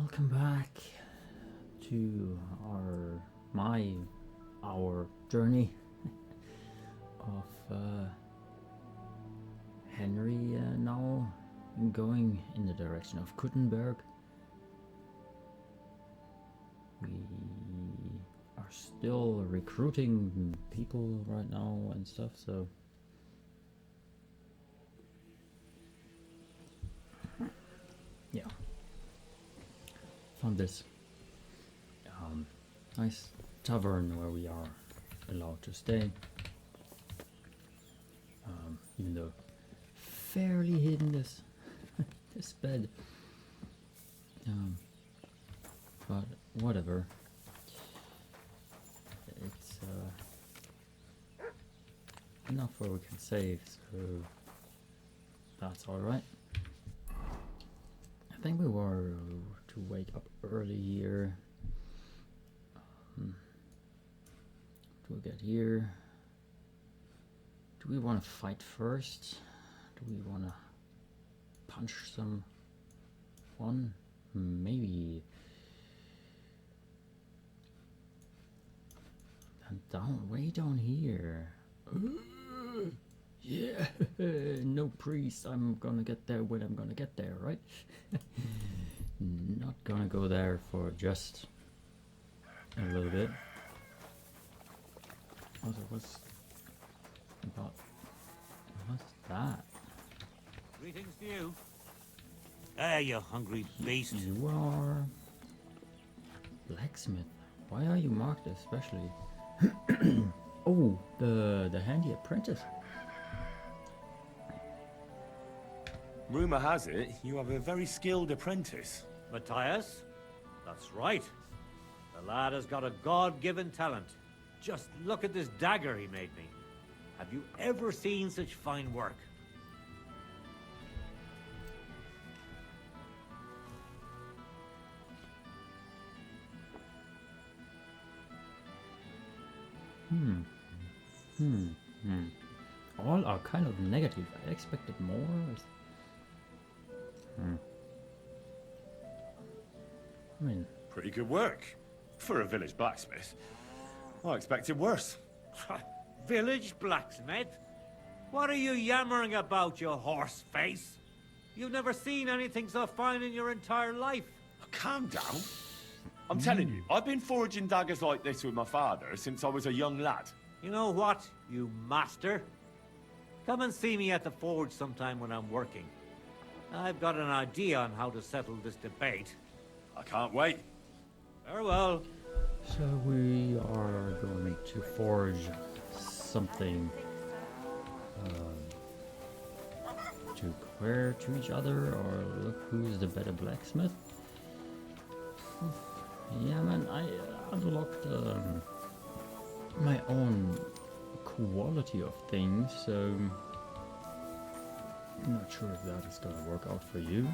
Welcome back to our journey of Henry now going in the direction of Kuttenberg. We are still recruiting people right now and stuff, so yeah. Found this nice tavern where we are allowed to stay, even though fairly hidden this this bed, but whatever. It's enough where we can save, so that's all right. I think we were to wake up early here. Do we get here? Do we want to fight first? Do we want to punch someone? Maybe. And way down here. Yeah, no priest. I'm gonna get there when I'm gonna get there, right? Not gonna go there for just a little bit. Also, what's that? Greetings to you. Ah, you hungry beast. You are blacksmith. Why are you marked especially? Oh, the handy apprentice. Rumor has it you have a very skilled apprentice. Matthias? That's right. The lad has got a God-given talent. Just look at this dagger he made me. Have you ever seen such fine work? All are kind of negative. I expected more. I mean, Pretty good work. For a village blacksmith. I expected worse. Village blacksmith? What are you yammering about, you horse face? You've never seen anything so fine in your entire life. Calm down. I'm telling you, I've been forging daggers like this with my father since I was a young lad. You know what, you master? Come and see me at the forge sometime when I'm working. I've got an idea on how to settle this debate. I can't wait. Farewell. so we are going to forge something to compare to each other, or look who's the better blacksmith. Yeah, man, I unlocked my own quality of things, so I'm not sure if that is gonna work out for you.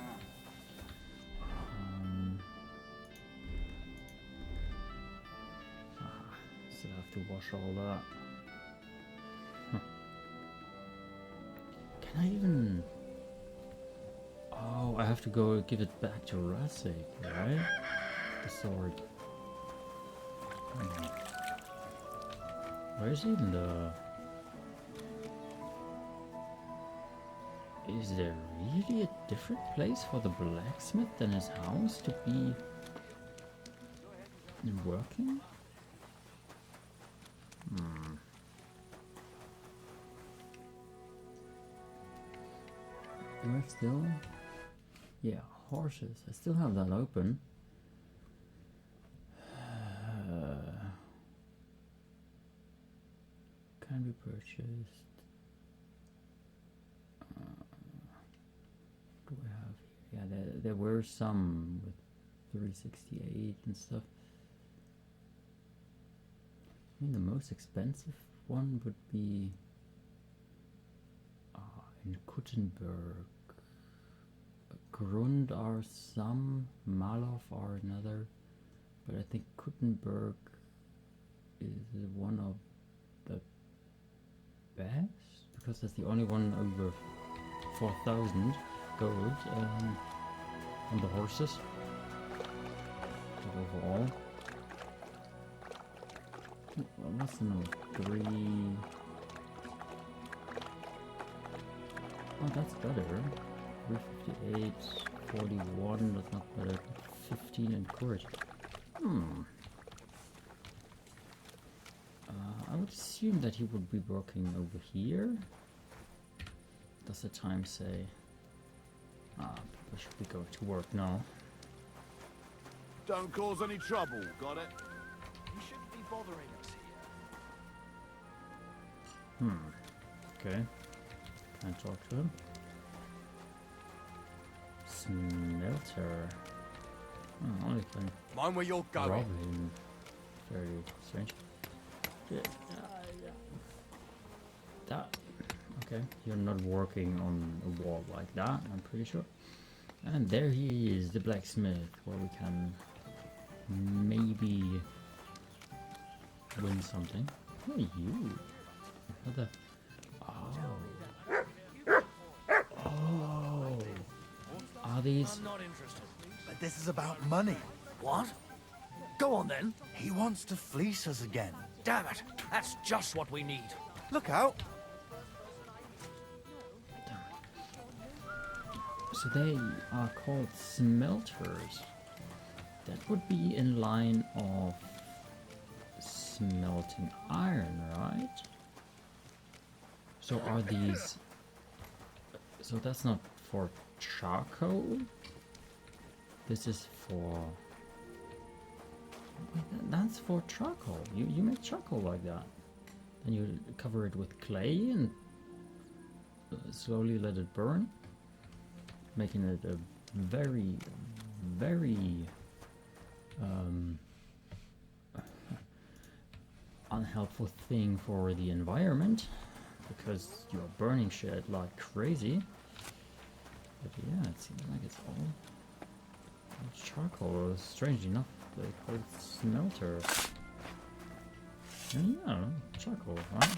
Still have to wash all that. Can I even? Oh, I have to go give it back to Rasik, right? The sword. Where's even the? Is there really a different place for the blacksmith than his house to be working? Do I still? Yeah, horses. I still have that open. Can be purchased. What do I have here? Yeah, there were some with 368 and stuff. I mean, the most expensive one would be in Kuttenberg. Grund are some, Malov are another, but I think Kuttenberg is one of the best, because that's the only one over 4,000 gold on the horses. overall. What's the number? 3. Oh, that's better. 358, 41, that's not better. 15 in courage. I would assume that he would be working over here. Does the time say? Probably should be going to work now. Don't cause any trouble, got it? You shouldn't be bothering us here. Okay. Can I talk to him? Smelter. Oh, only can Mind where you're rob going. him. Very strange. Yeah. That. Okay, you're not working on a wall like that, I'm pretty sure. And there he is, the blacksmith, where we can maybe win something. Who are you? What the? Oh. Are these? I'm not interested. But this is about money. What? Go on then. He wants to fleece us again. Damn it. That's just what we need. Look out. So they are called smelters. That would be in line of smelting iron, right? So are these... So that's not for charcoal? This is for... That's for charcoal. You make charcoal like that. Then you cover it with clay and slowly let it burn, making it a very, very unhelpful thing for the environment, because you're burning shit like crazy. But yeah, it seems like it's all charcoal. Strangely enough, they call it smelter. And yeah, charcoal, right?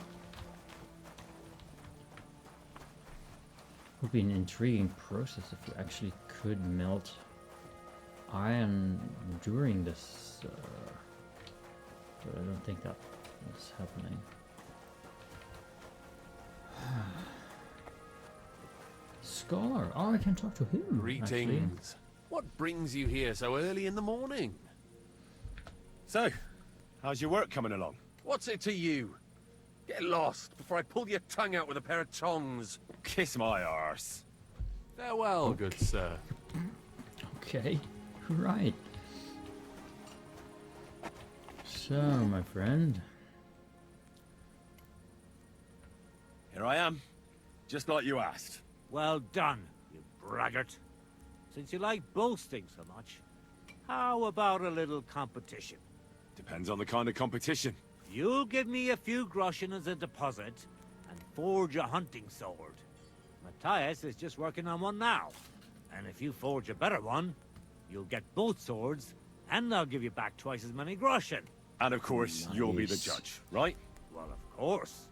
Would be an intriguing process if you actually could melt iron during this, but I don't think that is happening. Scholar! Oh, I can talk to him. Greetings. What brings you here so early in the morning? So, how's your work coming along? What's it to you? Get lost before I pull your tongue out with a pair of tongs. Kiss my arse. Farewell, good sir. Okay, right. So, my friend. Here I am, just like you asked. Well done, you braggart. Since you like boasting so much, how about a little competition? Depends on the kind of competition. You'll give me a few groschen as a deposit and forge a hunting sword. Matthias is just working on one now. And if you forge a better one, you'll get both swords, and I'll give you back twice as many groschen. And of course, you'll be the Nice. judge, right? Well, of course.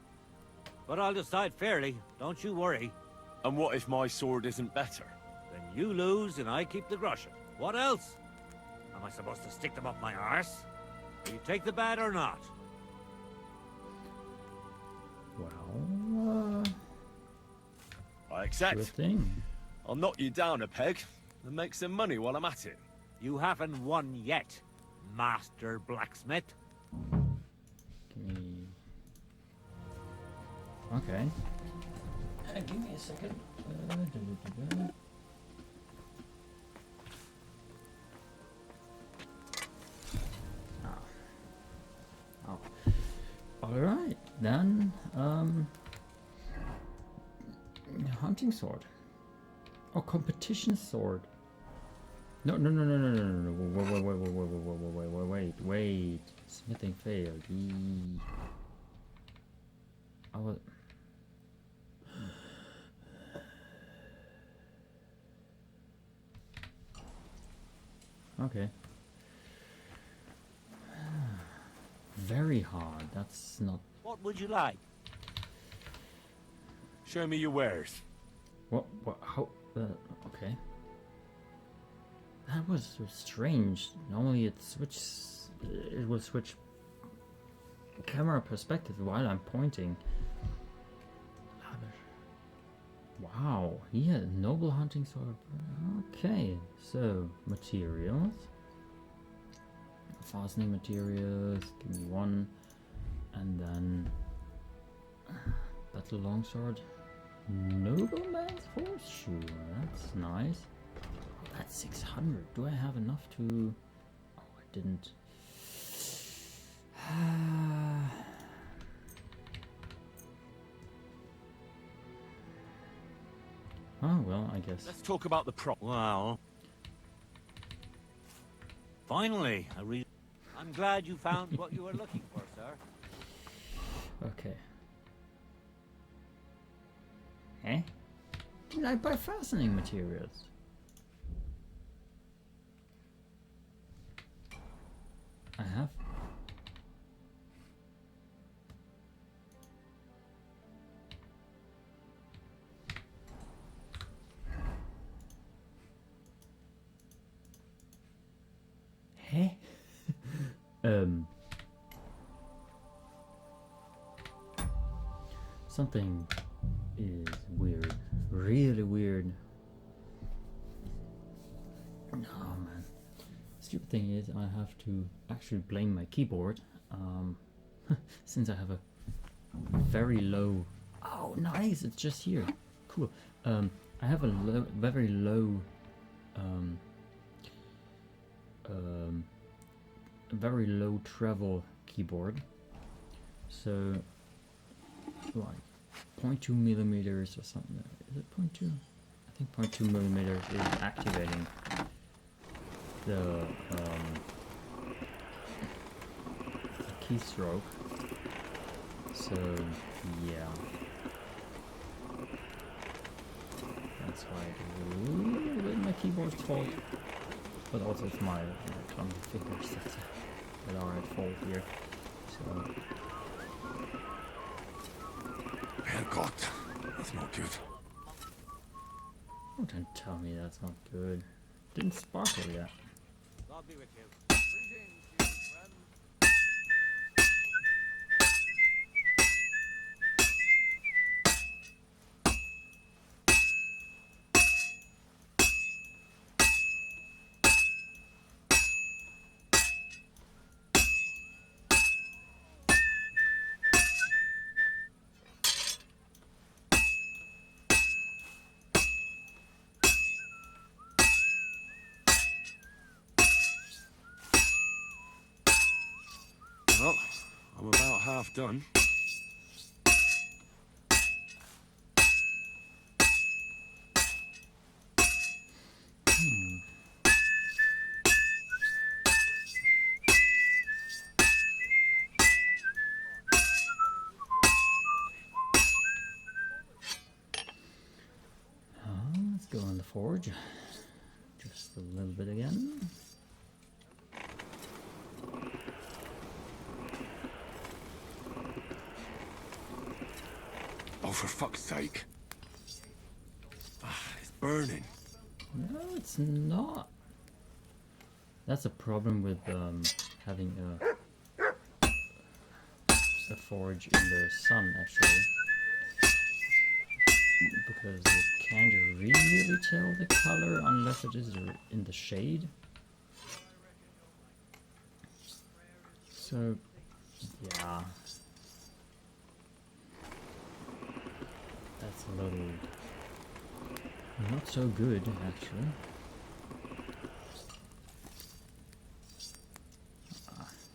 But I'll decide fairly, don't you worry. And what if my sword isn't better? Then you lose and I keep the groschen. What else? Am I supposed to stick them up my arse? Will you take the bet or not? Well, I sure accept. thing. I'll knock you down a peg and make some money while I'm at it. You haven't won yet, Master Blacksmith. Give me... Okay. Give me a second. Oh. Alright, then, hunting sword. Oh, competition sword. No. Wait. Smithing failed. I was... Okay. Very hard. That's not... What would you like? Show me your wares. What, how, okay. That was strange. Normally it will switch camera perspective while I'm pointing. Wow, he had a noble hunting sword. Okay, so materials. Fastening materials, give me one. And then battle longsword. Nobleman's horseshoe, that's nice. Oh, that's 600. Do I have enough to... Oh, I didn't. Oh, well, I guess. Let's talk about the prop. Well, finally, I'm glad you found what you were looking for, sir. Okay. Eh? Did I buy fastening materials? I have. Hey? Something is weird. Really weird. Oh man. Stupid thing is I have to actually blame my keyboard. Since I have a very low... Oh nice, it's just here. Cool. I have a very low a very low treble keyboard, so like 0.2 millimeters or something. Is it 0.2? I think 0.2 millimeters is activating the keystroke. So yeah, that's why a little bit my keyboard's fault. But also it's my clumsy fingers that are at fault here. So... Herrgott, that's not good. Oh, don't tell me that's not good. Didn't sparkle yet. God be with you. Well, I'm about half done. Let's go on the forge. Just a little bit again. Oh, for fuck's sake. It's burning. No, it's not. That's a problem with having a forge in the sun, actually. Because you can't really tell the color unless it is in the shade. So, yeah. That's a little not so good, actually.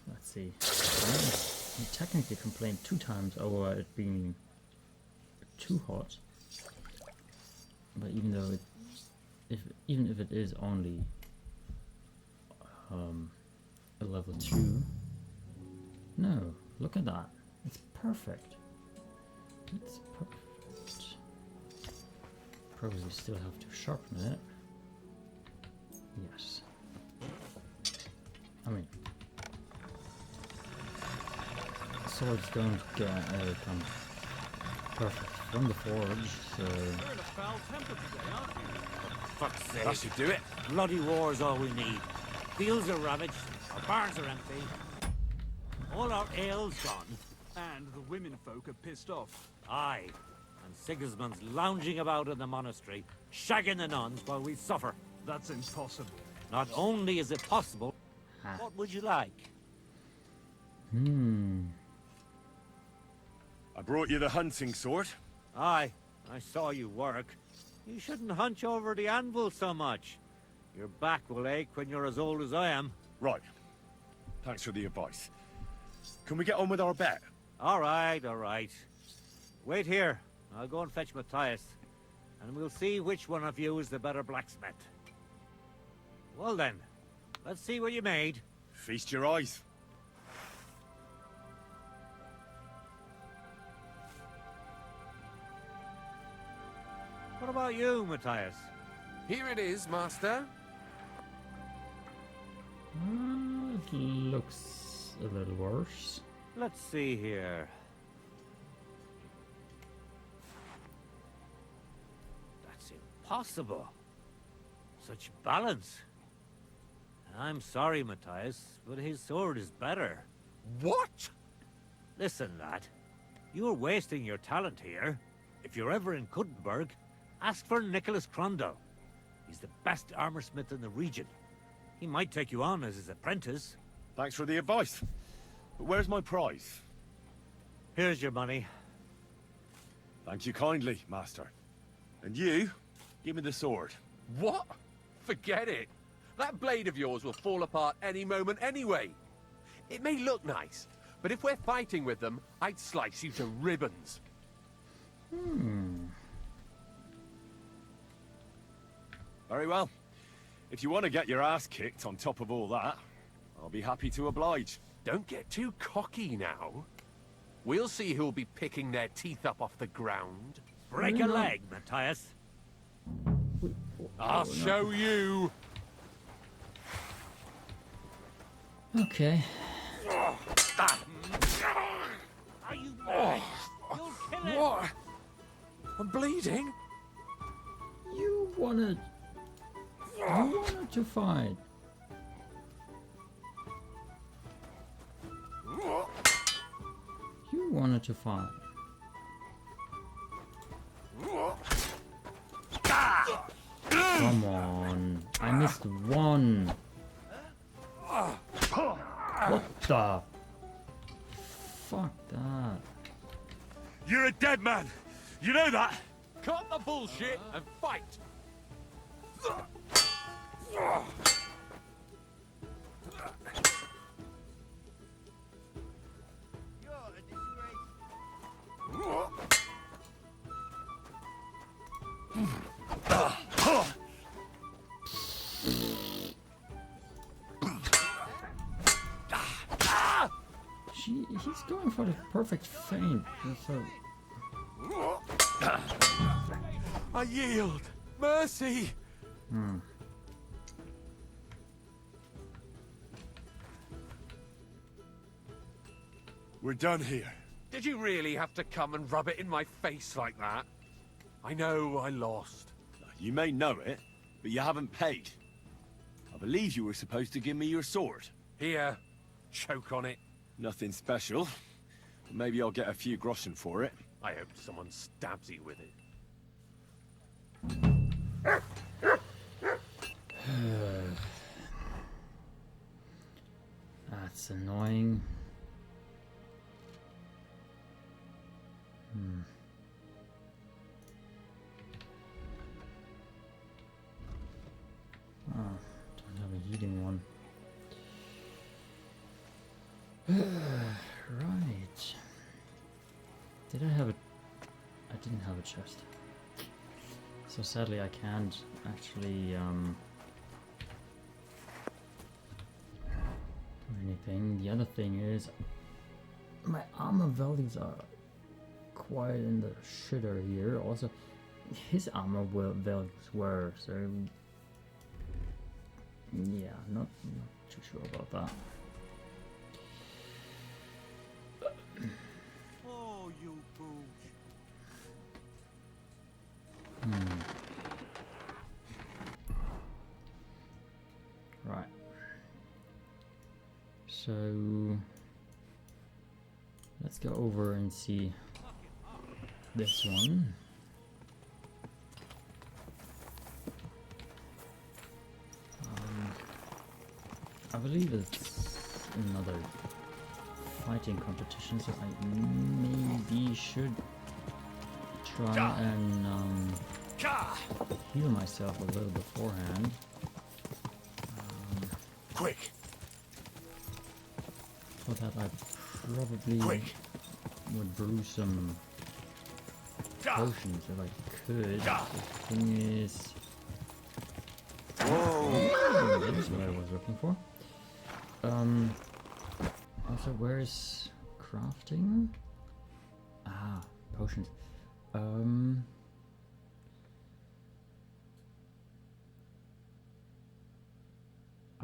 Let's see. I technically complained 2 times over it being too hot. But even though even if it is only a level 2, no, look at that. It's perfect. It's perfect. Probably still have to sharpen it. Yes. I mean, swords don't come perfect from the forge, so... You're in a foul temper today, aren't you? fuck's sake. That should do it. Bloody war's all we need. Fields are ravaged, our barns are empty. All our ale's gone. And the women folk are pissed off. Aye. And Sigismund's lounging about in the monastery, shagging the nuns while we suffer. That's impossible. Not only is it possible, Ah. what would you like? I brought you the hunting sword. Aye, I saw you work. You shouldn't hunch over the anvil so much. Your back will ache when you're as old as I am. Right. Thanks for the advice. Can we get on with our bet? All right, all right. Wait here. I'll go and fetch Matthias, and we'll see which one of you is the better blacksmith. Well then, let's see what you made. Feast your eyes. What about you, Matthias? Here it is, Master. It looks a little worse. Let's see here. That's impossible. Such balance. I'm sorry, Matthias, but his sword is better. What? Listen, lad. You're wasting your talent here. If you're ever in Kuttenberg, ask for Nicholas Crondell. He's the best armorsmith in the region. He might take you on as his apprentice. Thanks for the advice. But where's my prize? Here's your money. Thank you kindly, Master. And you, give me the sword. What? Forget it. That blade of yours will fall apart any moment anyway. It may look nice, but if we're fighting with them, I'd slice you to ribbons. Very well. If you want to get your ass kicked on top of all that, I'll be happy to oblige. Don't get too cocky now. We'll see who'll be picking their teeth up off the ground. Break a leg, Matthias. I'll show you. Okay. Are you mad? You'll kill him. What? I'm bleeding. You wanted to fight. You wanted to fight. Come on. I missed one. What the? Fuck that. You're a dead man! You know that? Cut the bullshit and fight. He's going for the perfect feint. So I yield. Mercy. We're done here. Did you really have to come and rub it in my face like that? I know I lost. You may know it, but you haven't paid. I believe you were supposed to give me your sword. Here, choke on it. Nothing special. Maybe I'll get a few groschen for it. I hope someone stabs you with it. that's annoying. Oh, don't have a heating one. Right. Did I have a... I didn't have a chest. So sadly I can't actually do anything. The other thing is my armor values are quite in the shitter here. Also his armor values were, so yeah, not too sure about that. Oh, you booge. So let's go over and see this one. I believe it's another fighting competition, so I maybe should try and heal myself a little beforehand. Quick! For that I probably would brew some potions if I could. The thing is... Whoa! That's what I was looking for. Also, where's crafting? Ah, potions. I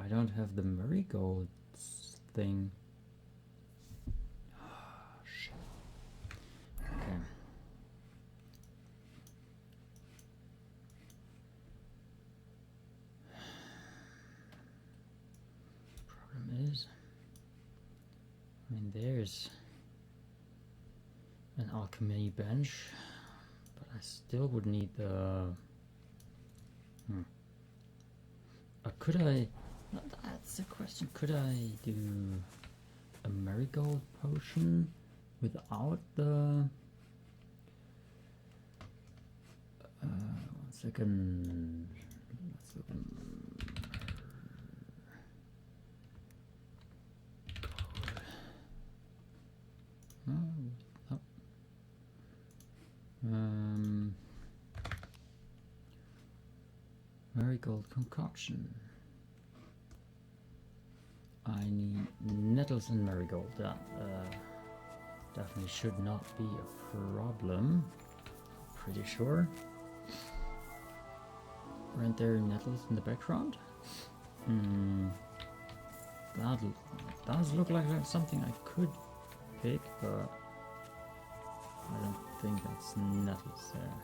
don't have the marigold thing. Shit. Okay. Problem is, I mean, there's an alchemy bench, but I still would need the. Could I? That's the question. Could I do a marigold potion without the? One second. Let's look. Marigold concoction. I need nettles and marigold. That definitely should not be a problem. Pretty sure. Weren't there nettles in the background? That does look like something I could pick, but I don't think that's nettles there.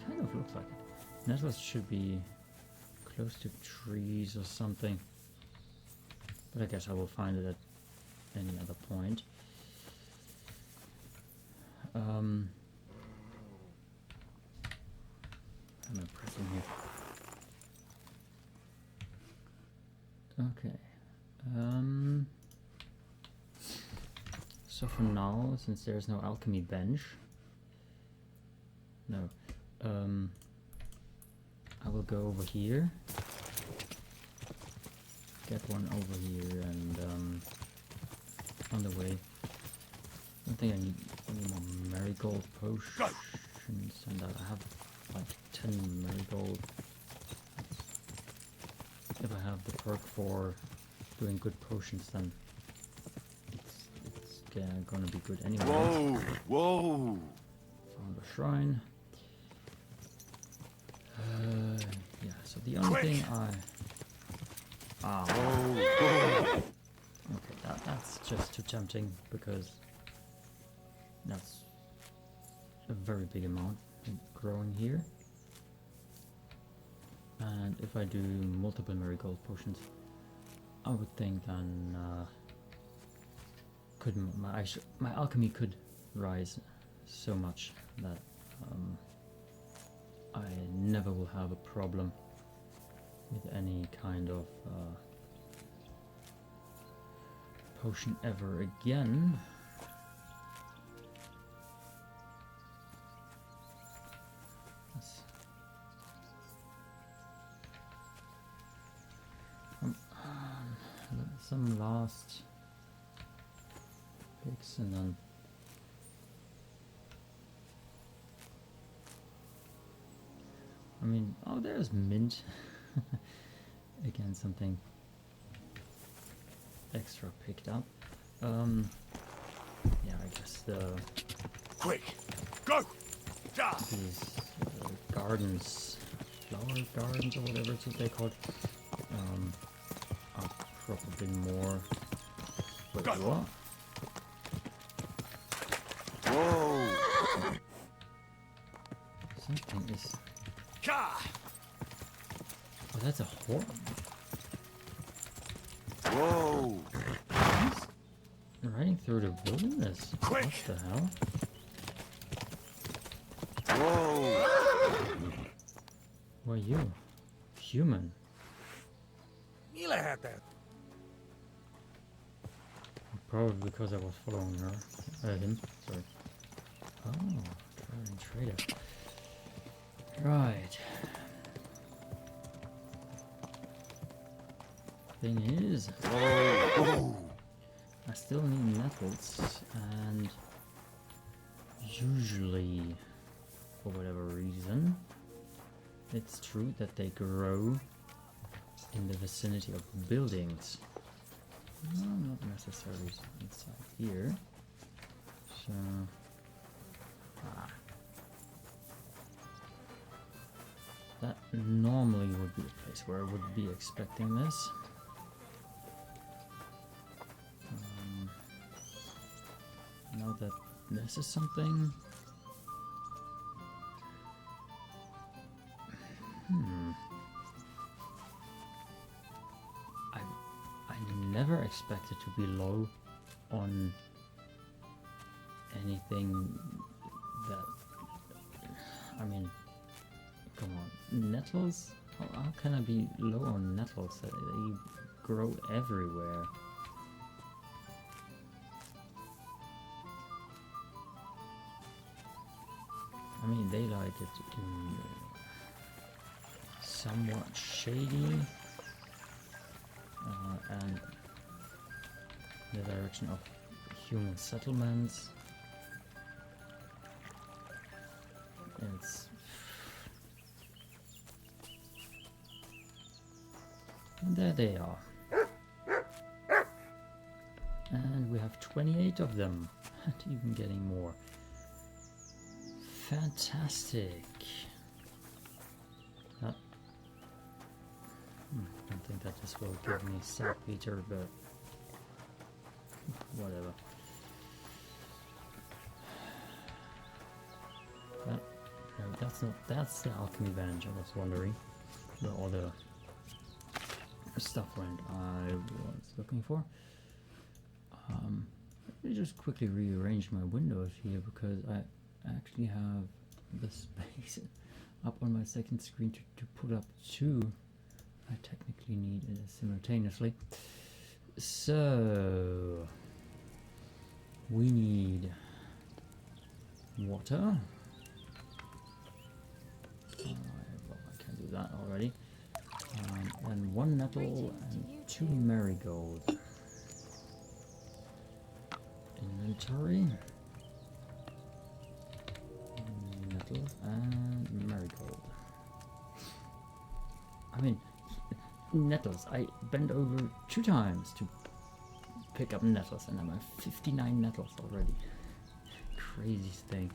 Kind of looks like it. Nettles should be close to trees or something. But I guess I will find it at any other point. Am I pressing here? Okay. So for now, since there's no alchemy bench, I will go over here, get one over here, and on the way. I don't think I need any more marigold potions, and I have like 10 marigold. If I have the perk for doing good potions, then it's gonna be good anyway. Whoa! Whoa! Found a shrine. Yeah, so the only thing okay, that's just too tempting, because that's a very big amount growing here. And if I do multiple marigold potions, I would think then my alchemy could rise so much that I never will have a problem with any kind of potion ever again. Some last picks and then I mean, oh, there's mint. Again, something extra picked up. Yeah, I guess the Quick! Go! these gardens, flower gardens or whatever it's what they called, are probably more. Wait, what? Whoa! Something is. Oh, that's a horn. Whoa! Riding through the wilderness. Quick! What the hell? Whoa! Who are you? Human. Probably because I was following her. Him. Sorry. Oh, traveling trader. Right. Thing is, I still need nettles, and usually, for whatever reason, it's true that they grow in the vicinity of buildings. No, not necessarily inside here. So, that normally would be a place where I would be expecting this. Now that this is something. I never expected to be low on anything that. I mean, come on, nettles? How can I be low on nettles? They grow everywhere. I mean, they like it in somewhat shady and the direction of human settlements. It's and there they are, and we have 28 of them, and even getting more. Fantastic. I don't think that this will give me saltpeter, but whatever. No, that's the alchemy bench. I was wondering where all the stuff went I was looking for. Let me just quickly rearrange my windows here because I actually have the space up on my second screen to put up two. I technically need it simultaneously. So we need water. Well, I can do that already. And one nettle and 2 marigolds. Inventory. Nettle and marigold. I mean, nettles. I bent over 2 times to pick up nettles, and I'm at 59 nettles already. Craziest thing.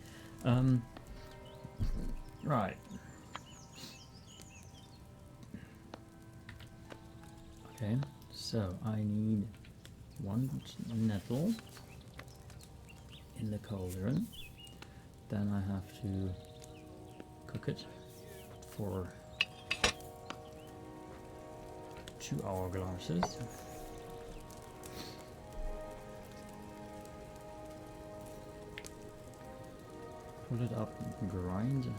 Right. Okay, so I need 1 nettle in the cauldron. Then I have to cook it for 2 hourglasses. Pull it up and grind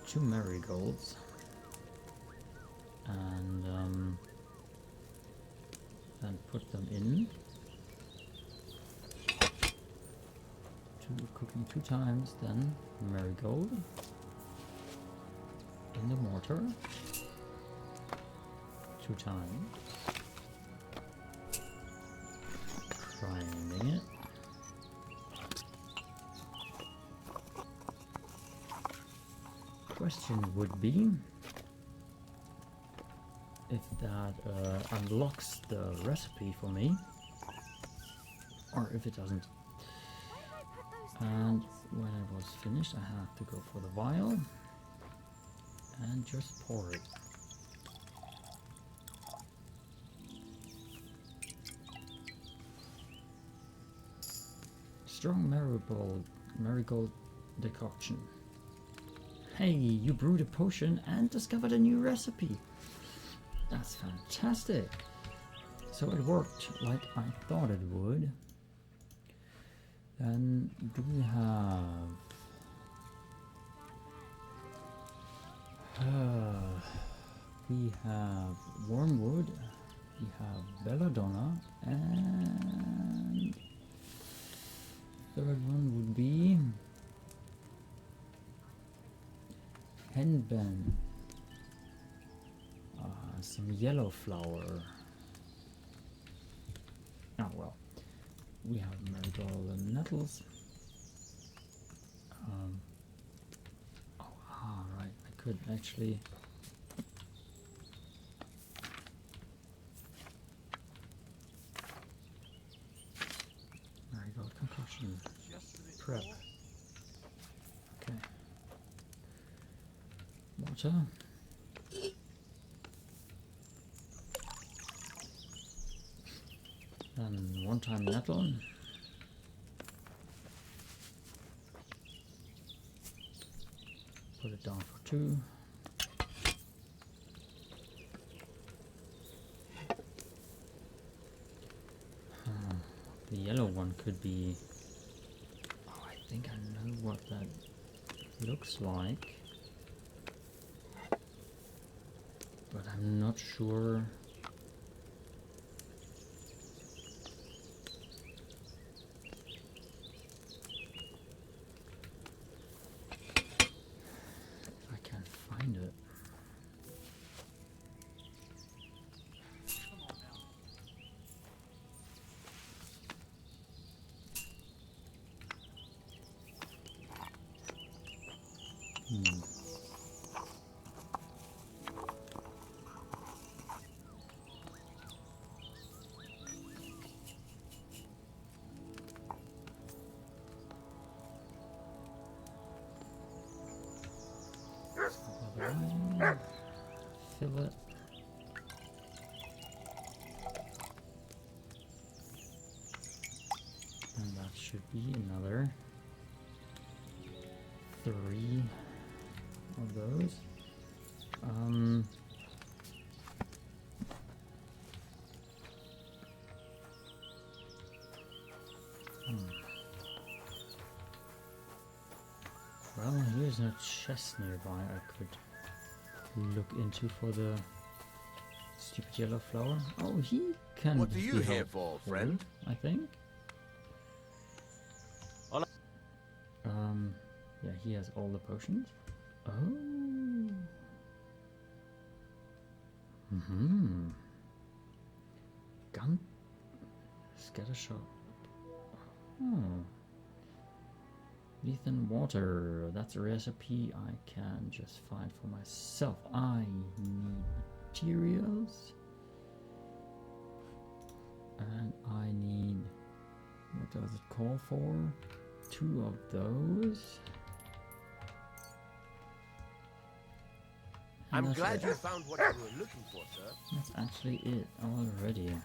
2 marigolds, and then put them in. Cooking 2 times, then marigold in the mortar 2 times, grinding it, question would be if that unlocks the recipe for me or if it doesn't. And when I was finished, I have to go for the vial and just pour it. Strong marigold decoction. Hey, you brewed a potion and discovered a new recipe. That's fantastic. So it worked like I thought it would. Then do we have... we have Wormwood, we have Belladonna, and third one would be Henben. Some yellow flower. Oh well, we have marigold and nettles. Right, I could actually marigold concoction prep. Okay, water. And one-time nettle. Put it down for 2. The yellow one could be... Oh, I think I know what that looks like. But I'm not sure. It. Fill it. And that should be another 3 of those. Well, here's a chest nearby I could look into for the stupid yellow flower. Oh, he can. What are you be here for, helpful, friend? I think. Yeah, he has all the potions. Oh. Gun. Scatter shot. Oh. Leaf and water. That's a recipe I can just find for myself. I need materials. And I need... What does it call for? 2 of those. And I'm glad it. you found what you were looking for, sir. That's actually it already.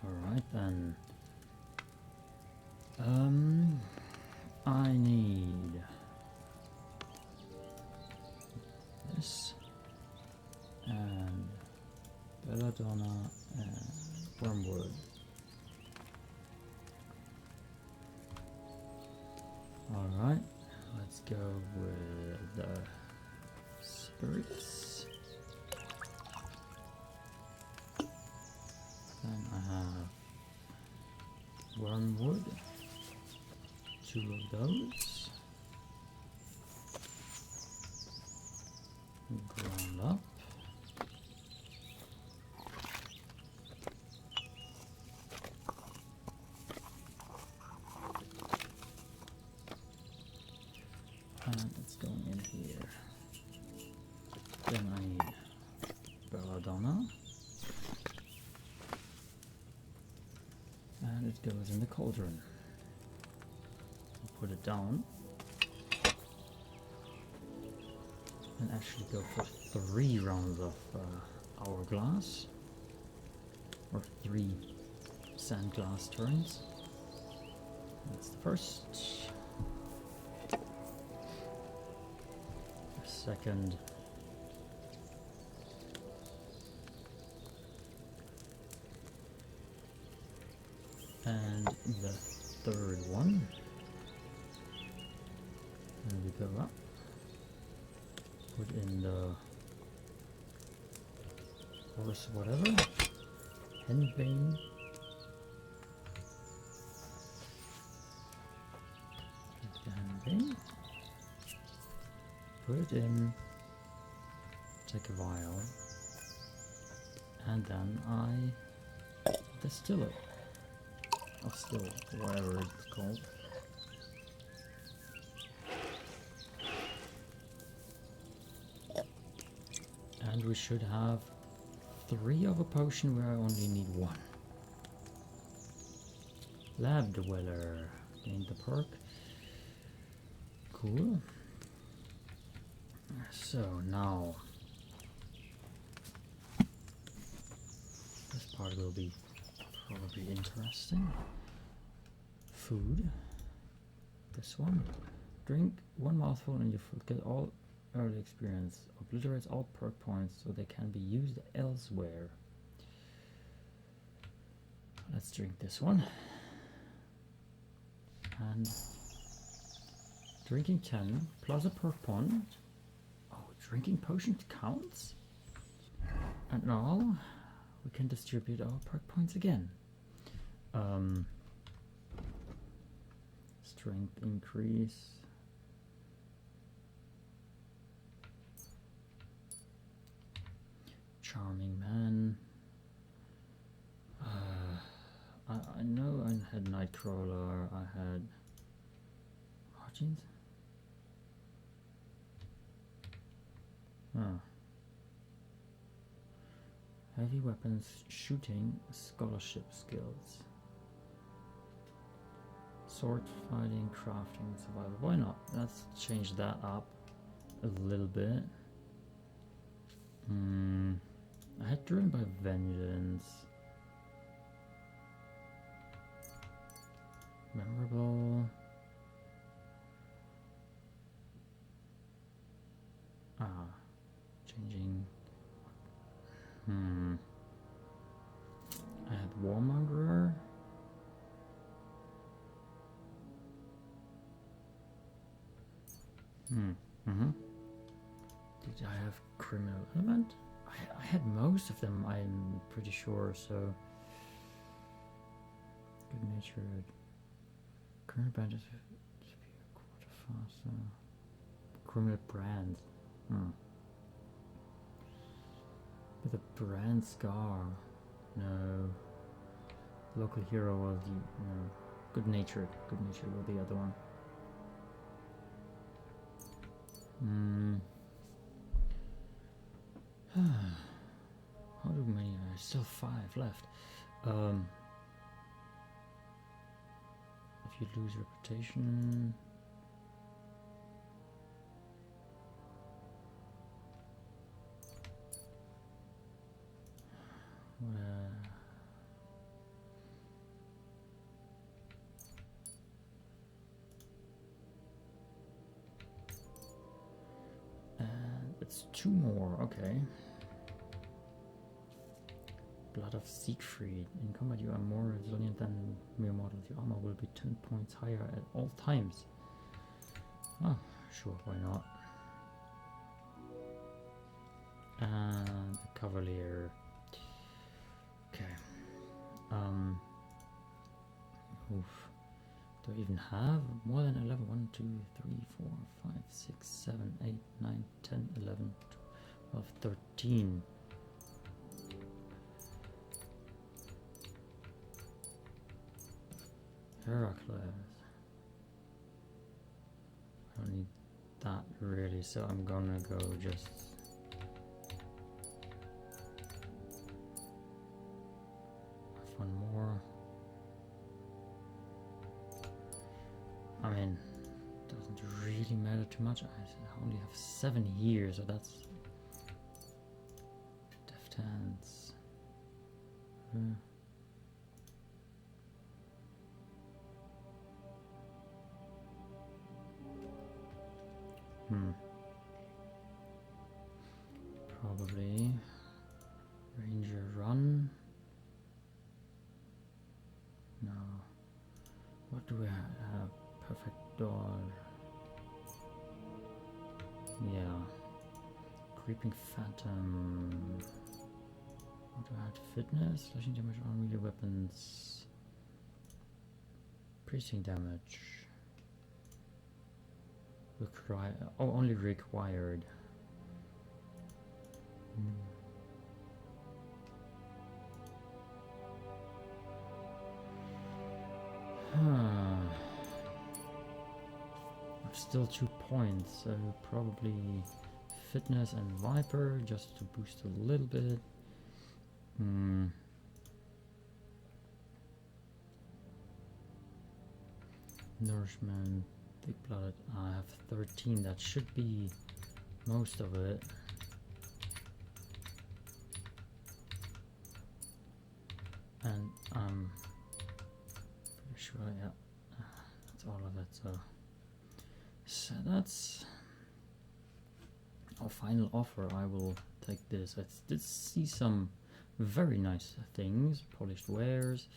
Alright then. I need this and belladonna and wormwood. Alright, let's go with the spirits. Then I have wormwood, 2 of those, ground up. And it's going in here. Then I need belladonna. And it goes in the cauldron. I'll put it down. And actually go for 3 rounds of hourglass. Or 3 sand glass turns. That's the first. second. And the third one. And we go up. Put in the horse whatever. Henbane. Take the henbane. Put it in. Take a vial. And then I distill it. Or still, whatever it's called. And we should have 3 of a potion where I only need 1. Lab Dweller. Gained the perk. Cool. So now this part will be probably interesting. Food. This one. Drink 1 mouthful and you forget all early experience. Obliterates all perk points so they can be used elsewhere. Let's drink this one. And drinking 10 plus a perk point. Oh, drinking potions counts? And now we can distribute our perk points again. Strength increase. Charming man. I know I had Nightcrawler, I had Margins. Heavy weapons, shooting, scholarship skills. Sword fighting, crafting, survival. Why not? Let's change that up a little bit. I had Driven by Vengeance. Memorable. Changing. I had Warmongerer. Did I have Criminal Element? I had most of them, I'm pretty sure, so. Good natured. Current brand is a quarter faster. Criminal brand. With a brand scar. No. Local hero was the no. Good natured. Good natured was the other one. How do many? There's still 5 left. If you lose reputation, and it's 2 more. Okay. Blood of Siegfried. In combat you are more resilient than mere mortals. Your armor will be 10 points higher at all times. Oh, sure, why not? And the Cavalier. Okay. Oof. Do I even have more than 11? 1, 2, 3, 4, 5, 6, 7, 8, 9, 10, 11, 12, 13. Heracles. I don't need that really, so I'm gonna go just have 1 more. I mean, doesn't really matter too much. I only have 7 here, so that's deft hands. What do we have? Perfect door. Yeah. Creeping Phantom. What do I have? Fitness, slashing damage on melee weapons. Piercing damage. Require. Oh, only required. Still 2 points, so probably fitness and viper just to boost a little bit. Nourishment, big blooded. I have 13. That should be most of it. And I'm pretty sure, yeah, that's all of it. So that's our final offer. I will take this. I did see some very nice things, polished wares.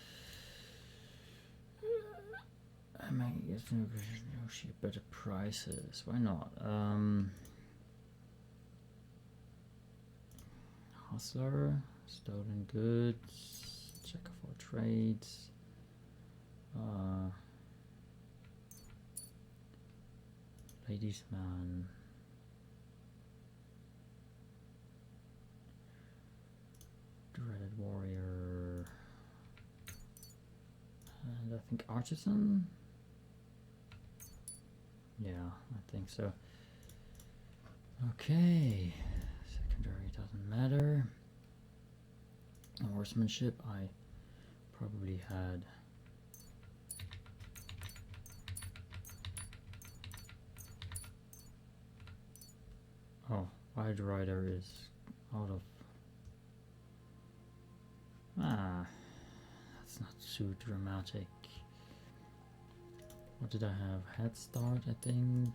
I might negotiate better prices. Why not? Hustler, stolen goods, check of all trades. Ladies man. Dreaded warrior. And I think artisan. Yeah, I think so. Okay. Secondary doesn't matter. Horsemanship, I probably had. Oh, Wild Rider is out of. That's not too dramatic. What did I have? Head start, I think.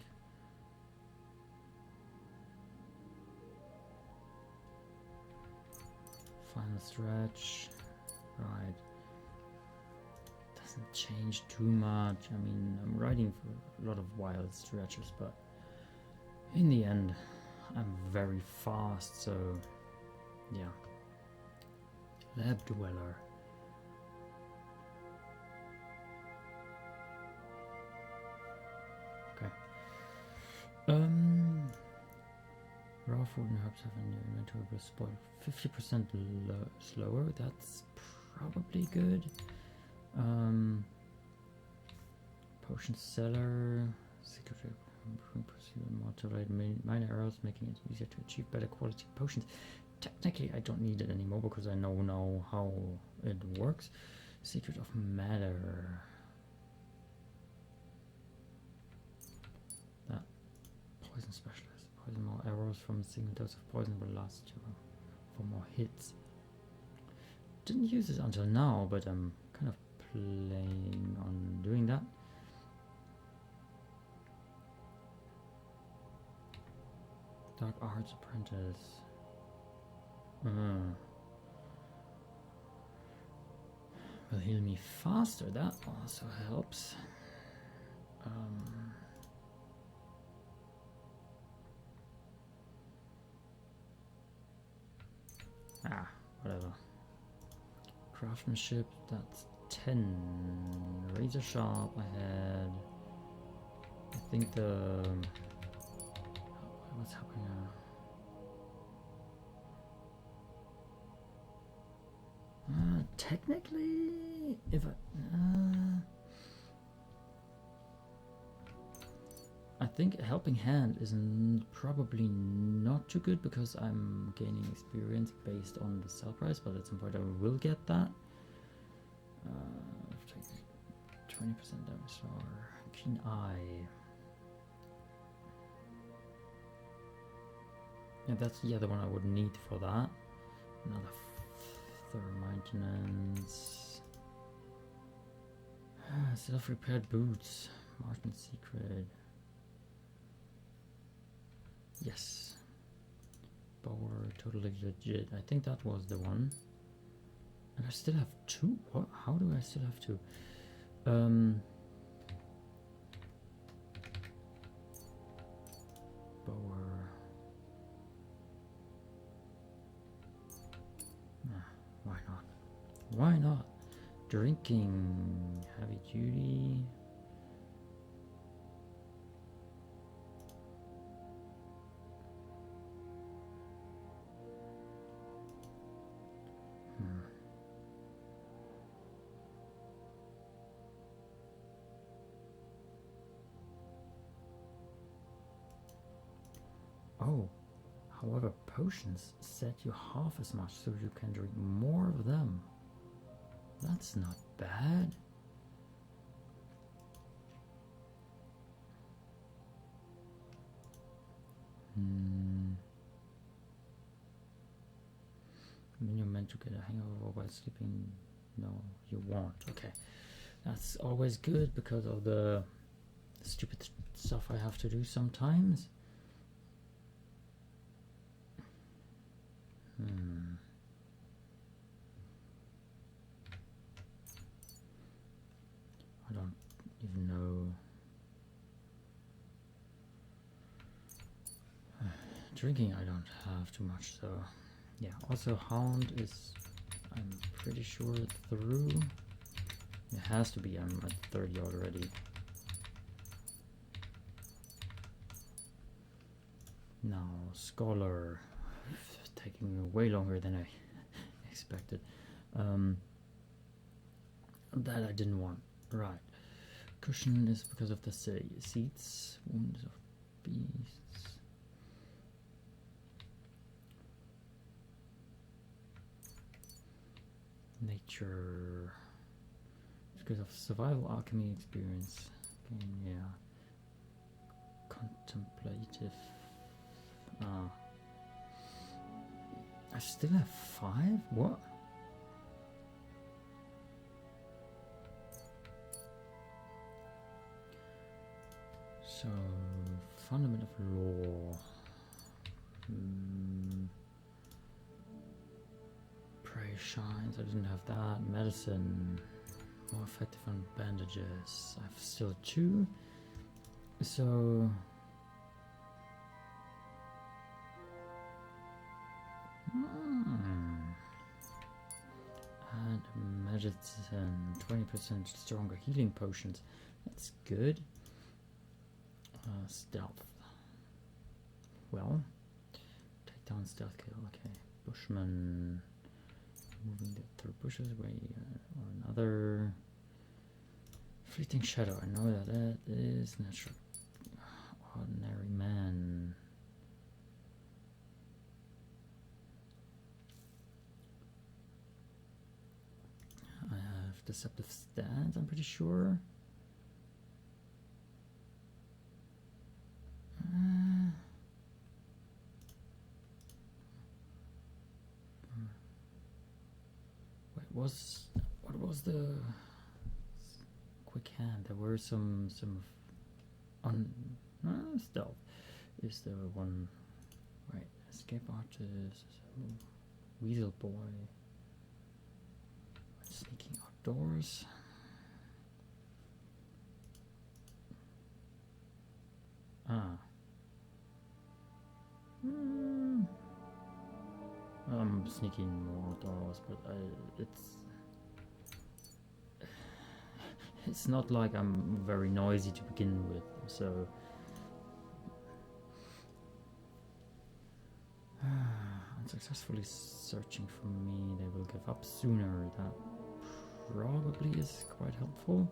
Final stretch. Right. Doesn't change too much. I mean, I'm riding for a lot of wild stretches, but in the end, I'm very fast, so yeah. Lab Dweller. Okay. Raw food and herbs have in your inventory will spoil 50% slower. That's probably good. Potion seller. Secret more to write minor arrows, making it easier to achieve better quality potions. Technically, I don't need it anymore because I know now how it works. Secret of matter. That poison specialist. Poison more arrows from a single dose of poison will last you for more hits. Didn't use this until now, but I'm kind of planning on doing that. Dark Arts Apprentice. Will heal me faster. That also helps. Whatever. Craftsmanship. That's 10. Razor sharp. I had. I think the. What's happening now? Technically, if I think Helping Hand is probably not too good because I'm gaining experience based on the sell price, but at some point I will get that. 20% damage or Keen Eye. Yeah, that's the other one I would need for that. Another maintenance. Self-repaired boots. Martian secret. Yes. Bower, totally legit. I think that was the one. And I still have 2? What? How do I still have 2? Crossbower. Why not? Why not? Drinking, heavy duty. Oh, however, potions set you half as much, so you can drink more of them. That's not bad. When you're meant to get a hangover while sleeping, no, you won't. Okay, that's always good because of the stupid stuff I have to do sometimes. I don't even know. Drinking I don't have too much, so yeah. Also Hound is, I'm pretty sure, through. It has to be, I'm at 30 already. Now Scholar, taking way longer than I expected. That I didn't want. Right. Cushion is because of the seats. Wounds of beasts. Nature. Because of survival alchemy experience. Okay, yeah. Contemplative. I still have 5? What? So, fundament of law. Prey shines, I didn't have that. Medicine, more effective on bandages. I have still 2. So, and medicine, 20% stronger healing potions. That's good. Stealth. Well, take down stealth kill. Okay, Bushman, moving through bushes way or another. Fleeting shadow. I know that that is natural. Ordinary man. I have deceptive stance, I'm pretty sure. What was the quick hand? There were some on stealth is the one, right? Escape artist, weasel boy, sneaking outdoors. I'm sneaking more outdoors, but it's not like I'm very noisy to begin with, so unsuccessfully searching for me, they will give up sooner. That probably is quite helpful.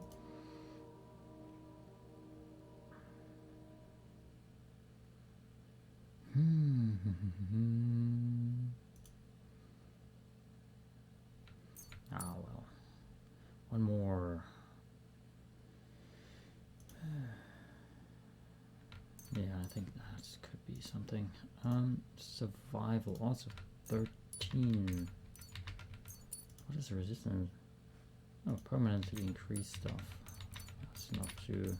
Ah, well. One more. Yeah, I think that could be something. Survival, also 13. What is resistance? Oh, permanently increased stuff. That's not too...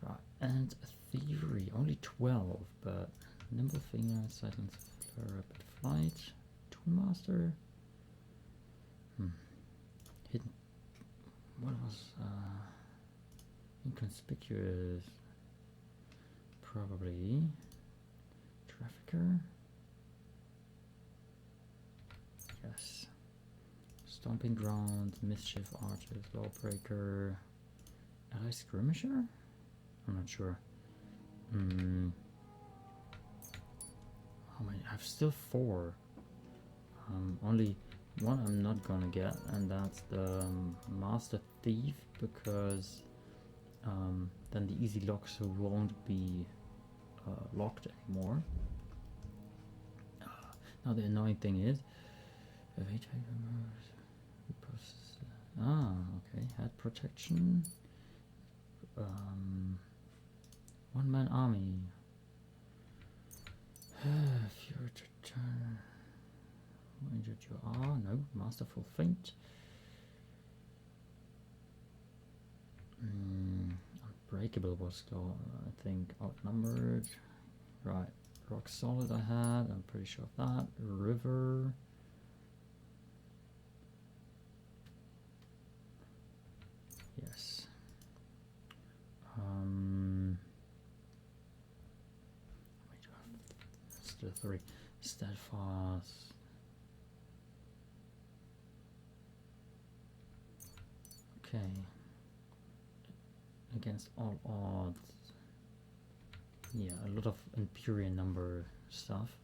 Right, and thievery, only 12, but nimble finger, silence, rapid flight, toolmaster. Hidden. what was inconspicuous? Probably trafficker. Yes. Stomping ground, mischief artist, lawbreaker, ally skirmisher. I'm not sure. How many? I have still 4. Only one I'm not gonna get, and that's the master thief, because then the easy locks won't be locked anymore. Now the annoying thing is, okay, head protection, one-man army. Future turn. How injured you are? No, masterful feint. Unbreakable was, I think, outnumbered. Right, rock solid I had. I'm pretty sure of that. River. Yes. Still 3. Steadfast. Okay. Against all odds. Yeah, a lot of inferior number stuff.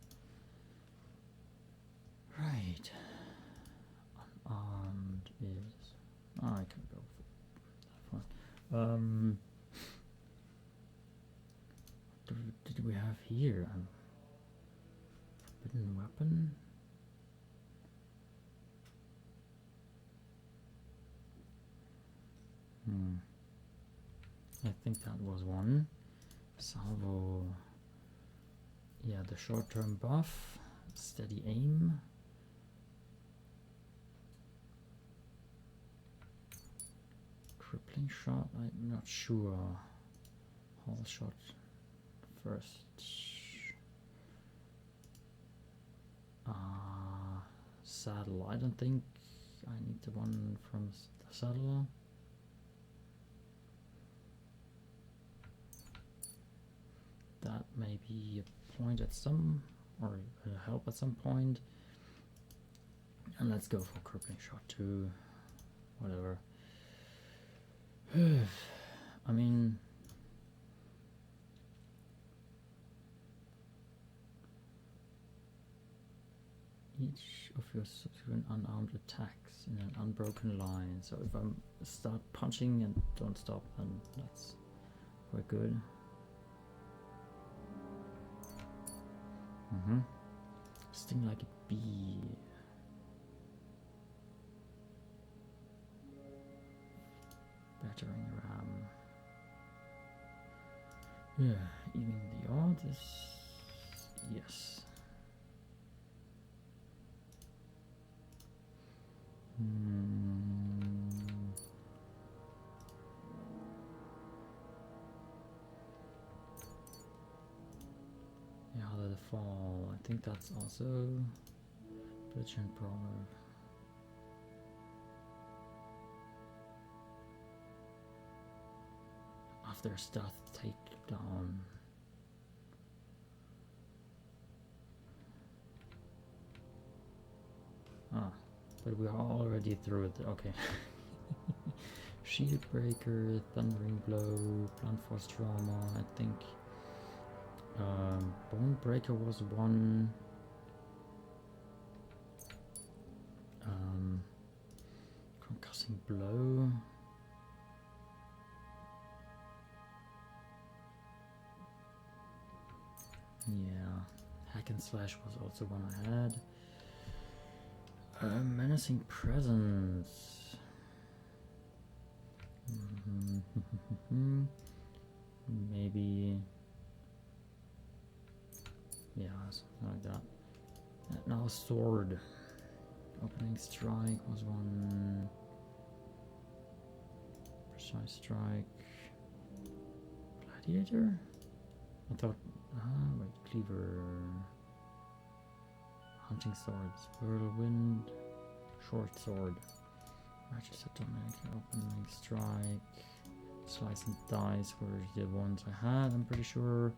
Right. Unarmed is. Oh, I can go for that one. What did we have here? Forbidden weapon. I think that was one. Salvo. Yeah, the short-term buff. Steady aim. Crippling shot. I'm not sure. Hull shot first. Saddle. I don't think I need the one from the saddle. That may be a point at some, or help at some point. And let's go for crippling shot too. Whatever. I mean, each of your subsequent unarmed attacks in an unbroken line. So if I start punching and don't stop, then that's quite good. Sting like a bee. Battering ram. Yeah, even the odds is yes. Yeah, the fall. I think that's also Bridge and Brawler. After stealth takedown. But we are already through it. Okay. Shield Breaker, Thundering Blow, Blunt Force Trauma. I think Bone Breaker was one. Concussing Blow. Yeah, Hack and Slash was also one I had. Menacing Presence. Maybe. Yeah, something like that. And now Sword. Opening Strike was one. Precise Strike. Gladiator? I thought. Wait, Cleaver. Hunting Swords. Whirlwind. Short Sword. Ratchet automatic opening strike. Slice and dice were the ones I had, I'm pretty sure.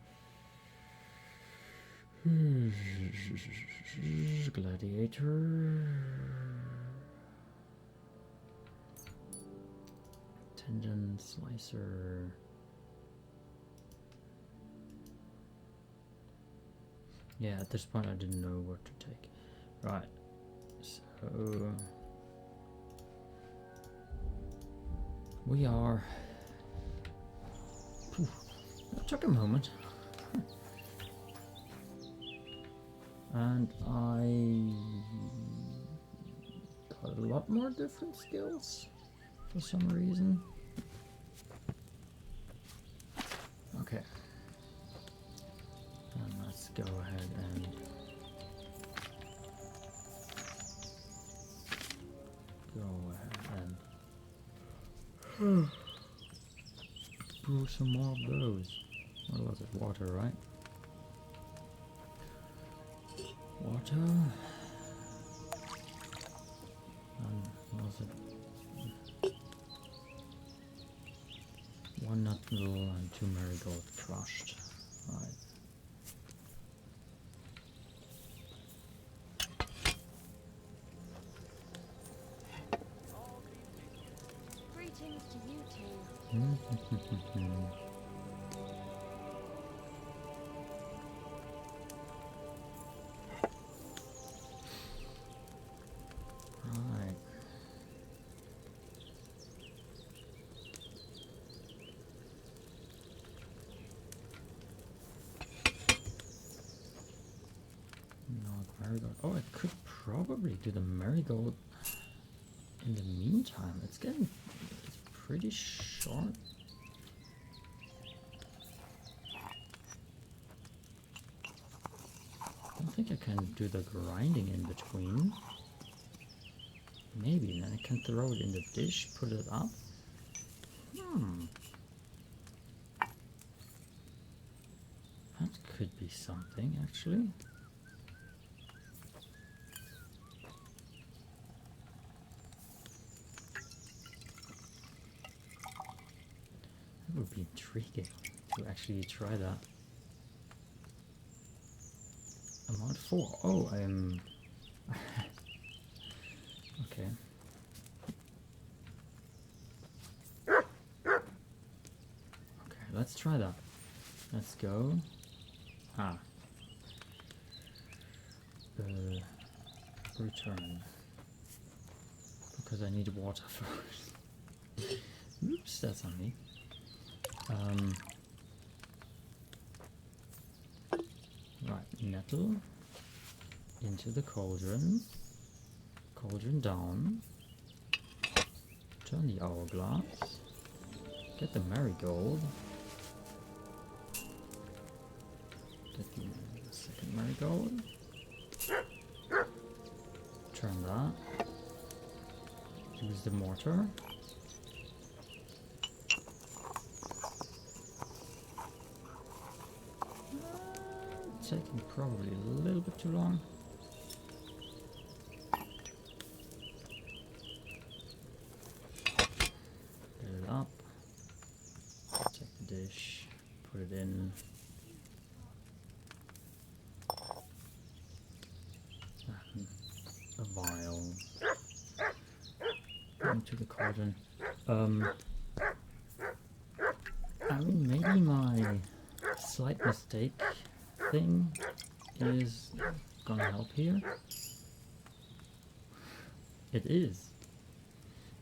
Gladiator. Tendon slicer. Yeah, at this point I didn't know what to take. Right, so we are. Phew, it took a moment. And I got a lot more different skills for some reason. Okay. And let's go ahead and brew some more of those. What was it? Water, right? Water. What was it? 1 nut noodle and 2 marigold crushed. Right. Greetings to you two. Right. Not marigold. Oh, I could probably do the marigold in the meantime. It's pretty short. I don't think I can do the grinding in between. Maybe, then I can throw it in the dish, put it up. That could be something, actually. That would be intriguing to actually try that. I'm on 4. Oh, I'm... Okay. Okay, let's try that. Let's go. Return. Because I need water first. Oops, that's on me. Right, nettle into the cauldron. Cauldron down. Turn the hourglass. Get the marigold. Get the second marigold. Turn that. Use the mortar. Taking probably a little bit too long. Get it up. Take the dish. Put it in. And a vial. Into the cauldron. I mean, maybe my slight mistake thing is gonna help here. It is.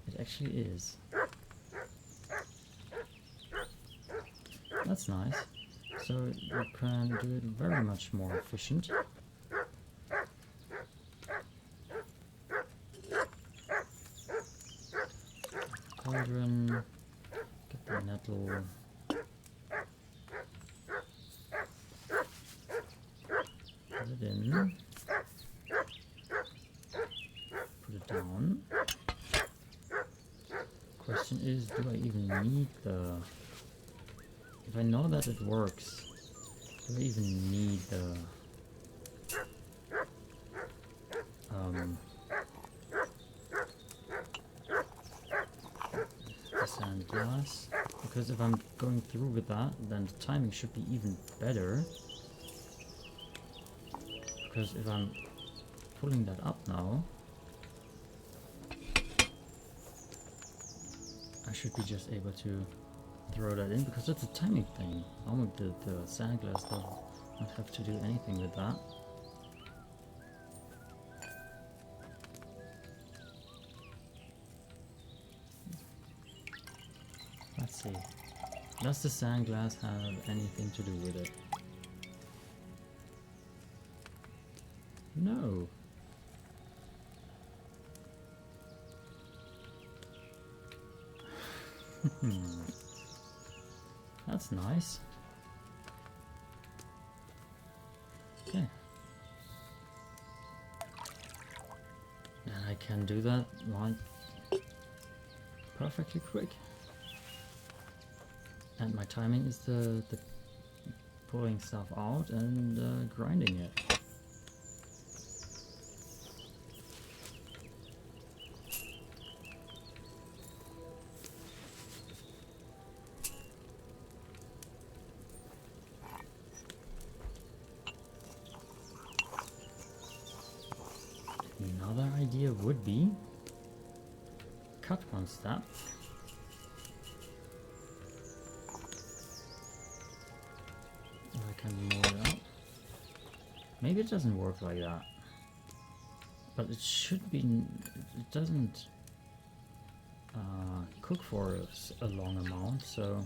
It actually is. That's nice. So you can do it very much more efficient. Cauldron. Get the nettle. Put it in. Put it down. Question is, do I even need the... If I know that it works, do I even need the... glass, because if I'm going through with that, then the timing should be even better. Because if I'm pulling that up now, I should be just able to throw that in, because that's a timing thing. Normally the sandglass does not have to do anything with that. Let's see. Does the sandglass have anything to do with it? No. That's nice. Okay. And I can do that like perfectly quick. And my timing is the pulling stuff out and grinding it. Another idea would be cut one step. I can mold it out. Maybe it doesn't work like that, but it should be. It doesn't cook for a long amount, so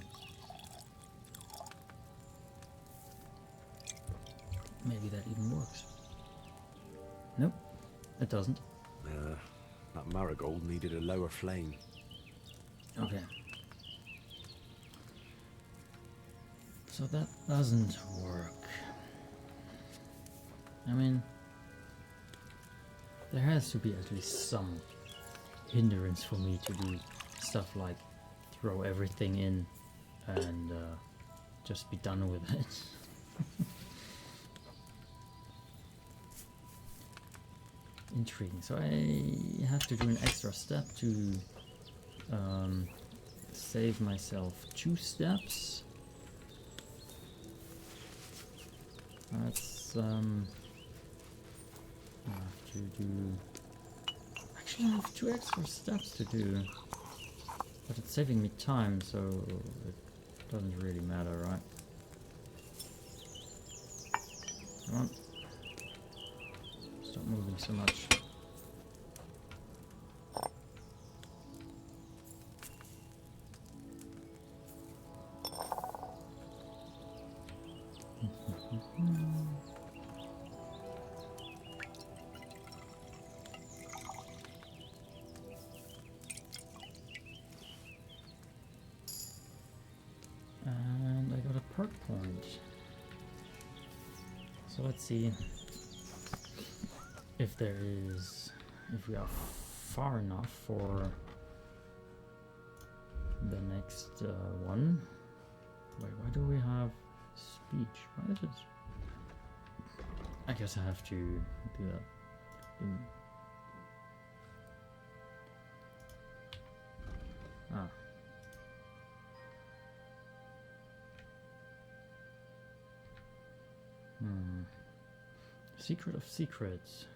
maybe that even works. Nope, it doesn't. That marigold needed a lower flame. Okay. So that doesn't work. I mean, there has to be at least some hindrance for me to do stuff like throw everything in and just be done with it. Intriguing. So I have to do an extra step to save myself 2 steps. That's I have to do. Actually, I have 2 extra steps to do, but it's saving me time, so it doesn't really matter, right? Come on. Stop moving so much. And I got a perk point. So let's see if we are far enough for the next one. Wait, why do we have speech? Why is it? I guess I have to do that. Ah. Secret of secrets.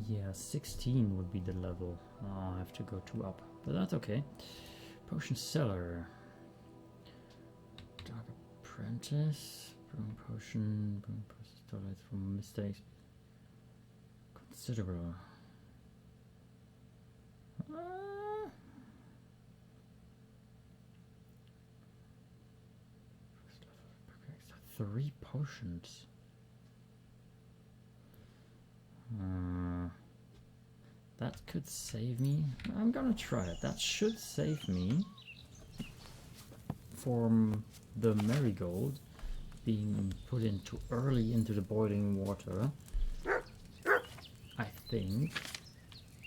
Yeah, 16 would be the level. Oh, I have to go 2 up, but that's okay. Potion seller. Dark apprentice. Brewing potion. Brewing process tolerates from mistakes. Considerable. First level. 3 potions. That could save me. I'm gonna try it. That should save me from the marigold being put in too early into the boiling water, I think.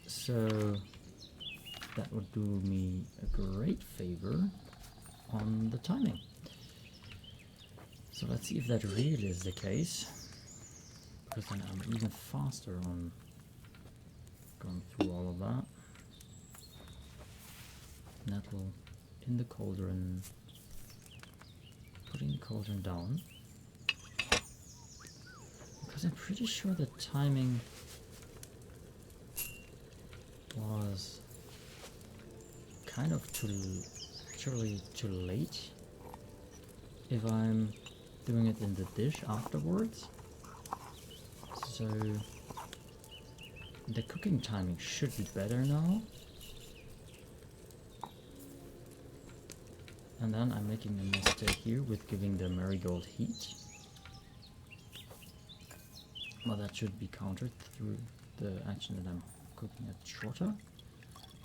So that would do me a great favor on the timing. So let's see if that really is the case. Because then I'm even faster on going through all of that. And that will in the cauldron. Putting the cauldron down. Because I'm pretty sure the timing was kind of actually too late if I'm doing it in the dish afterwards. So the cooking timing should be better now. And then I'm making a mistake here with giving the marigold heat. Well, that should be countered through the action that I'm cooking it shorter.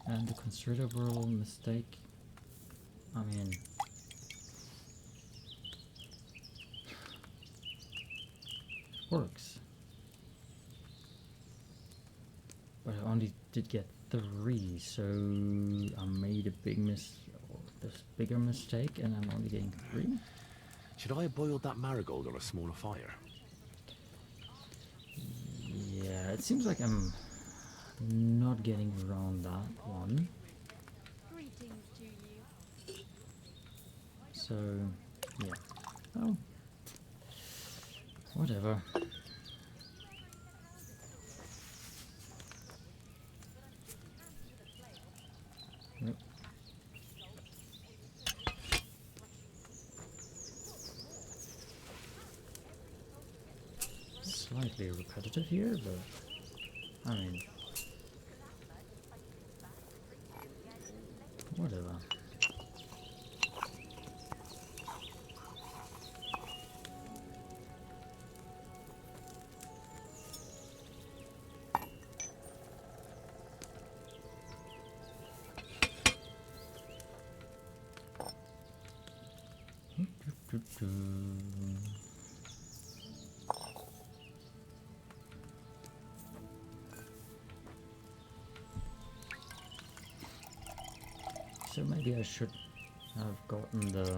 And the considerable mistake, I mean, works. But I only did get 3, so I made a bigger mistake, and I'm only getting 3. Should I have boiled that marigold on a smaller fire? Yeah, it seems like I'm not getting around that one. Greetings to you. So, yeah. Well, whatever. Yep. Slightly repetitive here, but I mean, whatever. So maybe I should have gotten the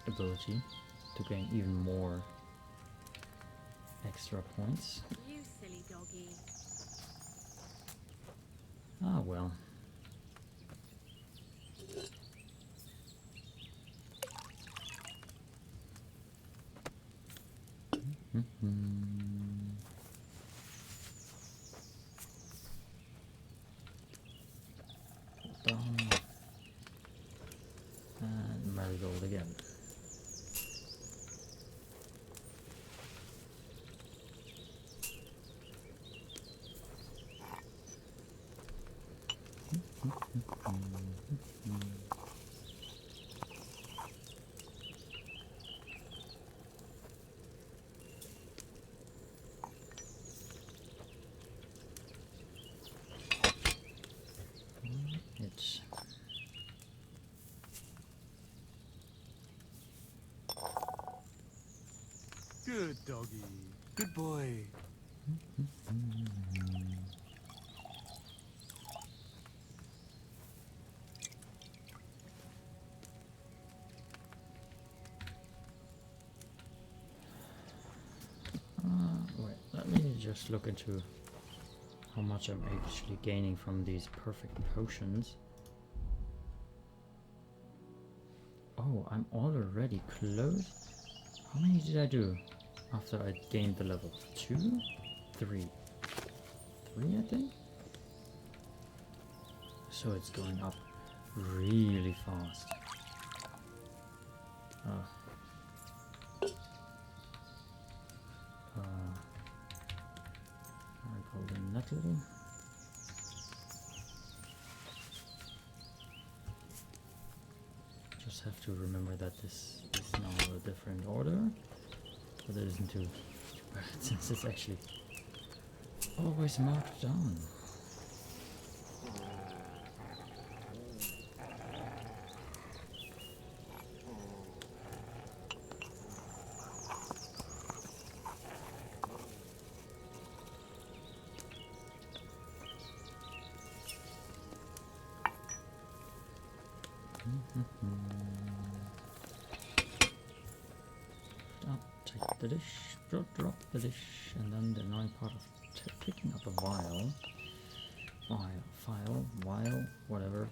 ability to gain even more extra points. You silly doggy. Ah well. Down. And marigold again. It's Good doggy. Good boy. wait, let me just look into how much I'm actually gaining from these perfect potions. Oh, I'm already close. How many did I do after I gained the level? 2? 3? 3, I think? So it's going up really fast. Golden nettle. Just have to remember that this is now a different order, but it isn't too bad since it's actually always marked down. Take the dish, drop the dish, and then the annoying part of picking up a vial. while, whatever.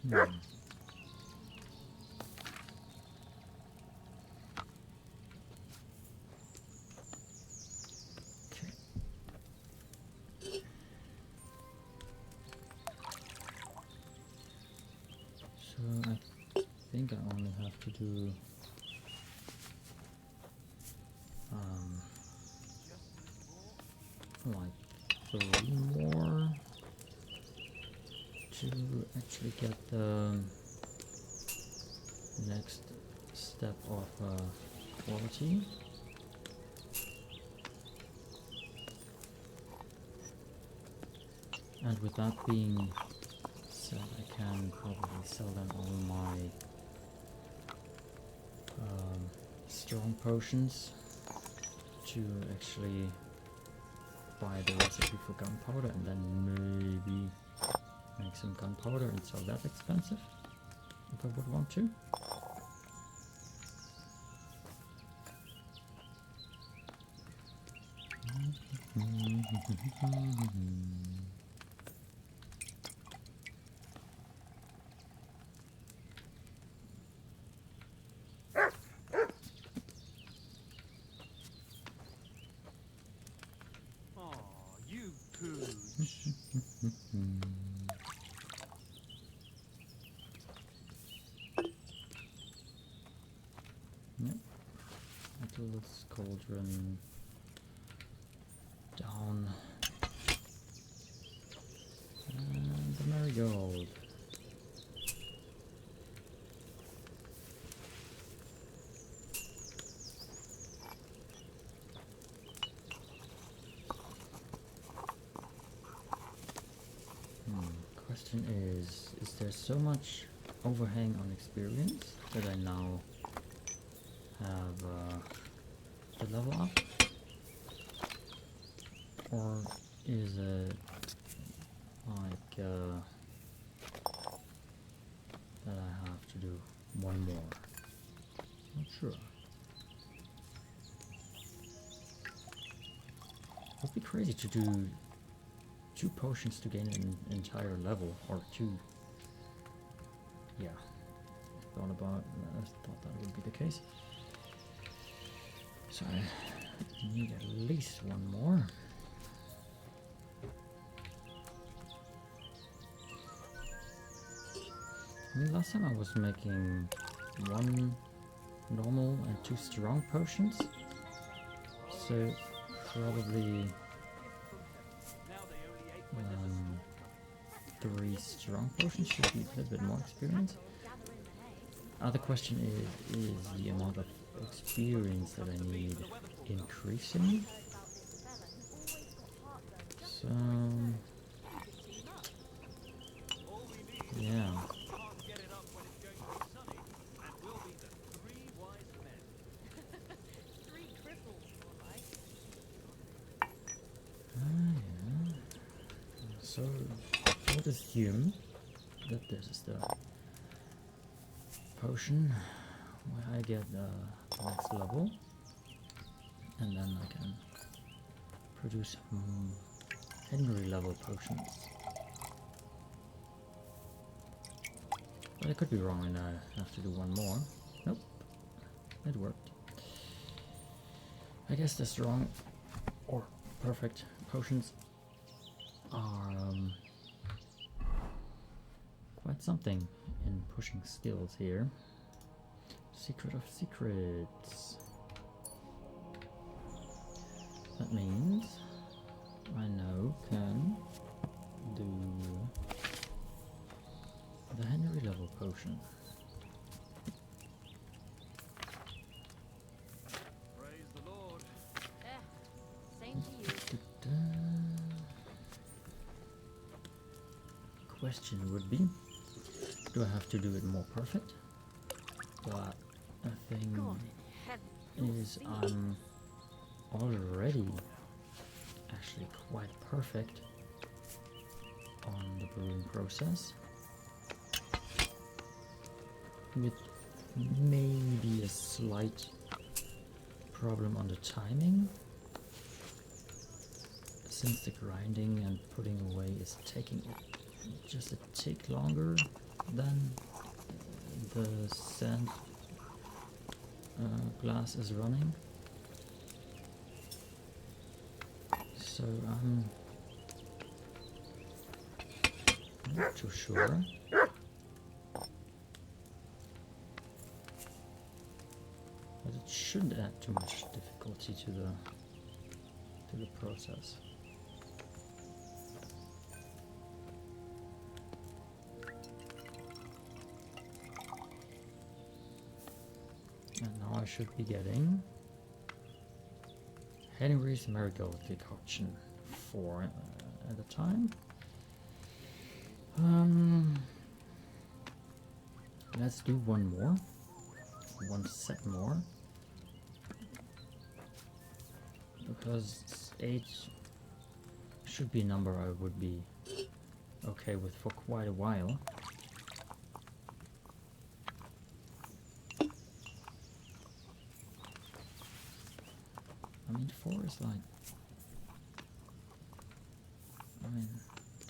Right. So I think I only have to do like 3 more to actually get the next step of quality. And with that being said, I can probably sell them all my strong potions to actually buy the recipe for gunpowder, and then maybe make some gunpowder and sell that expensive if I would want to. Aw, you pooch. Yep. Until this cauldron down. And the marigold. Question is there so much overhang on experience that I now have the level up? Or is it like that I have to do one more? Not sure. It would be crazy to do 2 potions to gain an entire level, or 2. Yeah, I thought that would be the case. So I need at least 1 more. I mean, last time I was making 1 normal and 2 strong potions, so probably 3 strong potions should be a little bit more experience. Other question is the amount of experience that I need increasing? So yeah. So I would assume that this is the potion where I get the next level, and then I can produce Henry level potions. But I could be wrong and I have to do 1 more. Nope, it worked. I guess the strong or perfect potions are quite something in pushing skills here. Secret of secrets. That means I now can do the Henry level potion. Praise the Lord. Same to you. Question would be, do I have to do it more perfect? But I think God in is I'm already actually quite perfect on the brewing process, with maybe a slight problem on the timing, since the grinding and putting away is taking just a tick longer than the sand glass is running. So I'm not too sure. But it shouldn't add too much difficulty to the process. And now I should be getting Henry's Marigold decoction 4 at a time. Let's do one more. One set more. Because 8 should be a number I would be okay with for quite a while. I mean, 4 is like... I mean,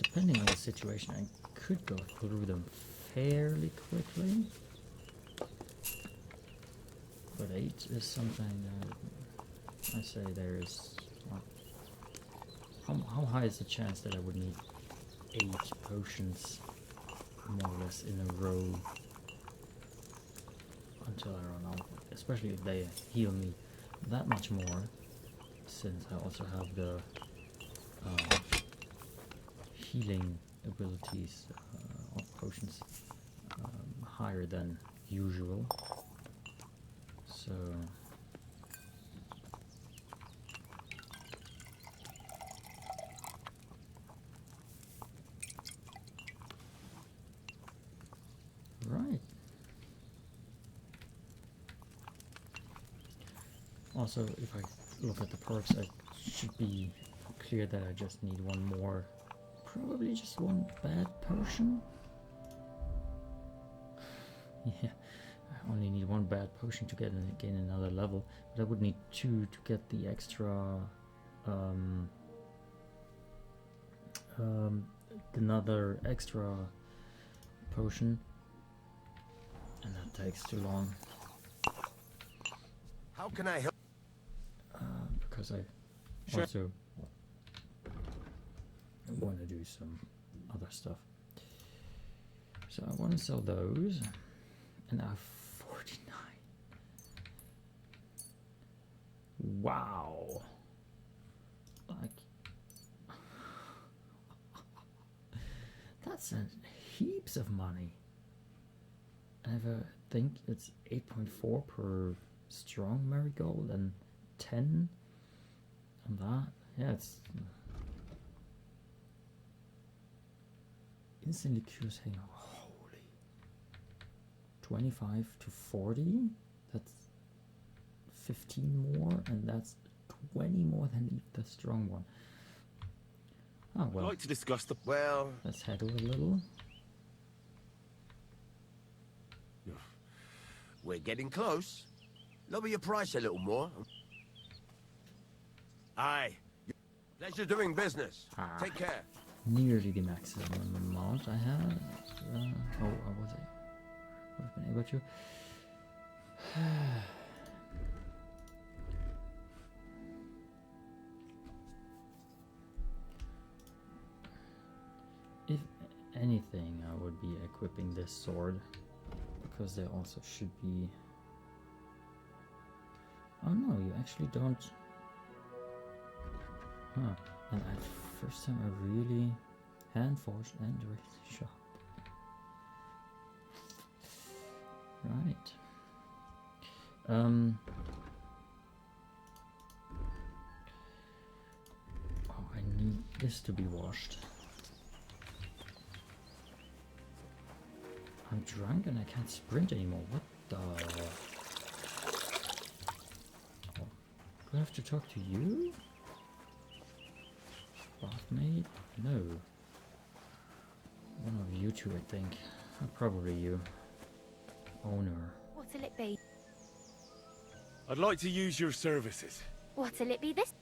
depending on the situation, I could go through them fairly quickly. But 8 is something that I say there is... Well, how high is the chance that I would need 8 potions more or less in a row until I run out? Especially if they heal me that much more, since I also have the healing abilities of potions higher than usual. So right. Also, if I look at the perks, I should be clear that I just need one more, probably just one bad potion. Yeah, I only need one bad potion to gain another level, but I would need 2 to get the extra another extra potion, and that takes too long. How can I help? Because I also want to do some other stuff. So I want to sell those, and I have 49. Wow. Like, that's heaps of money. I think it's 8.4 per strong marigold and 10 on that. Yeah, it's instantly cures hang on. Holy, 25 to 40, that's 15 more, and that's 20 more than the strong one. Oh well. I'd like to discuss the... Well... Let's haggle a little. We're getting close. Lower your price a little more. Aye. Pleasure doing business. Take care. Nearly the maximum amount I had. Oh, I was it? Would have been able to. If anything, I would be equipping this sword, because there also should be... Oh no, you actually don't... Huh. And first time I really hand-forged and really sharp. Right. Oh, I need this to be washed. I'm drunk and I can't sprint anymore. What the... I have to talk to you? Botmate? No. One of you two, I think. Probably you. Owner. What'll it be? I'd like to use your services. What'll it be this?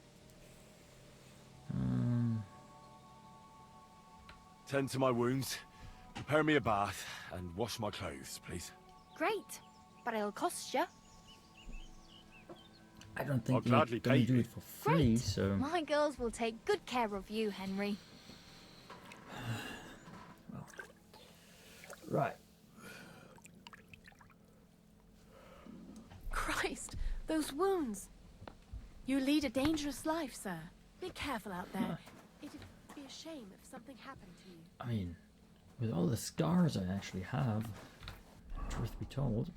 Tend to my wounds, prepare me a bath, and wash my clothes, please. Great, but it'll cost you. I don't think I'll you're gladly gonna pay do you. it for free, Great. so... My girls will take good care of you, Henry. Well, right. Christ, those wounds. You lead a dangerous life, sir. Be careful out there. It'd be a shame if something happened to you. I mean, with all the scars I actually have, truth be told,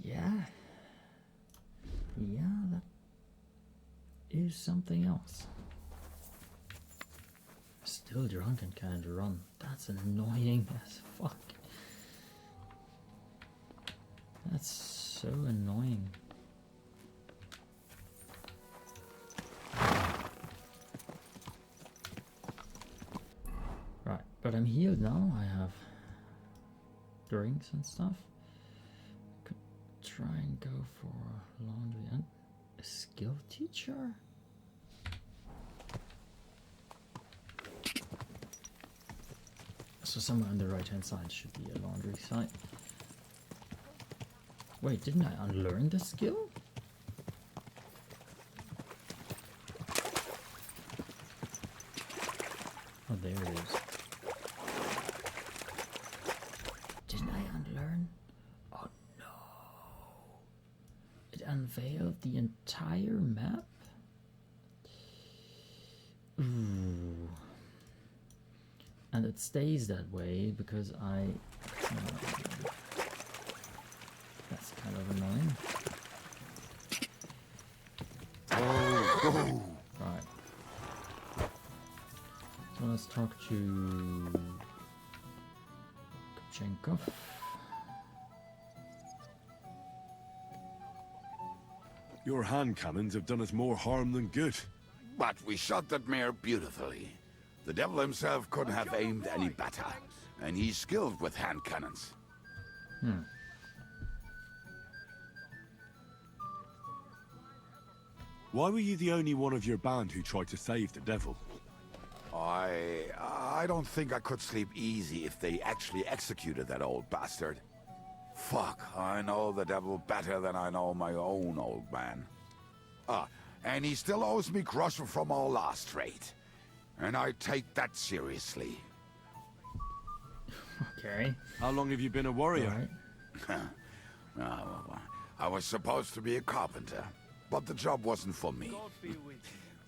yeah, that is something else. Still drunk and can't run. That's annoying as fuck. That's so annoying. Right, but I'm healed now. I have drinks and stuff. Could try and go for laundry and a skill teacher. So somewhere on the right hand side should be a laundry site. Wait, didn't I unlearn the skill? Oh, there it is. Didn't I unlearn? Oh no. It unveiled the entire map? Ooh. And it stays that way because I... that's kind of annoying. Oh. Right. So let's talk to Kopchenkov. Your hand cannons have done us more harm than good. But we shot that mare beautifully. The devil himself couldn't have aimed any better, and he's skilled with hand cannons. Why were you the only one of your band who tried to save the devil? I don't think I could sleep easy if they actually executed that old bastard. Fuck, I know the devil better than I know my own old man. And he still owes me groschen from our last raid. And I take that seriously. Okay. How long have you been a warrior? Right. I was supposed to be a carpenter, but the job wasn't for me.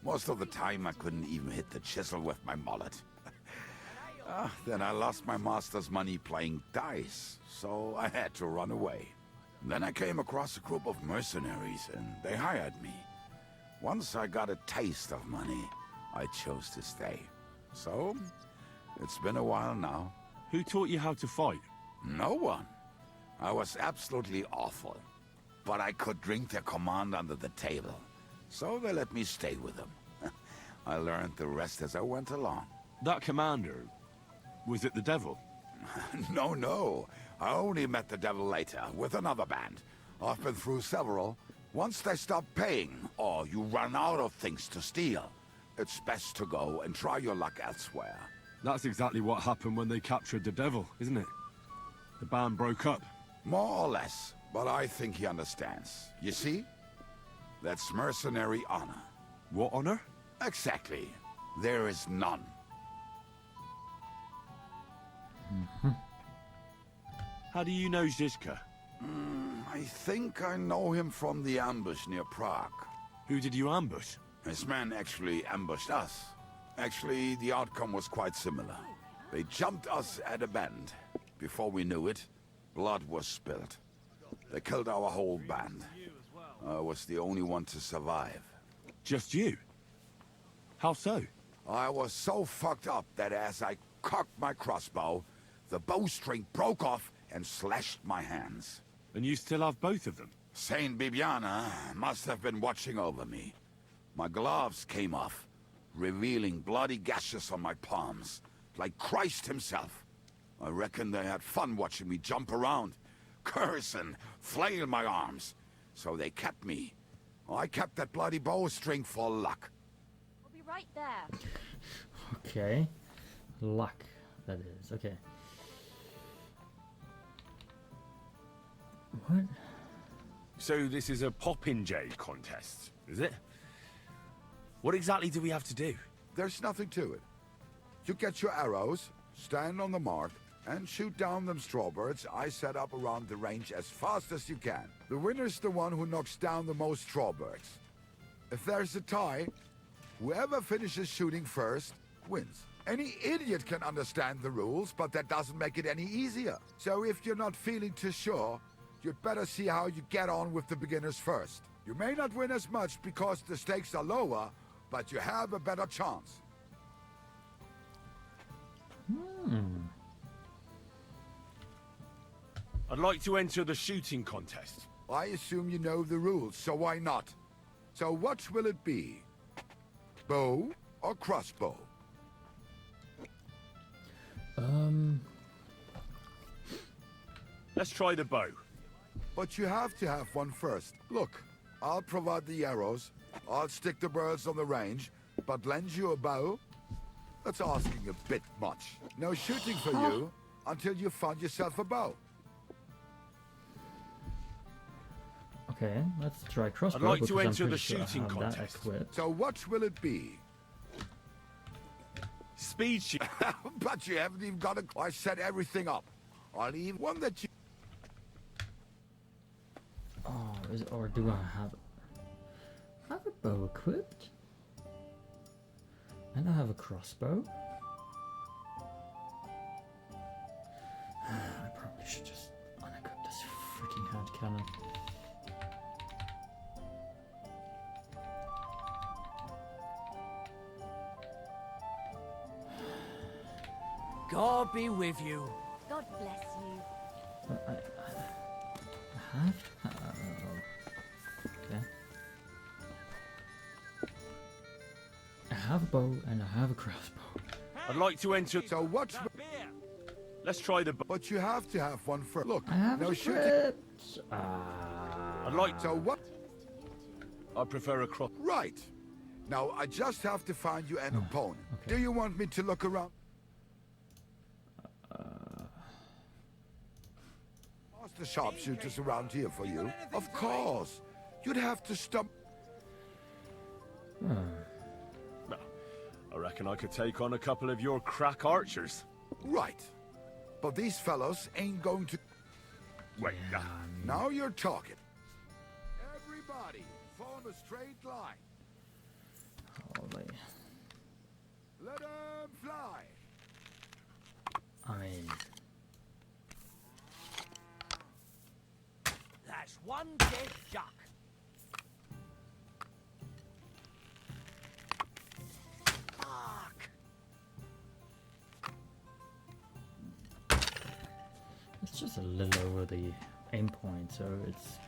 Most of the time I couldn't even hit the chisel with my mallet. Then I lost my master's money playing dice, so I had to run away. Then I came across a group of mercenaries and they hired me. Once I got a taste of money, I chose to stay. So, it's been a while now. Who taught you how to fight? No one. I was absolutely awful. But I could drink their command under the table. So they let me stay with them. I learned the rest as I went along. That commander, was it the devil? No. I only met the devil later, with another band. I've been through several. Once they stop paying, or you run out of things to steal, it's best to go and try your luck elsewhere. That's exactly what happened when they captured the devil, isn't it? The band broke up. More or less, but I think he understands. You see? That's mercenary honor. What honor? Exactly. There is none. How do you know Zizka? I think I know him from the ambush near Prague. Who did you ambush? His men actually ambushed us. Actually, the outcome was quite similar. They jumped us at a bend. Before we knew it, blood was spilled. They killed our whole band. I was the only one to survive. Just you? How so? I was so fucked up that as I cocked my crossbow, the bowstring broke off and slashed my hands. And you still have both of them? Saint Bibiana must have been watching over me. My gloves came off, revealing bloody gashes on my palms, like Christ himself. I reckon they had fun watching me jump around, curse and flail my arms. So they kept me. I kept that bloody bowstring for luck. We'll be right there. Okay. Luck, that is. Okay. What? So this is a popinjay contest, is it? What exactly do we have to do? There's nothing to it. You get your arrows, stand on the mark, and shoot down them strawbirds I set up around the range as fast as you can. The winner's the one who knocks down the most strawbirds. If there's a tie, whoever finishes shooting first wins. Any idiot can understand the rules, but that doesn't make it any easier. So if you're not feeling too sure, you'd better see how you get on with the beginners first. You may not win as much because the stakes are lower, but you have a better chance. I'd like to enter the shooting contest. I assume you know the rules, so why not? So what will it be? Bow or crossbow? Let's try the bow. But you have to have one first. Look, I'll provide the arrows. I'll stick the birds on the range, but lend you a bow? That's asking a bit much. No shooting for you until you find yourself a bow. Okay, let's try crossbow. I'd like to because I'm enter the pretty sure I shooting have that contest. equipped. So what will it be? Speed shoot. But you haven't even got a... I set everything up. I'll even one that you... Oh, or do I have a bow equipped? And I have a crossbow. I probably should just unequip this freaking hand cannon. God be with you. God bless you. I have? Okay. I have a bow and I have a crossbow. I'd like to enter... So what's... Let's try the bow. But you have to have one first. Look, I have no it shooting. equipped. I'd like... So what... I prefer a cross... Right. Now, I just have to find you an opponent. okay. Do you want me to look around? Ask the sharpshooters around here for you. Of course. You'd have to stop... Well, I reckon I could take on a couple of your crack archers. Right. But these fellows ain't going to... Wait, Now you're talking. Everybody, form a straight line. Holy. Let them fly. I mean... That's one dead duck. Fuck. It's just a little over the aim point, so it's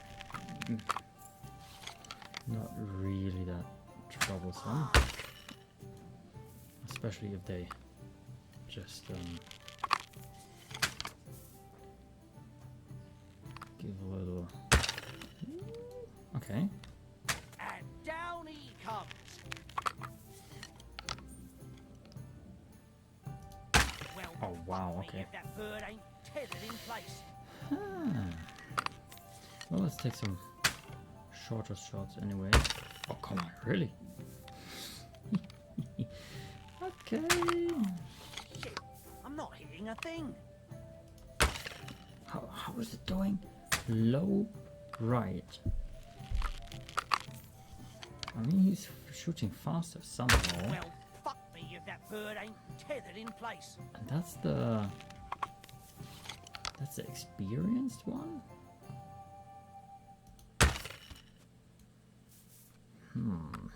not really that troublesome. Especially if they just give a little... Okay. And down he comes. Well, Oh wow, fuck me okay. if that bird ain't tethered in place. Well, let's take some shorter shots anyway. Oh, come on, really? Okay. Shit, I'm not hitting a thing. How is it doing? Low right. I mean, he's shooting faster somehow. Well, fuck me if that bird ain't tethered in place. And that's the experienced one? Kind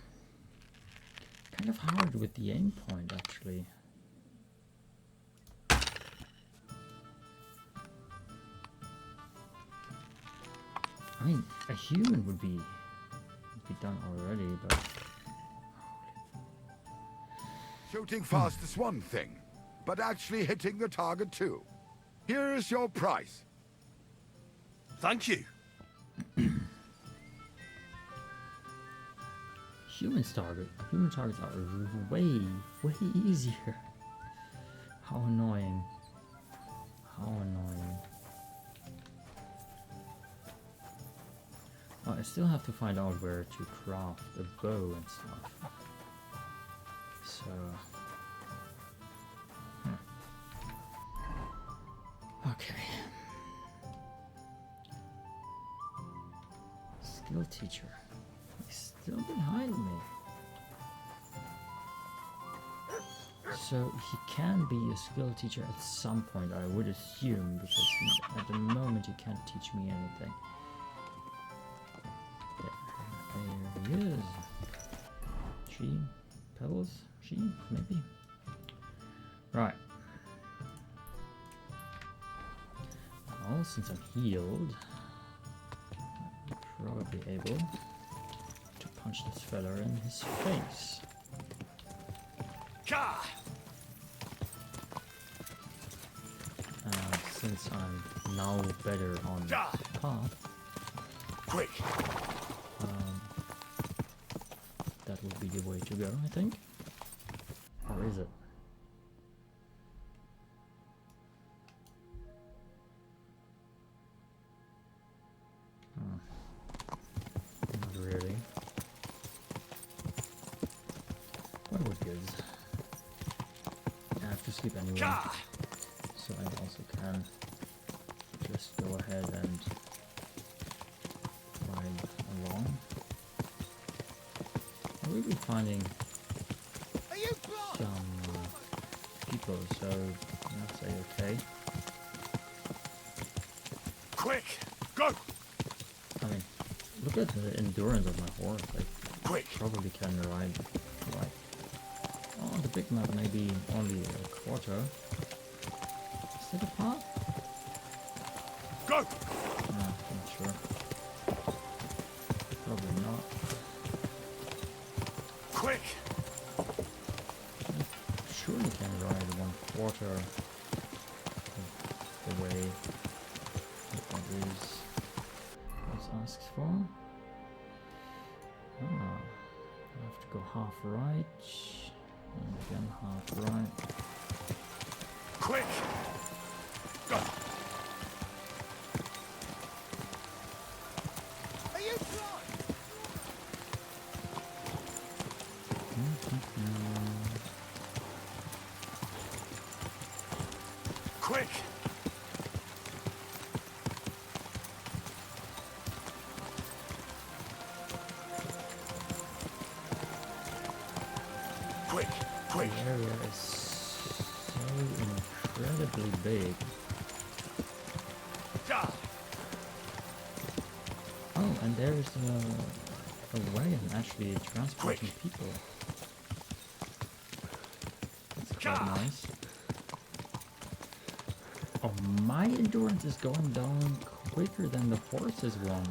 of hard with the aim point, actually. I mean, a human would be done already, but Shooting fast is one thing, but actually hitting the target too. Here is your price. Thank you. human targets are way easier. How annoying. How annoying. Oh, I still have to find out where to craft a bow and stuff. So... Okay. Skill teacher. He's still behind me. So he can be a skill teacher at some point, I would assume, because at the moment he can't teach me anything. There he is. She? Pebbles? She? Maybe? Right. Well, since I'm healed, I'm probably able to punch this fella in his face. Since I'm now better on the path, Quick! that would be the way to go, I think. Or is it? Not really. What would good? I have to sleep anyway, so I also can just go ahead and ride along. We'll be finding some people, so I'll say okay. Quick! Go! I mean, look at the endurance of my horse. I probably can ride like... Oh, the big map maybe only a quarter. Is it a part? Go! No, not sure. Probably not. Quick! I surely can ride 1/4 of the way that is what asks for. Ah, I have to go half right, and again half right. Quick! Go! Are you blind? Quick! Quick! Quick! The area is so incredibly big. Oh, and there is a wagon actually transporting people. That's quite nice. Oh, my endurance is going down quicker than the horse's one.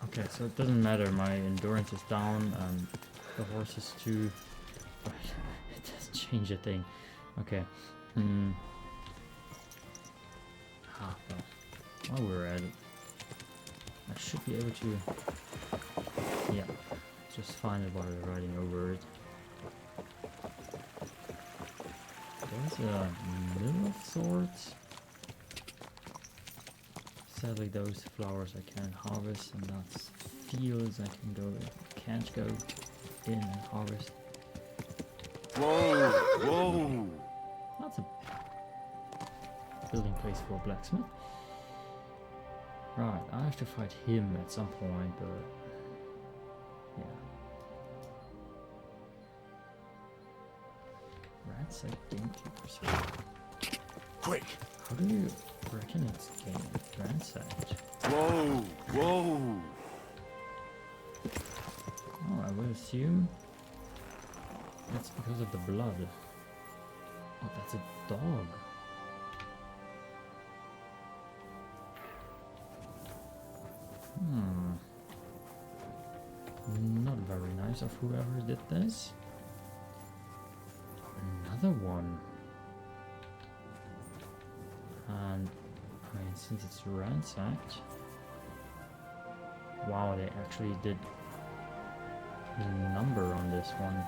Okay, so it doesn't matter, my endurance is down and the horse is too, but it doesn't change a thing. Okay. Well, while we're at it, I should be able to, yeah, just find it while we're riding over it. There's a mill of sorts. Sadly, those flowers I can't harvest, and that's fields can't go in and harvest. Whoa! Whoa! That's a building place for a blacksmith. Right, I have to fight him at some point, but yeah. Rats are gamekeepers. Quick! How do you reckon it's ransacked? Whoa! Whoa! Oh, I would assume That's because of the blood. Oh, that's a dog. Not very nice of whoever did this. Another one. And, I mean, since it's ransacked... Wow, they actually did the number on this one.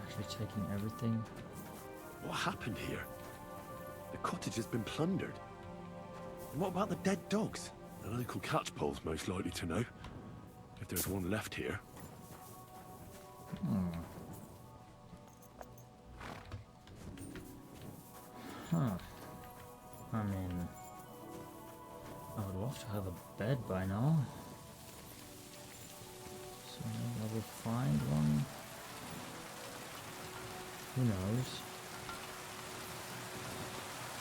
Actually taking everything. What happened here? The cottage has been plundered. And what about the dead dogs? The local catchpole's most likely to know. If there's one left here. Huh. I mean... I would love to have a bed by now. So maybe I will find one. Who knows?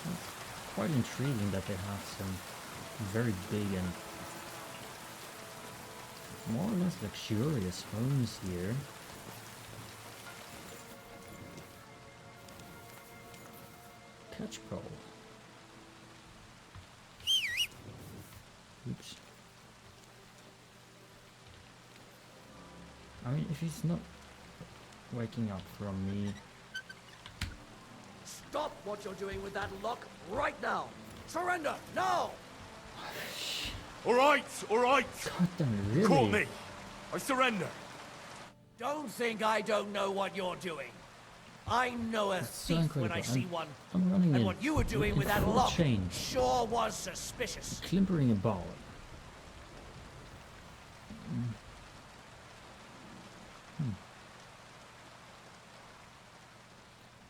It's quite intriguing that they have some very big and more or less luxurious homes here. Catchpole. Oops. I mean, if he's not waking up from me... Stop what you're doing with that lock right now! Surrender, now! All right. God damn, really? Call me. I surrender. Don't think I don't know what you're doing. I know a That's so thief when I incredible. see one. I'm running And in what you were doing with that full lock change. sure was suspicious. Climpering about.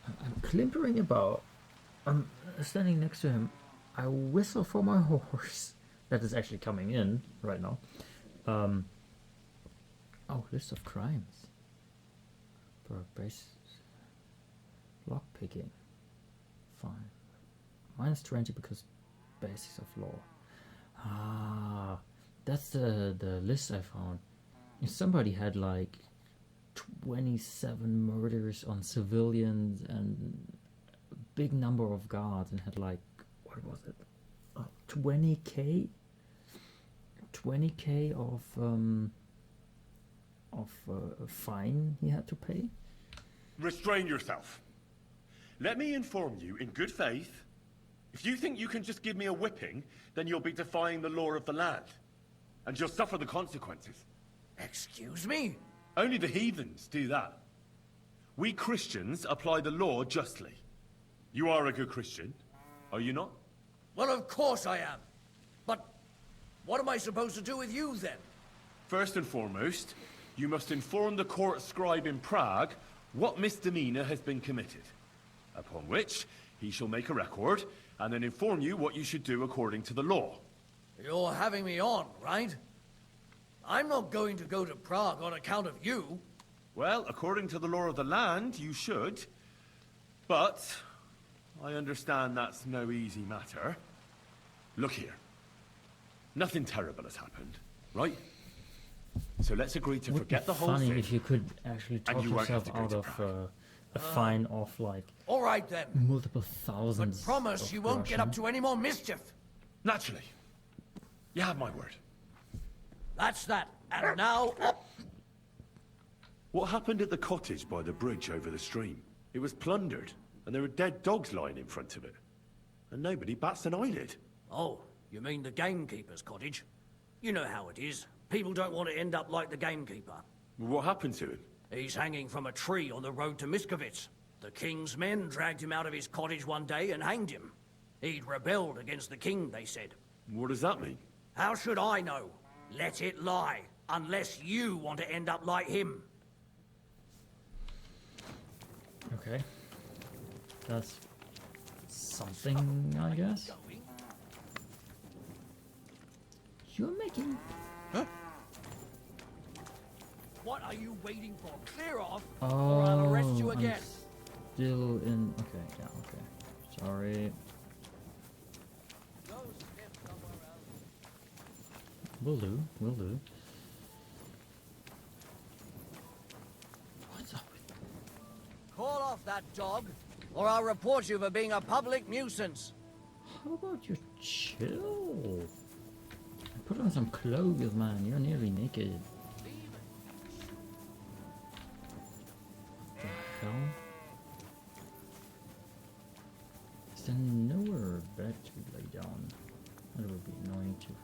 I'm climpering about. I'm standing next to him. I whistle for my horse. That is actually coming in right now. Oh, list of crimes. For base lockpicking. Fine. -20 because basis of law. Ah, that's the list I found. If somebody had like 27 murders on civilians and a big number of guards and had like, what was it? 20k? 20k of a fine he had to pay? Restrain yourself. Let me inform you in good faith. If you think you can just give me a whipping, then you'll be defying the law of the land. And you'll suffer the consequences. Excuse me? Only the heathens do that. We Christians apply the law justly. You are a good Christian, are you not? Well, of course I am. But what am I supposed to do with you then? First and foremost, you must inform the court scribe in Prague what misdemeanor has been committed. Upon which, he shall make a record, and then inform you what you should do according to the law. You're having me on, right? I'm not going to go to Prague on account of you. Well, according to the law of the land, you should. But I understand that's no easy matter. Look here. Nothing terrible has happened, right? So let's agree to forget the whole funny thing. if you could actually talk you won't have yourself to go out to of Prague. a fine of like All right then. multiple thousands. But promise of you won't get up Russian. to any more mischief. Naturally. You have my word. That's that. And now... What happened at the cottage by the bridge over the stream? It was plundered, and there were dead dogs lying in front of it. And nobody bats an eyelid. Oh, you mean the gamekeeper's cottage? You know how it is. People don't want to end up like the gamekeeper. What happened to him? He's hanging from a tree on the road to Miskovitz. The king's men dragged him out of his cottage one day and hanged him. He'd rebelled against the king, they said. What does that mean? How should I know? Let it lie, unless you want to end up like him. Okay. That's something, I guess. You're making... What are you waiting for? Clear off, Oh, or I'll arrest you I'm again. still in... Okay, yeah, okay. Sorry. Will do, will do. off that dog, or I'll report you for being a public nuisance. How about you chill? Put on some clothes, man. You're nearly naked. What the hell? Is there nowhere bed to lay down? That would be annoying too.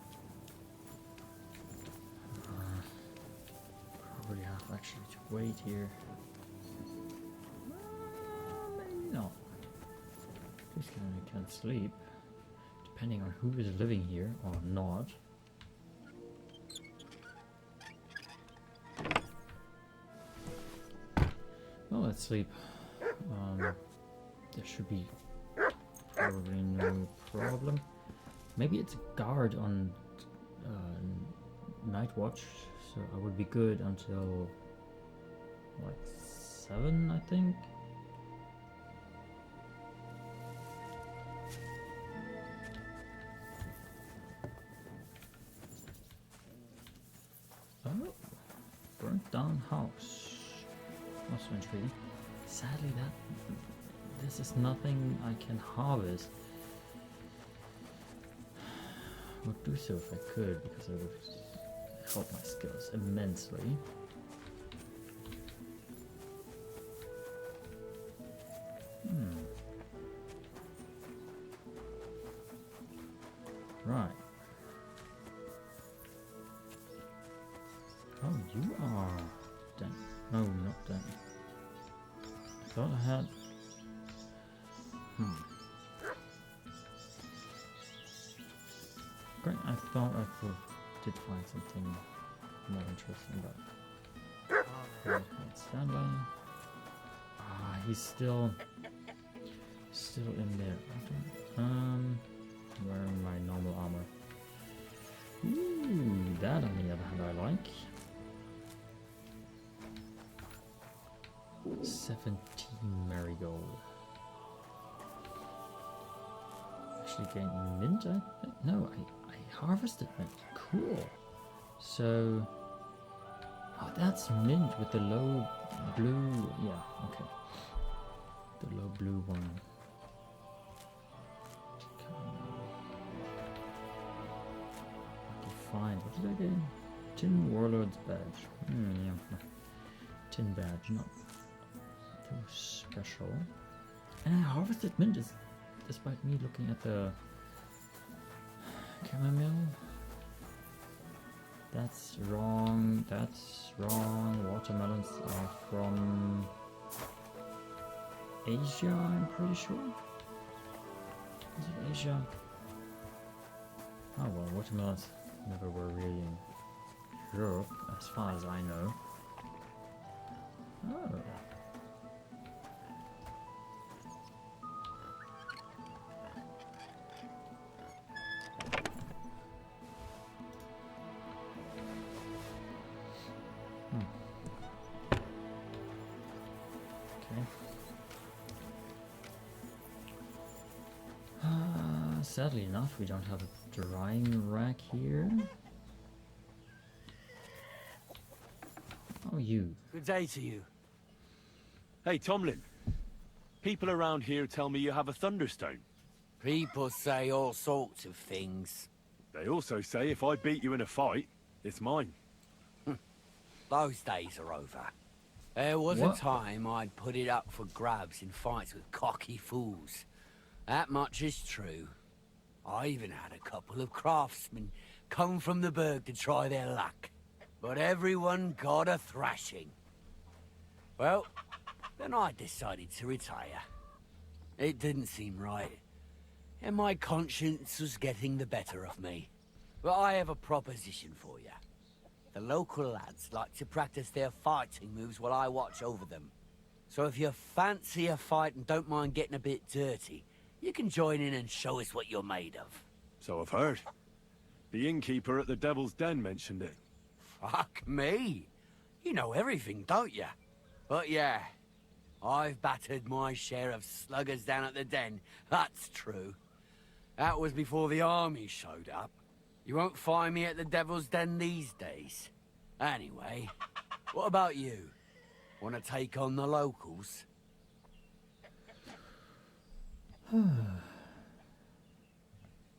Probably have actually to wait here. Maybe not. Just I can't sleep. Depending on who is living here or not. Well, let's sleep. There should be probably no problem. Maybe it's a guard on night watch, so I would be good until like 7, I think. Oh, burnt down house. Also intriguing. Sadly, this is nothing I can harvest. I would do so if I could, because it would help my skills immensely. Right. Oh, you are done. No, not done. I thought I had. Great, I thought I did find something more interesting, but Stanley. Ah, he's still in there. Wearing my normal armor. Ooh, that on the other hand I like. 17 marigold. Actually gained mint, I think? No, I harvested mint. Cool. So, oh, that's mint with the low blue. Yeah, okay. The low blue one. Fine. What did I get? Tin Warlord's badge. Yeah. Tin badge, not too special. And I harvested mint despite me looking at the chamomile. That's wrong. That's wrong. Watermelons are from Asia, I'm pretty sure. Is it Asia? Oh well, watermelons never were really in Europe, as far as I know. Oh. Okay. Sadly enough, we don't have a drying rack here. Oh, you. Good day to you. Hey, Tomlin. People around here tell me you have a thunderstone. People say all sorts of things. They also say if I beat you in a fight, it's mine. Those days are over. There was a time I'd put it up for grabs in fights with cocky fools. That much is true. I even had a couple of craftsmen come from the burg to try their luck. But everyone got a thrashing. Well, then I decided to retire. It didn't seem right, and my conscience was getting the better of me. But I have a proposition for you. The local lads like to practice their fighting moves while I watch over them. So if you fancy a fight and don't mind getting a bit dirty, you can join in and show us what you're made of. So I've heard. The innkeeper at the Devil's Den mentioned it. Fuck me. You know everything, don't you? But yeah, I've battered my share of sluggers down at the Den, that's true. That was before the army showed up. You won't find me at the Devil's Den these days. Anyway, what about you? Want to take on the locals?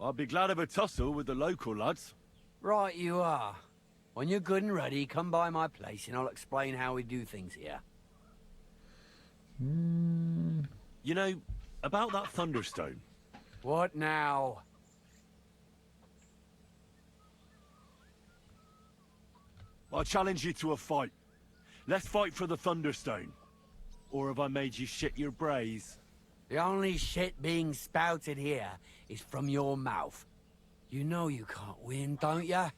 I'd be glad of a tussle with the local lads. Right you are. When you're good and ready, come by my place and I'll explain how we do things here. You know, about that Thunderstone. What now? I challenge you to a fight. Let's fight for the Thunderstone. Or have I made you shit your brays? The only shit being spouted here is from your mouth. You know you can't win, don't ya?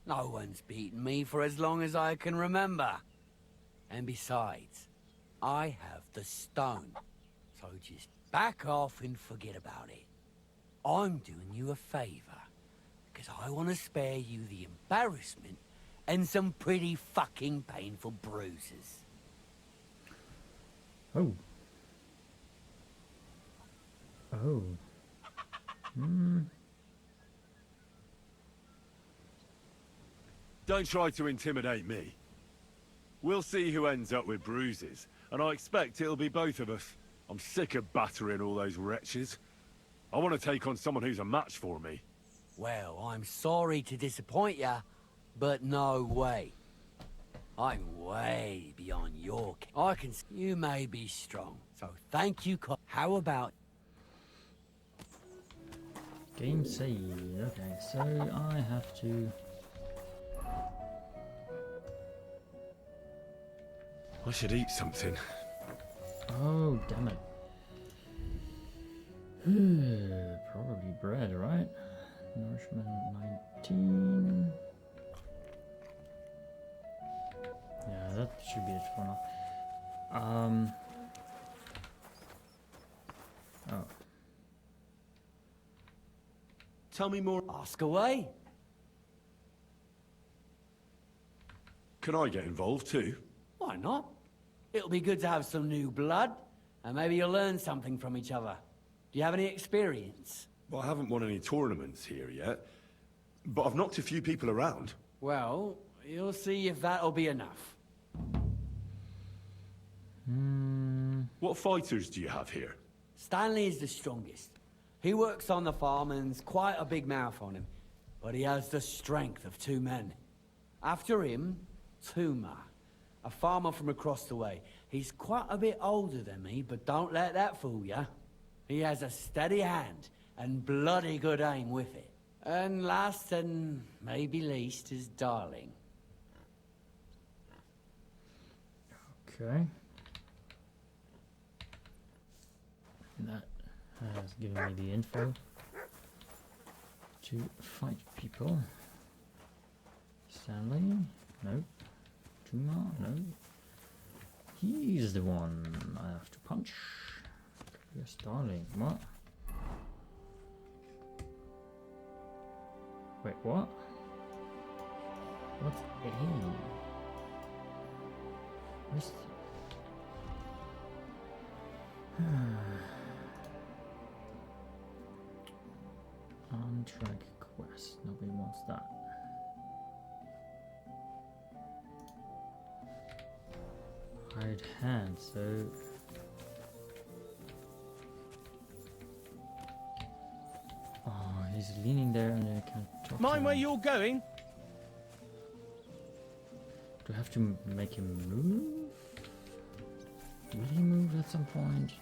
No one's beaten me for as long as I can remember. And besides, I have the stone. So just back off and forget about it. I'm doing you a favor. Because I want to spare you the embarrassment and some pretty fucking painful bruises. Oh. Oh. Don't try to intimidate me. We'll see who ends up with bruises, and I expect it'll be both of us. I'm sick of battering all those wretches. I want to take on someone who's a match for me. Well, I'm sorry to disappoint ya, but no way. I'm way beyond your... I can... You may be strong, so thank you. How about... Game saved. Okay, so I have to... I should eat something. Oh, damn it. Probably bread, right? Nourishment 19. Yeah, that should be it for now. Oh. Tell me more. Ask away. Can I get involved too? Why not? It'll be good to have some new blood, and maybe you'll learn something from each other. Do you have any experience? Well, I haven't won any tournaments here yet, but I've knocked a few people around. Well, you'll see if that'll be enough. What fighters do you have here? Stanley is the strongest. He works on the farm and's quite a big mouth on him, but he has the strength of 2 men. After him, Tuma, a farmer from across the way. He's quite a bit older than me, but don't let that fool ya. He has a steady hand and bloody good aim with it. And last and maybe least is Darling. Okay. That has given me the info to fight people. Stanley? No. Tuma? No. He's the one I have to punch. Yes, Darling. What? Wait, what? What's A? Where's on track quest. Nobody wants that. Hide hand, so oh, he's leaning there and I can't talk. Mind where you're going? Do I have to make him move? Will he move at some point?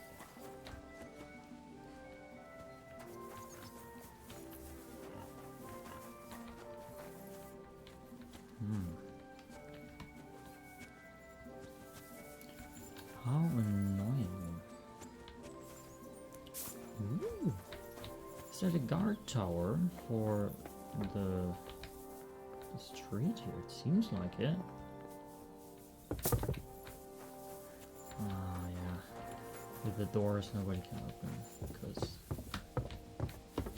How annoying. Ooh. Is that a guard tower for the street here? It seems like it. Ah, yeah. With the doors, nobody can open because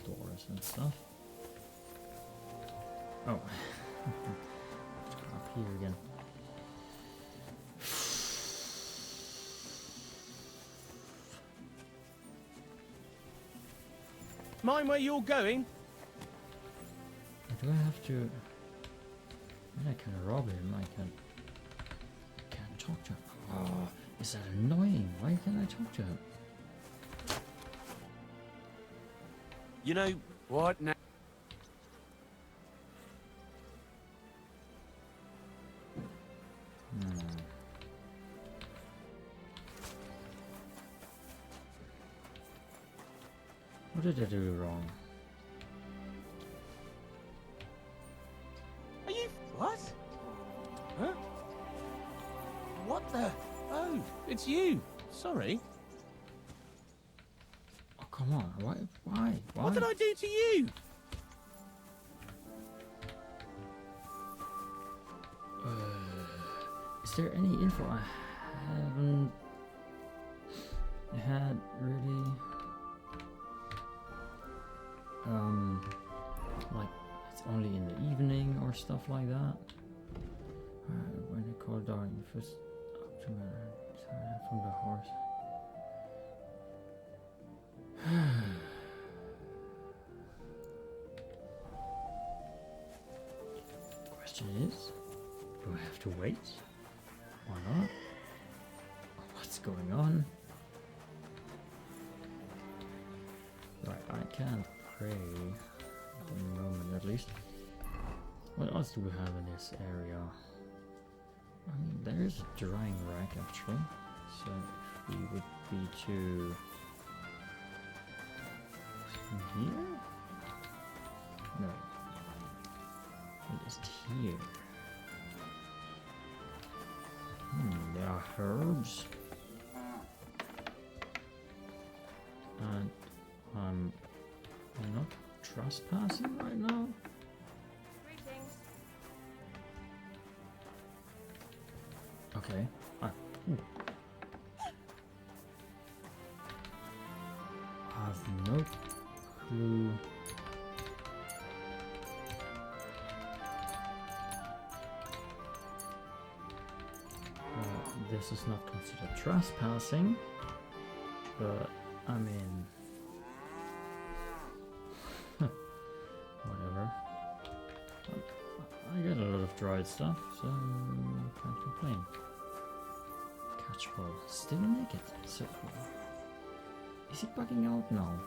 doors and stuff. Oh. Have to go up here again. Mind where you're going? Do I have to? I can rob him. I can't talk to him. Oh, is that annoying? Why can't I talk to him? You know... What now? What did I do wrong? Are you... What? Huh? What the... Oh, it's you. Sorry. Oh, come on. Why? What did I do to you? Is there any info I haven't had really? Like it's only in the evening or stuff like that. When they call dark, first from the horse. Question is, do I have to wait? Or not? What's going on? Right, I can't pray at the moment at least. What else do we have in this area? I mean, there's a drying rack actually. So if we would be to here? No. It is here. There are herbs. And I'm not trespassing right now. Greetings. Okay. I have no clue. This is not considered trespassing, but I mean, whatever. I get a lot of dried stuff, so can't complain. Catchpole, still naked, so cool. Is he bugging out now?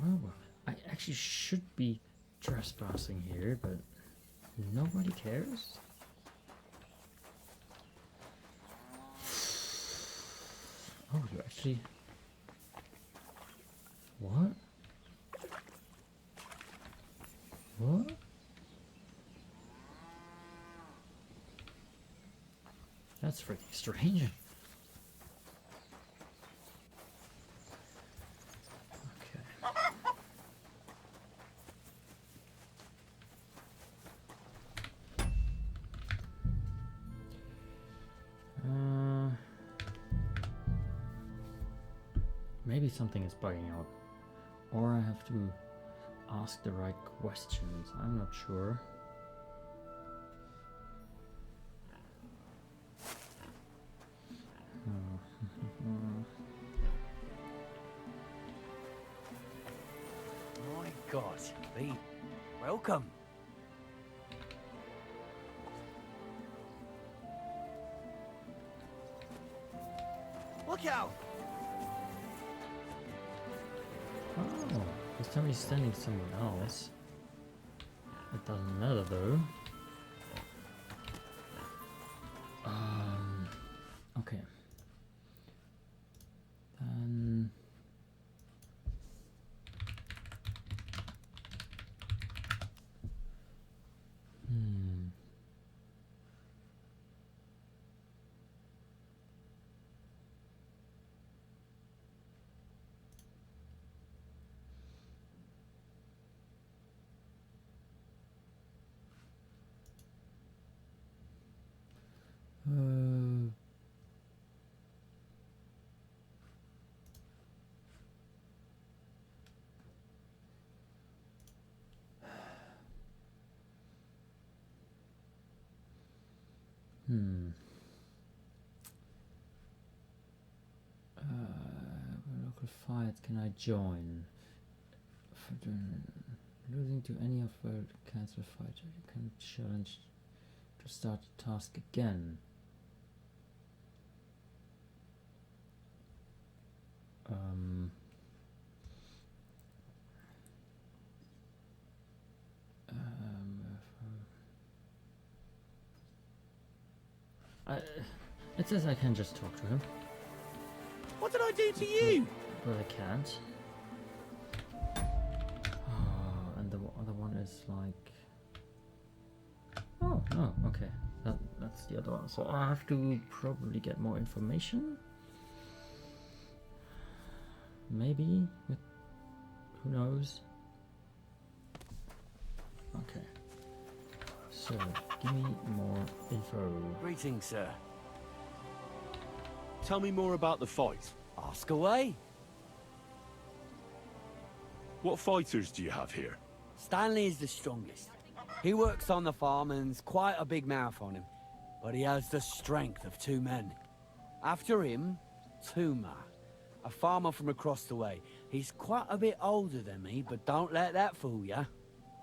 Well, I actually should be trespassing here, but nobody cares. Oh, you actually... What? What? That's freaking strange. Maybe something is bugging out, or I have to ask the right questions. I'm not sure. My God, Lee, welcome. Look out! Oh, this time he's standing somewhere else. It doesn't matter though. Okay. Then... What local fights can I join? Losing to any of the cancer fighter, you can challenge to start the task again. It says I can just talk to him. What did I do to you? But I can't. And the other one is like... Oh, no, okay. That's the other one. So I have to probably get more information. Maybe? With... Who knows? Okay. So, give me more info. Greetings, sir. Tell me more about the fight. Ask away. What fighters do you have here? Stanley is the strongest. He works on the farm and's quite a big mouth on him, but he has the strength of 2 men. After him, Tuma, a farmer from across the way. He's quite a bit older than me, but don't let that fool ya.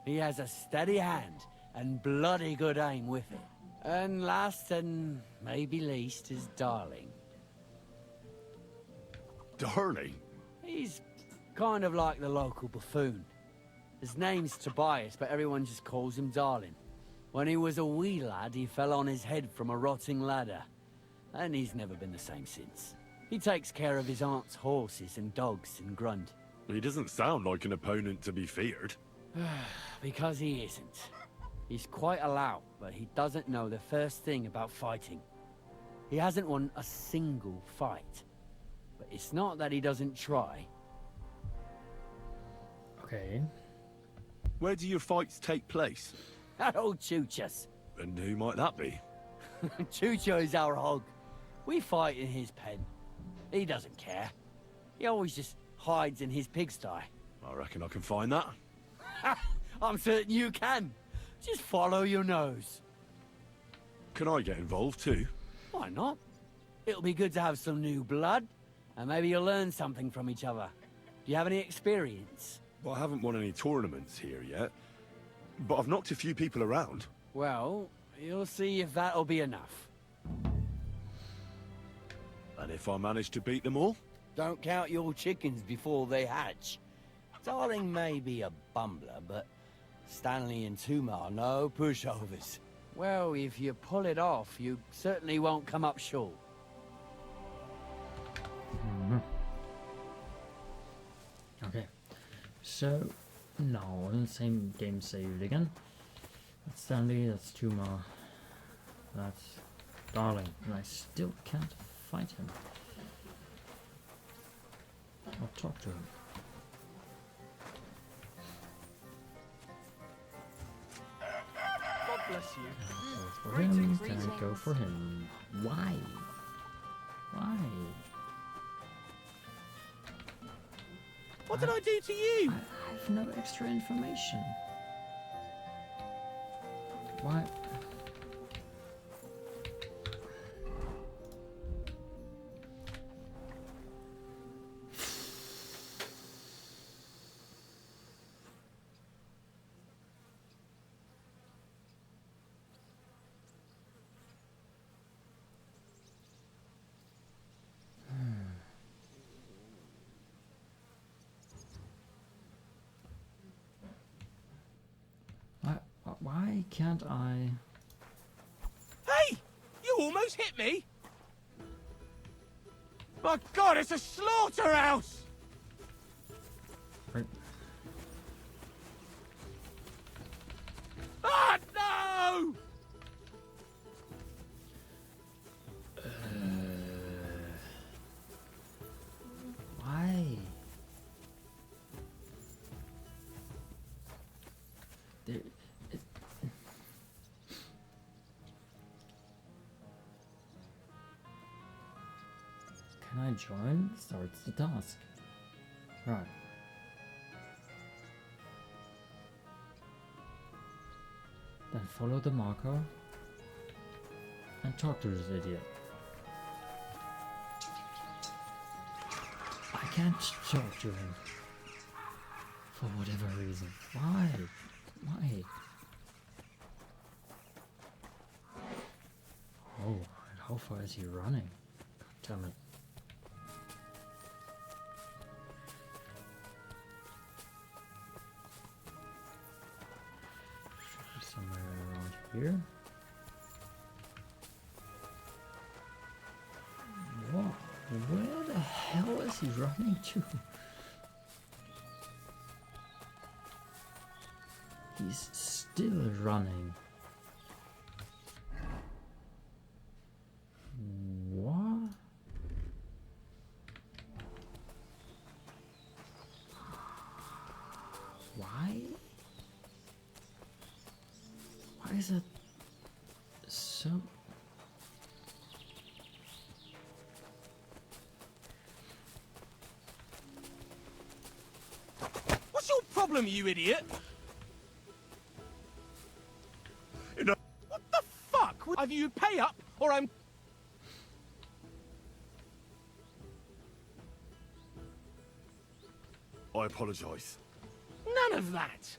He has a steady hand and bloody good aim with it. And last and maybe least is Darling. Darling? He's kind of like the local buffoon. His name's Tobias, but everyone just calls him Darling. When he was a wee lad, he fell on his head from a rotting ladder. And he's never been the same since. He takes care of his aunt's horses and dogs in Grund. He doesn't sound like an opponent to be feared. Because he isn't. He's quite a lout, but he doesn't know the first thing about fighting. He hasn't won a single fight. But it's not that he doesn't try. Okay. Where do your fights take place? That old Chucha's. And who might that be? Chucho is our hog. We fight in his pen. He doesn't care. He always just hides in his pigsty. I reckon I can find that. I'm certain you can. Just follow your nose. Can I get involved too? Why not? It'll be good to have some new blood, and maybe you'll learn something from each other. Do you have any experience? Well, I haven't won any tournaments here yet, but I've knocked a few people around. Well, you'll see if that'll be enough. And if I manage to beat them all? Don't count your chickens before they hatch. Darling may be a bumbler, but Stanley and Tuma are no pushovers. Well, if you pull it off, you certainly won't come up short. Okay. So, now the same game saved again. That's Stanley, that's Tuma, that's Darling, and I still can't find him. I'll talk to him. God bless you. Go for him, can I go for him? Why? Why? What did I do to you? I have no extra information. Why? Why can't I? Hey! You almost hit me! My God, it's a slaughterhouse! Right. Ah, no! Why? There, Can I join? Starts the task. Right. Then follow the marker and talk to this idiot. I can't talk to him. For whatever reason. Why? Why? Oh, and how far is he running? God damn it. Somewhere around here. What? Where the hell is he running to? He's still running. What? Why? Why is it so... What's your problem, you idiot? What the fuck? Either you pay up, or I'm... I apologize. None of that.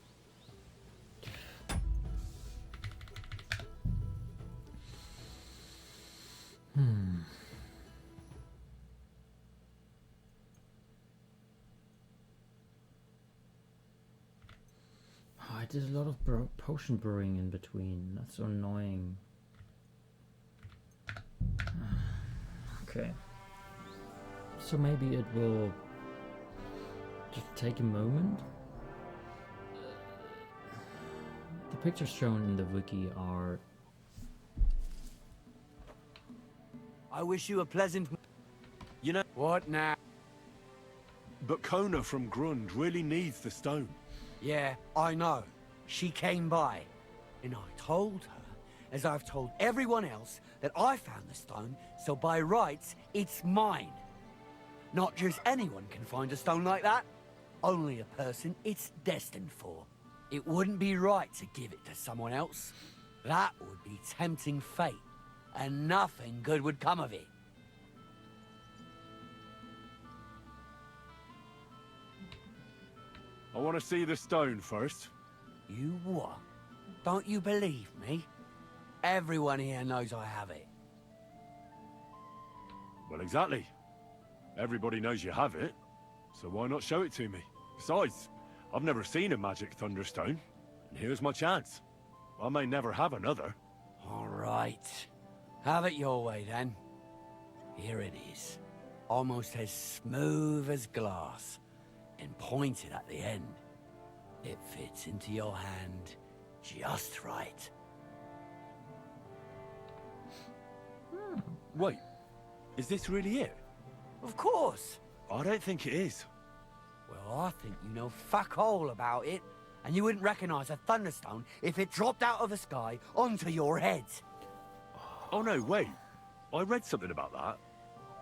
I did a lot of potion brewing in between. That's so annoying. Okay. So maybe it will just take a moment. The pictures shown in the wiki are... I wish you a pleasant... You know... What now? But Kona from Grund really needs the stone. Yeah, I know. She came by, and I told her, as I've told everyone else, that I found the stone, so by rights, it's mine. Not just anyone can find a stone like that. Only a person it's destined for. It wouldn't be right to give it to someone else. That would be tempting fate, and nothing good would come of it. I want to see the stone first. You what? Don't you believe me? Everyone here knows I have it. Well, exactly. Everybody knows you have it, so why not show it to me? Besides, I've never seen a magic thunderstone, and here's my chance. I may never have another. All right. Have it your way, then. Here it is. Almost as smooth as glass, and pointed at the end. It fits into your hand just right. Wait, is this really it? Of course. I don't think it is. Well, I think you know fuck all about it, and you wouldn't recognize a thunderstone if it dropped out of the sky onto your head. Oh no, wait. I read something about that.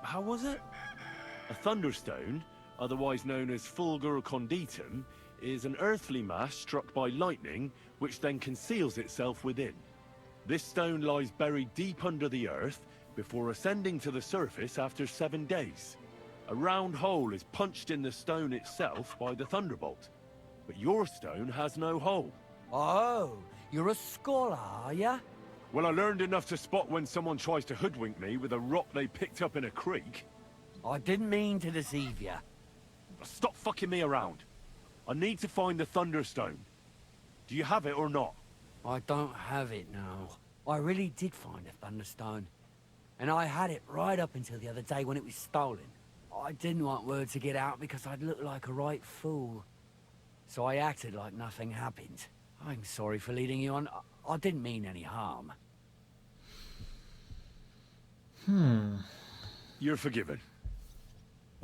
How was it? A thunderstone, otherwise known as fulgur conditum, is an earthly mass struck by lightning, which then conceals itself within. This stone lies buried deep under the earth before ascending to the surface after 7 days. A round hole is punched in the stone itself by the thunderbolt. But your stone has no hole. Oh, you're a scholar, are ya? Well, I learned enough to spot when someone tries to hoodwink me with a rock they picked up in a creek. I didn't mean to deceive ya. Stop fucking me around. I need to find the Thunderstone. Do you have it or not? I don't have it now. I really did find a Thunderstone. And I had it right up until the other day when it was stolen. I didn't want word to get out because I'd look like a right fool. So I acted like nothing happened. I'm sorry for leading you on. I didn't mean any harm. You're forgiven.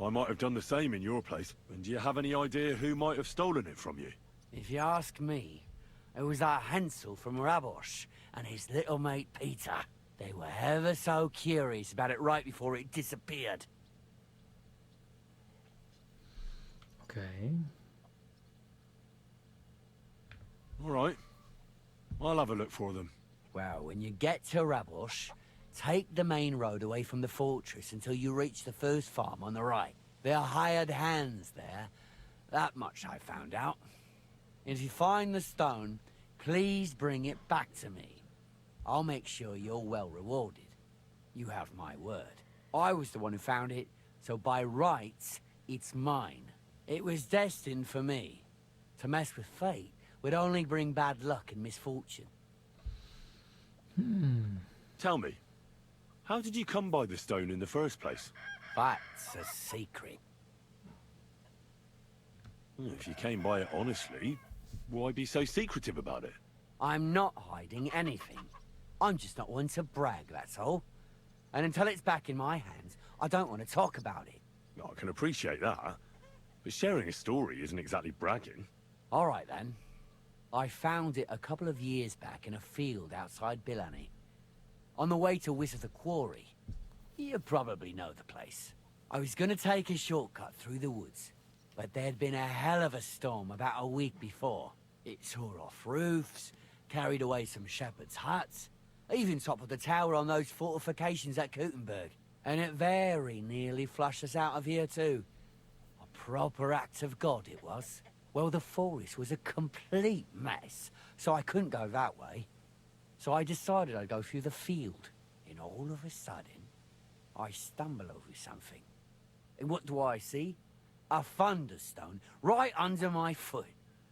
I might have done the same in your place. And do you have any idea who might have stolen it from you? If you ask me, it was that Hansel from Rabosh and his little mate Peter. They were ever so curious about it right before it disappeared. Okay. All right. I'll have a look for them. Well, when you get to Rabosh, take the main road away from the fortress until you reach the first farm on the right. There are hired hands there, That much I found out. If you find the stone, please bring it back to me. I'll make sure you're well rewarded. You have my word. I was the one who found it, so by rights, it's mine. It was destined for me. To mess with fate would only bring bad luck and misfortune. Tell me, how did you come by the stone in the first place? That's a secret. If you came by it honestly, why be so secretive about it? I'm not hiding anything. I'm just not one to brag, that's all. And until it's back in my hands, I don't want to talk about it. I can appreciate that, but sharing a story isn't exactly bragging. All right, then. I found it a couple of years back in a field outside Billany. On the way to Wizard the Quarry. You probably know the place. I was gonna take a shortcut through the woods, but there'd been a hell of a storm about a week before. It tore off roofs, carried away some shepherds' huts, even toppled the tower on those fortifications at Gutenberg. And it very nearly flushed us out of here too. A proper act of God it was. Well, the forest was a complete mess, so I couldn't go that way. So I decided I'd go through the field. And all of a sudden, I stumble over something. And what do I see? A thunderstone right under my foot.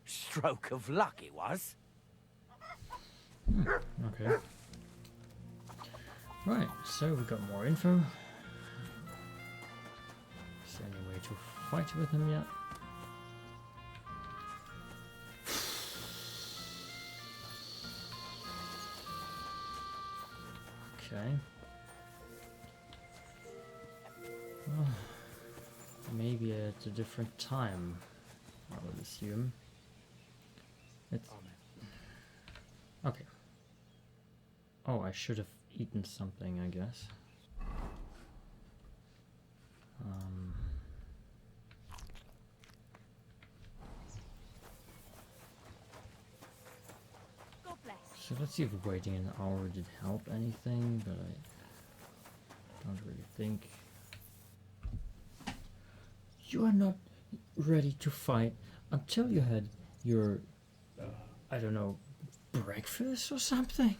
Stroke of luck it was. Okay. Right, so we got more info. Is there any way to fight with him yet? Okay. Well, maybe at a different time, I would assume. It's... Okay. Oh, I should have eaten something, I guess. God bless. So let's see if waiting an hour did help anything, but I don't really think. You are not ready to fight until you had your, I don't know, breakfast or something?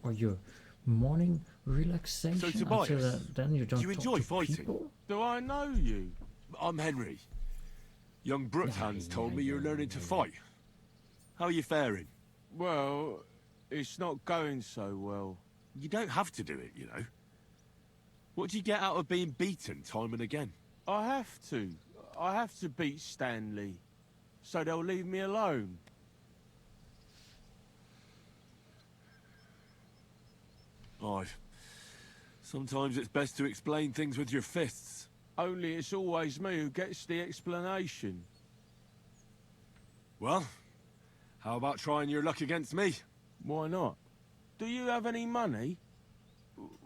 Or your morning relaxation? So, Tobias, until then you don't do you talk enjoy to fighting? people? Do I know you? I'm Henry. Young Brookhands told me you're learning to fight. How are you faring? Well, it's not going so well. You don't have to do it, you know. What do you get out of being beaten time and again? I have to. I have to beat Stanley. So they'll leave me alone. Aye. Sometimes it's best to explain things with your fists. Only it's always me who gets the explanation. Well, how about trying your luck against me? Why not? Do you have any money?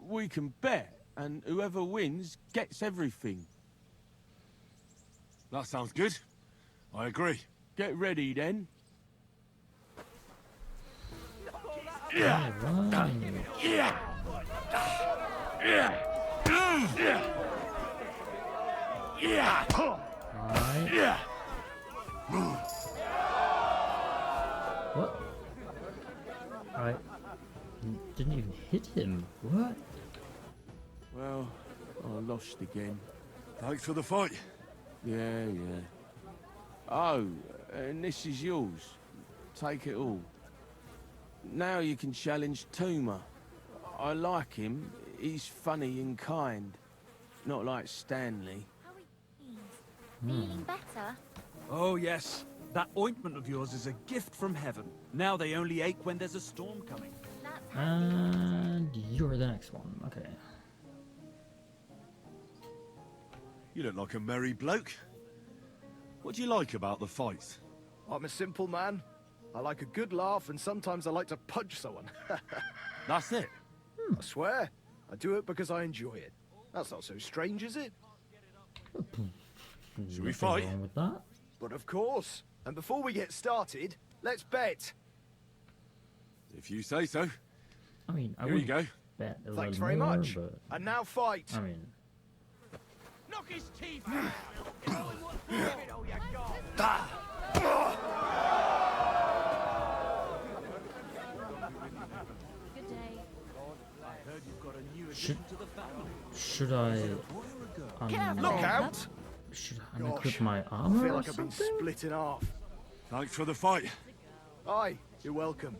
We can bet, and whoever wins gets everything. That sounds good. I agree. Get ready, then. Yeah. Yeah. Alright. What? I didn't even hit him. What? Well, I lost again. Thanks for the fight. Yeah. Oh, and this is yours. Take it all. Now you can challenge Tuma. I like him. He's funny and kind. Not like Stanley. Feeling better? Oh, yes. That ointment of yours is a gift from heaven. Now they only ache when there's a storm coming. And you're the next one. Okay. You look like a merry bloke. What do you like about the fights? I'm a simple man. I like a good laugh, and sometimes I like to punch someone. That's it. I swear. I do it because I enjoy it. That's not so strange, is it? Should we fight? Wrong with that? But of course. And before we get started, let's bet. If you say so. I mean, I Here you would go. bet a Thanks little very more, much. but And now fight. I mean, Knock his teeth out! Give it all you got! Good day. I heard you've got a new Should, addition to the family. should I Look out! should I unequip Gosh, my I armor feel or like I've been something? split in half. Thanks for the fight. Aye, you're welcome.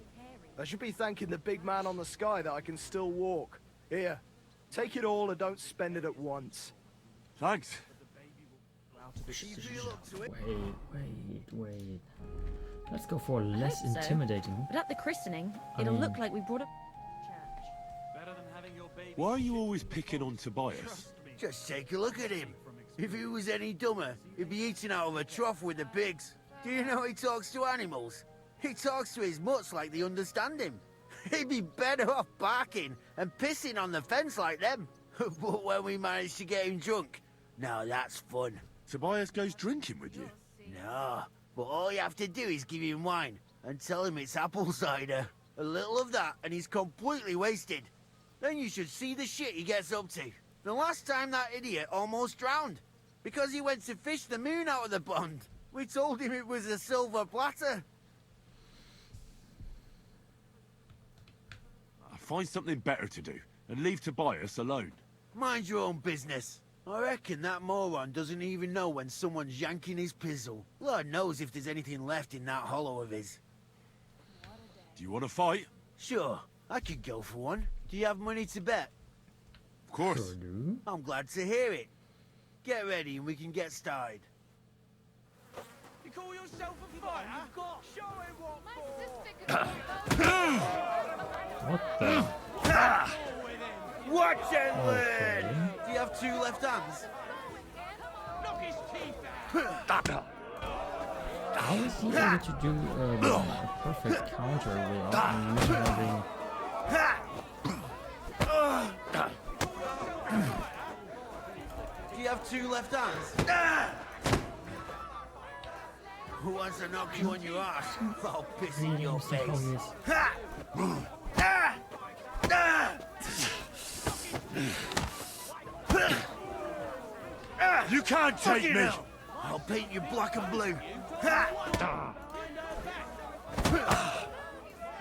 I should be thanking the big man on the sky that I can still walk. Here, take it all and don't spend it at once. Thanks. Wait. Let's go for less hope so. intimidating. But at the christening, I it'll mean- look like we brought a Better than having your baby. Why are you always picking on Tobias? Just take a look at him. If he was any dumber, he'd be eating out of a trough with the pigs. Do you know he talks to animals? He talks to his mutts like they understand him. He'd be better off barking and pissing on the fence like them. But when we managed to get him drunk, now that's fun. Tobias goes drinking with you? No, but all you have to do is give him wine and tell him it's apple cider. A little of that and he's completely wasted. Then you should see the shit he gets up to. The last time that idiot almost drowned because he went to fish the moon out of the pond. We told him it was a silver platter. Find something better to do and leave Tobias alone. Mind your own business. I reckon that moron doesn't even know when someone's yanking his pizzle. Lord knows if there's anything left in that hollow of his. Do you want to fight? Sure, I could go for one. Do you have money to bet? Of course. Sure do. I'm glad to hear it. Get ready and we can get started. You call yourself a fighter? Show him what for! What the? Watch and learn! Okay. Do you have two left hands? Knock his teeth out! How is he able to do a perfect counter without me having... Do you have two left hands? Who wants to knock you on your ass? I'll piss in your face. You can't take me! I'll paint you black and blue.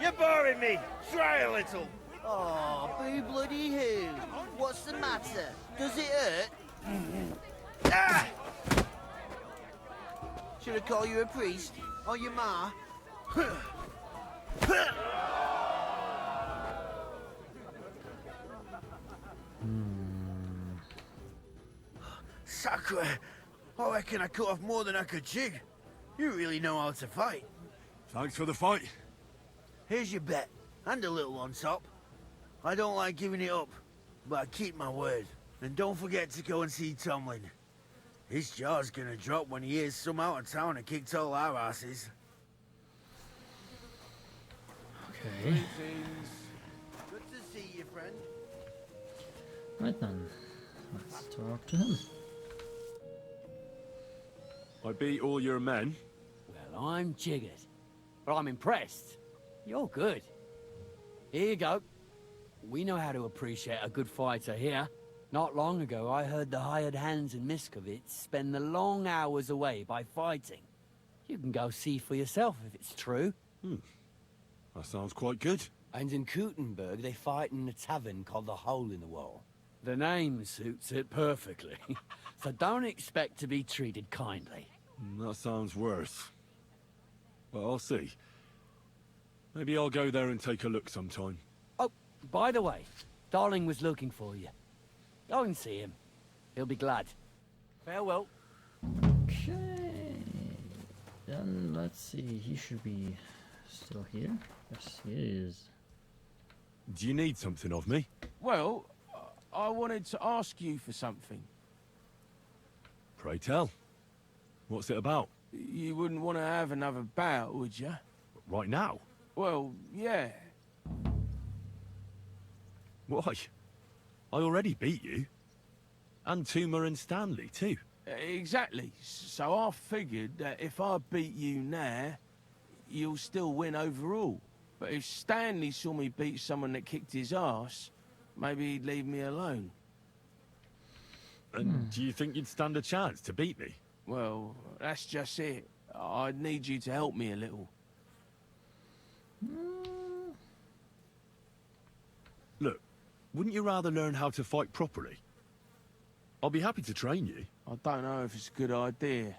You're boring me. Try a little. Oh, boo bloody who? What's the matter? Does it hurt? Should I call you a priest? Or your ma? Sacre! I reckon I cut off more than I could chew. You really know how to fight. Thanks for the fight. Here's your bet, and a little on top. I don't like giving it up, but I keep my word. And don't forget to go and see Tomlin. His jaw's gonna drop when he hears some out of town and kicked all our asses. Okay. Good to see you, friend. Right then. Let's talk to him. I beat all your men. Well, I'm jiggered. But I'm impressed. You're good. Here you go. We know how to appreciate a good fighter here. Not long ago, I heard the hired hands in Miskovitz spend the long hours away by fighting. You can go see for yourself if it's true. That sounds quite good. And in Kuttenberg, they fight in a tavern called the Hole in the Wall. The name suits it perfectly. So don't expect to be treated kindly. That sounds worse. But I'll see. Maybe I'll go there and take a look sometime. Oh, by the way, Darling was looking for you. Go and see him. He'll be glad. Farewell. Okay. Then let's see. He should be still here. Yes, he is. Do you need something of me? Well, I wanted to ask you for something. Pray tell. What's it about? You wouldn't want to have another bout, would you? Right now? Well, yeah. Why? I already beat you. And Tuma and Stanley, too. Exactly. So I figured that if I beat you now, you'll still win overall. But if Stanley saw me beat someone that kicked his ass, maybe he'd leave me alone. And do you think you'd stand a chance to beat me? Well, that's just it. I'd need you to help me a little. Look, wouldn't you rather learn how to fight properly? I'll be happy to train you. I don't know if it's a good idea.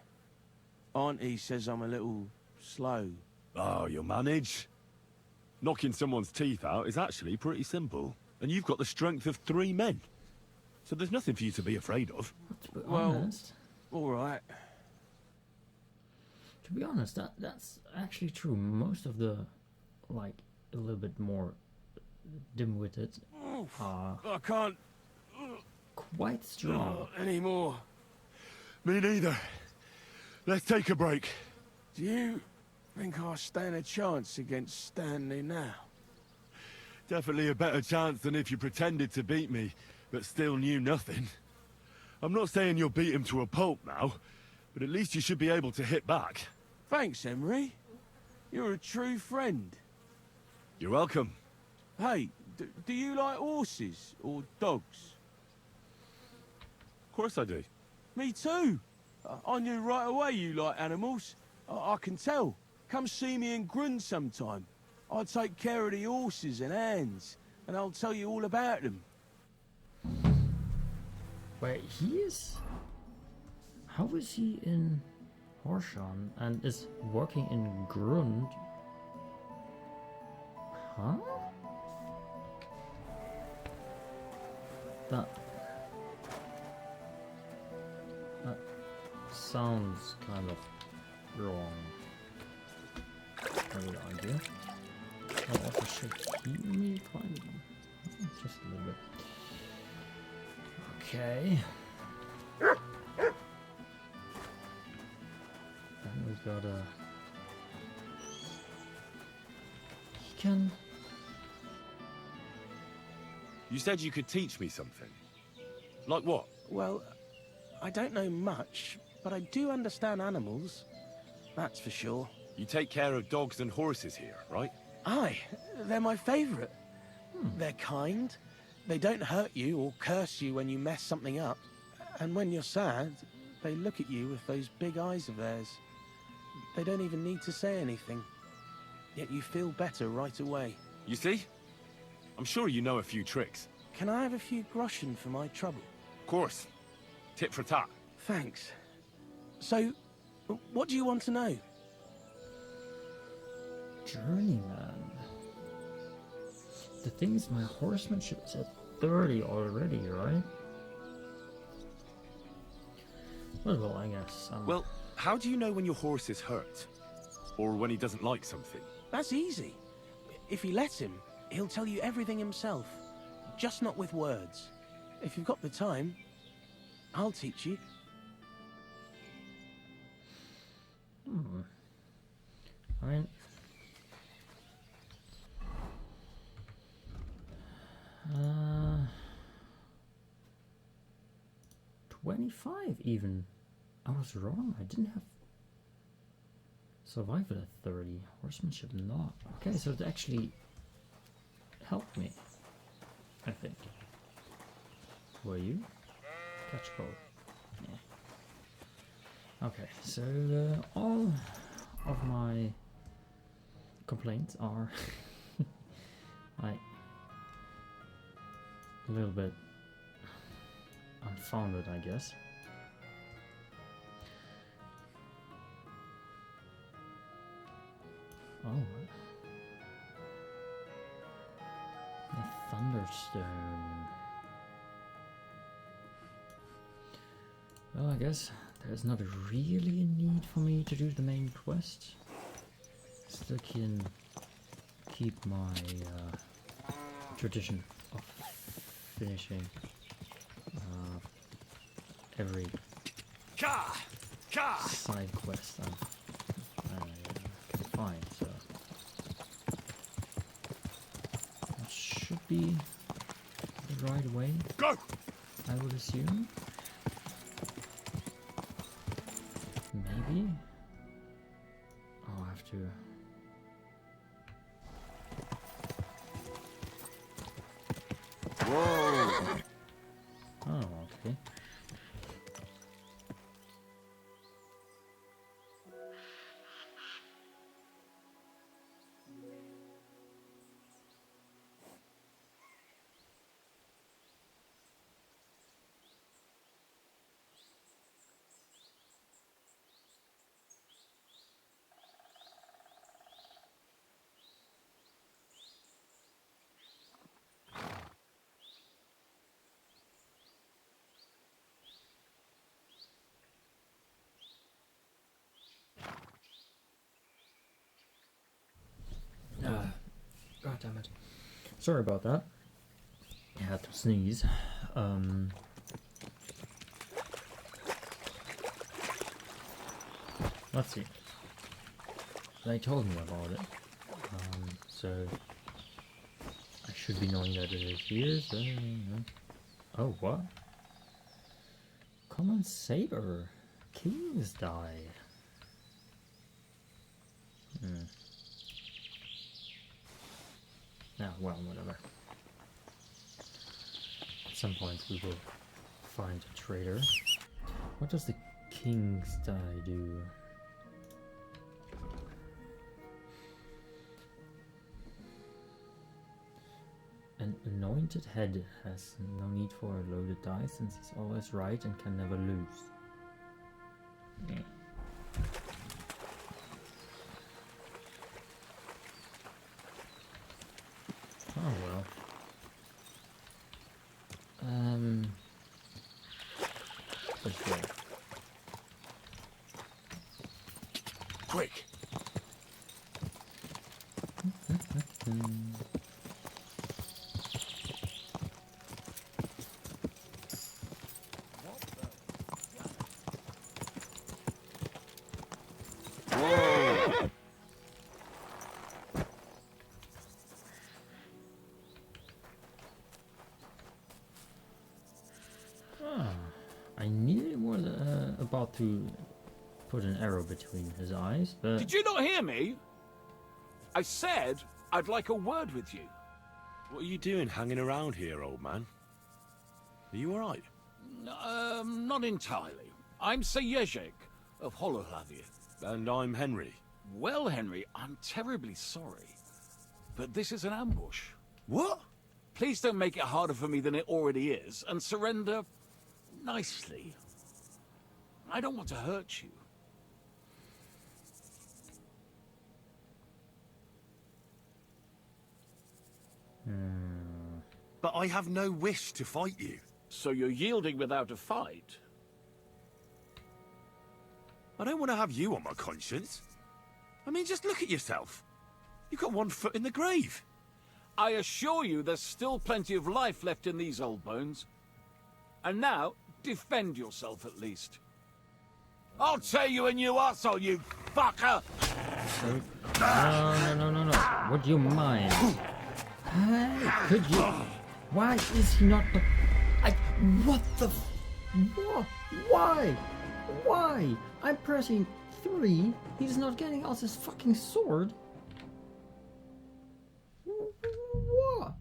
Auntie says I'm a little slow. Oh, you'll manage. Knocking someone's teeth out is actually pretty simple. And you've got the strength of 3 men. So there's nothing for you to be afraid of. To be Well, honest, all right. to be honest, that's actually true. Most of the, like, a little bit more dim-witted are I can't quite strong. anymore. Me neither. Let's take a break. Do you think I stand a chance against Stanley now? Definitely a better chance than if you pretended to beat me, but still knew nothing. I'm not saying you'll beat him to a pulp now, but at least you should be able to hit back. Thanks, Emery. You're a true friend. You're welcome. Hey, do you like horses or dogs? Of course I do. Me too. I knew right away you like animals. I can tell. Come see me in Grun sometime. I'll take care of the horses and hands, and I'll tell you all about them. Wait, he is... How is he in Horsham and is working in Grund? Huh? That sounds kind of wrong. I would argue. Oh, also should keep me climbing. Just a little bit. Okay. Then we got a... He can... You said you could teach me something. Like what? Well, I don't know much, but I do understand animals. That's for sure. You take care of dogs and horses here, right? Aye, they're my favourite. They're kind. They don't hurt you or curse you when you mess something up. And when you're sad, they look at you with those big eyes of theirs. They don't even need to say anything. Yet you feel better right away. You see? I'm sure you know a few tricks. Can I have a few groschen for my trouble? Of course. Tit for tat. Thanks. So, what do you want to know? Journeyman. The thing is, my horsemanship is at 30 already, right? Well, I guess. Well, how do you know when your horse is hurt? Or when he doesn't like something? That's easy. If you let him, he'll tell you everything himself. Just not with words. If you've got the time, I'll teach you. I mean... 25 even. I was wrong. I didn't have survival at 30. Horsemanship not. Okay, so it actually helped me, I think. Were you? Catch both. Yeah. Okay, so all of my complaints are like a little bit unfounded, I guess. Oh. The Thunderstone. Well, I guess there's not really a need for me to do the main quest. Still can keep my tradition of finishing every side quest I can find, so that should be the right way. Go! I would assume. Maybe. I'll have to. Whoa! Oh, okay. Sorry about that. I had to sneeze. Let's see. They told me about it. So I should be knowing that it is here. So, oh, what? Common saber. King's die. Yeah, well, whatever. At some point we will find a trader. What does the King's die do? An anointed head has no need for a loaded die since he's always right and can never lose. Yeah. Oh well. For sure. Quick! I nearly was about to put an arrow between his eyes, but... Did you not hear me? I said I'd like a word with you. What are you doing hanging around here, old man? Are you alright? Not entirely. I'm Sir Ježek of Holohlavie. And I'm Henry. Well, Henry, I'm terribly sorry, but this is an ambush. What? Please don't make it harder for me than it already is, and surrender nicely. I don't want to hurt you. But I have no wish to fight you. So you're yielding without a fight? I don't want to have you on my conscience. I mean, just look at yourself. You've got one foot in the grave. I assure you there's still plenty of life left in these old bones. And now, defend yourself at least. I'll tear you a new arsehole, you fucker! No. Would you mind? Hey, could you? Why is he not? What the? What? Why? Why? I'm pressing 3. He's not getting out his fucking sword. What?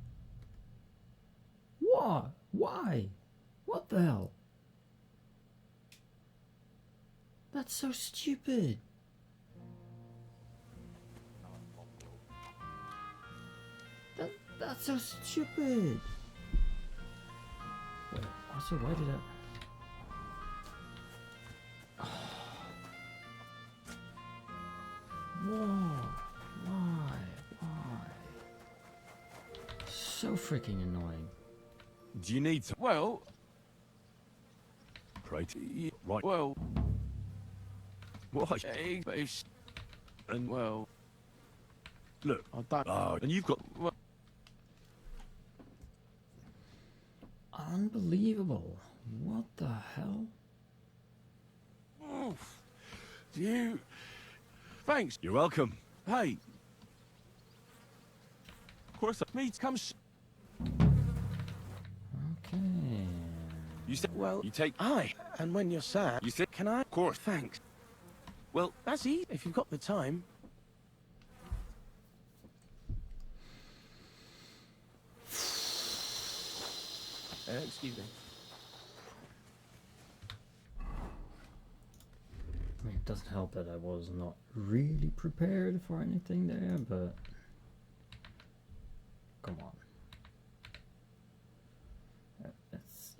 What? Why? What the hell? That's so stupid. That's so stupid. Wait, also, why did I... Whoa, why? So freaking annoying. Do you need to... Well... Right. Right. Well... What? And well... Look. I don't... and you've got... Well, unbelievable. What the hell? oof. You... Thanks. You're welcome. Hey. Of course, me comes... Okay. You said... Well, you take... aye. And when you're sad... You said... Can I? Of course. Thanks. Well... That's easy if you've got the time. Excuse me. I mean, it doesn't help that I was not really prepared for anything there, but... Come on. It's...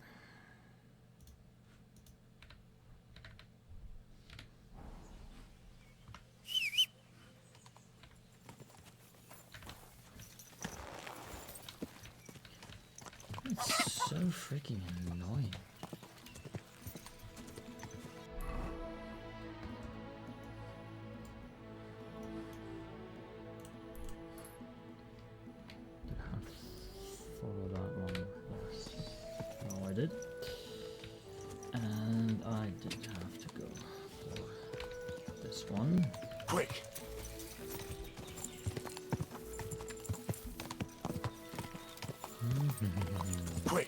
It's so freaking annoying. And I didn't have to go for this one. Quick! Quick!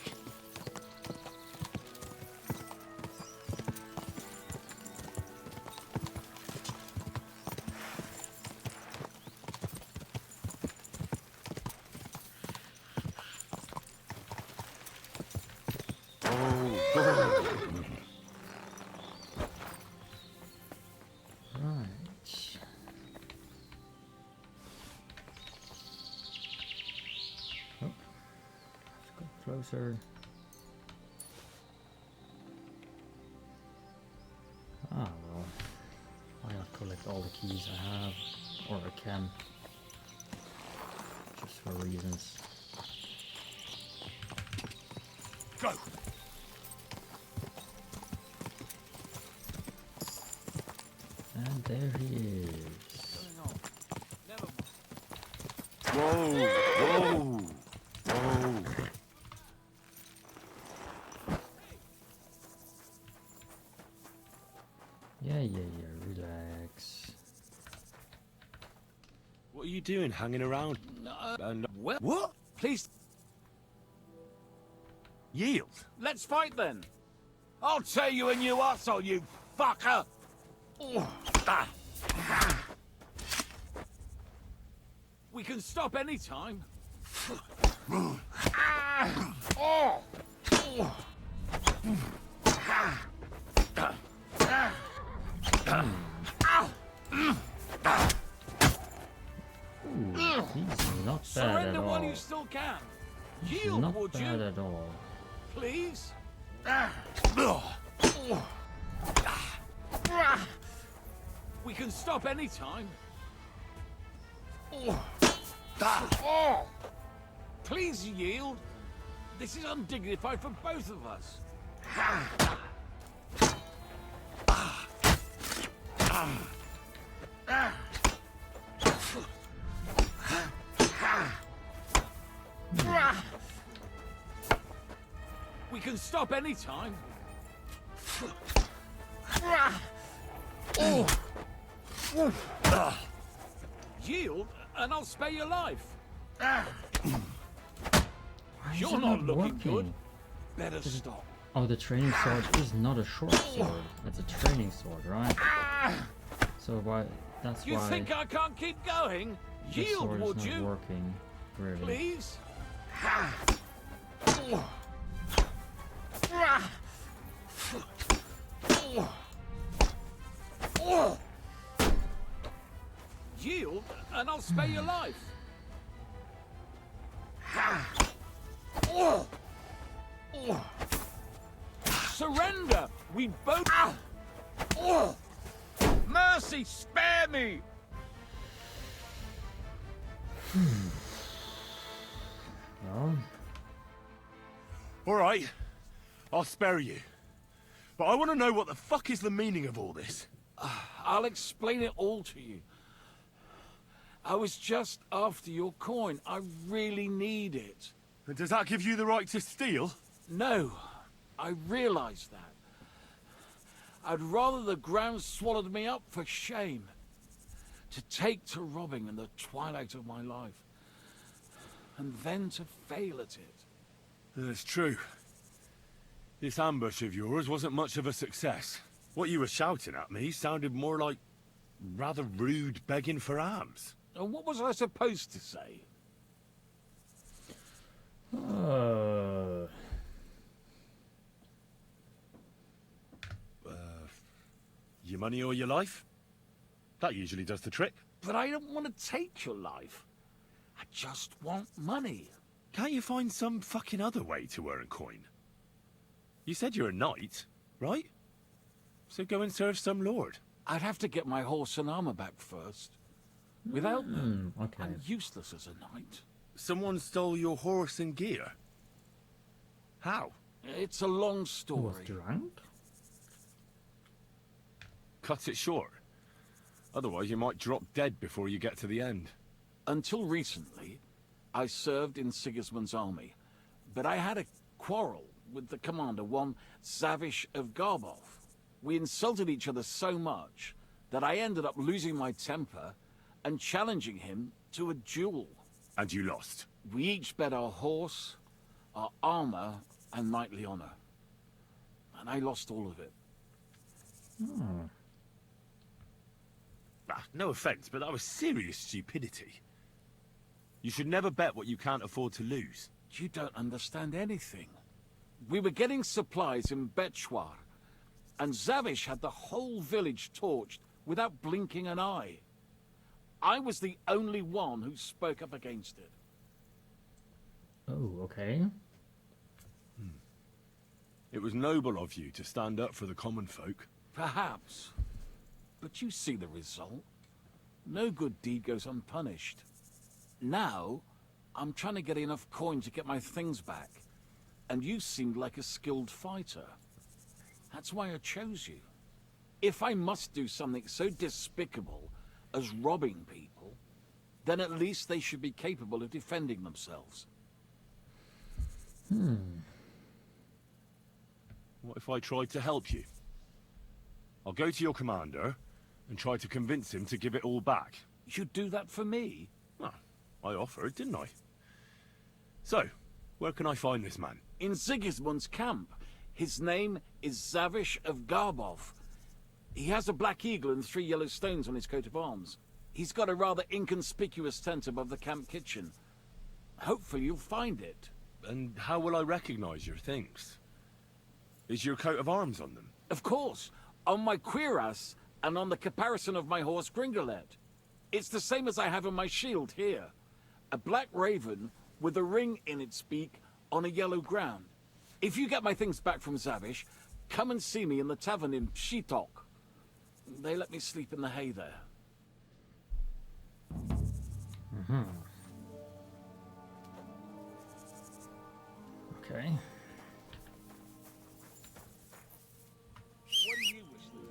Closer. Ah well, why not collect all the keys I have, or I can, just for reasons. Go! And there he is. Whoa! Whoa! Whoa! Yeah, relax. What are you doing hanging around? What? Please. Yield. Let's fight then. I'll tear you a new arsehole, you fucker! We can stop any time. He's not bad Surrender at all. while you still can. He's Yield, not would bad you? at all. Please? We can stop any time. Please yield. This is undignified for both of us. We can stop any time. Yield, and I'll spare your life. Why is You're it not looking working? good. Better stop. Oh, the training sword is not a short sword. It's a training sword, right? So why? That's You why think I can't keep going? the Yield, sword would is not you? working, really. Please? Yield, and I'll spare your life. Surrender! We both... Mercy, spare me! Well, All right, I'll spare you. But I want to know what the fuck is the meaning of all this. I'll explain it all to you. I was just after your coin. I really need it. And does that give you the right to steal? No, I realize that. I'd rather the ground swallowed me up for shame. To take to robbing in the twilight of my life. And then to fail at it. That's true. This ambush of yours wasn't much of a success. What you were shouting at me sounded more like rather rude begging for alms. And what was I supposed to say? Your money or your life? That usually does the trick. But I don't want to take your life. I just want money. Can't you find some fucking other way to earn coin? You said you're a knight, right? So go and serve some lord. I'd have to get my horse and armor back first. Without them, okay. I'm useless as a knight. Someone stole your horse and gear? How? It's a long he was story. drunk? Cut it short. Otherwise you might drop dead before you get to the end. Until recently, I served in Sigismund's army. But I had a quarrel with the commander, one Zavish of Garbov. We insulted each other so much that I ended up losing my temper and challenging him to a duel. And you lost? We each bet our horse, our armor, and knightly honor. And I lost all of it. Ah, no offense, but that was serious stupidity. You should never bet what you can't afford to lose. You don't understand anything. We were getting supplies in Betchwar, and Zavish had the whole village torched without blinking an eye. I was the only one who spoke up against it. Oh, okay. It was noble of you to stand up for the common folk. Perhaps. But you see the result. No good deed goes unpunished. Now, I'm trying to get enough coin to get my things back. And you seemed like a skilled fighter. That's why I chose you. If I must do something so despicable as robbing people, then at least they should be capable of defending themselves. What if I tried to help you? I'll go to your commander and try to convince him to give it all back. You'd do that for me? Well, I offered, didn't I? So, where can I find this man? In Sigismund's camp. His name is Zavish of Garbov. He has a black eagle and 3 yellow stones on his coat of arms. He's got a rather inconspicuous tent above the camp kitchen. Hopefully you'll find it. And how will I recognize your things? Is your coat of arms on them? Of course. On my cuirass and on the caparison of my horse Gringolet. It's the same as I have on my shield here. A black raven with a ring in its beak on a yellow ground. If you get my things back from Zavish, come and see me in the tavern in Pshitok. They let me sleep in the hay there. Okay. What do you wish them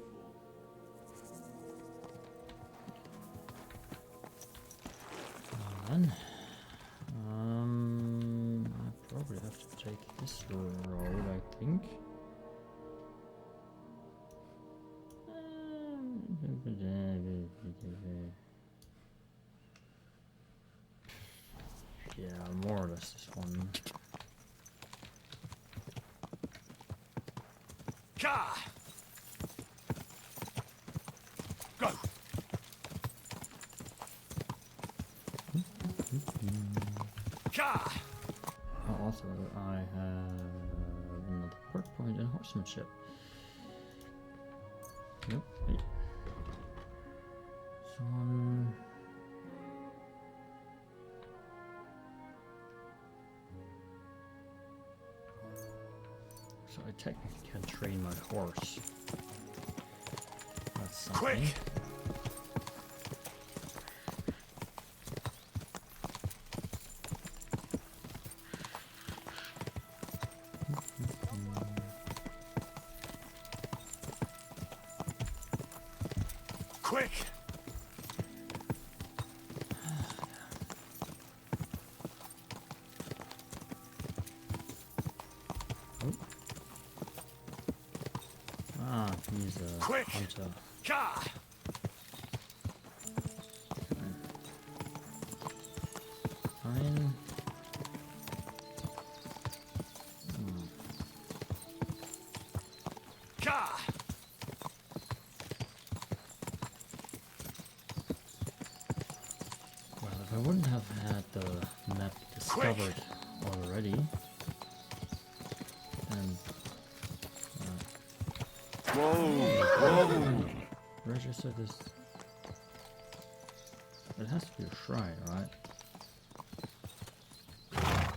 for? Then, I probably have to take this road, I think. Yeah, more or less this one. Ka! Go! Ka! Oh, also, I have another perk point in horsemanship. Yep. Wait. This one. So I technically can train my horse. That's something. Quick! Quick! Ah, he's a Quick! hunter. Ka! Fine. Ka! Well, if I wouldn't have had the map discovered already, then Whoa! register this. It has to be a shrine, right? I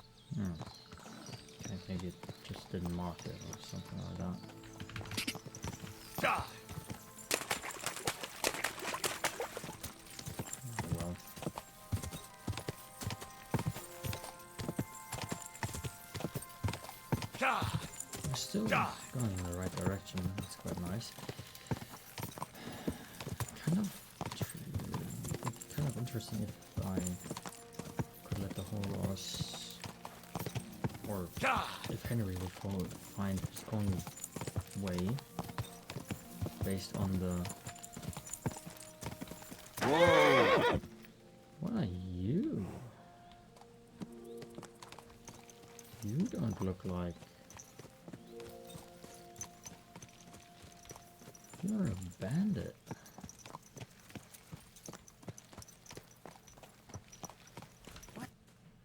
think it just didn't mark it or something like that. Ka! Oh, well. Ka! We're still going in the right direction. That's quite nice. Kind of interesting if I could let the horse or if Henry will find his own way based on the... Whoa! What are you? You don't look like... You're a bandit.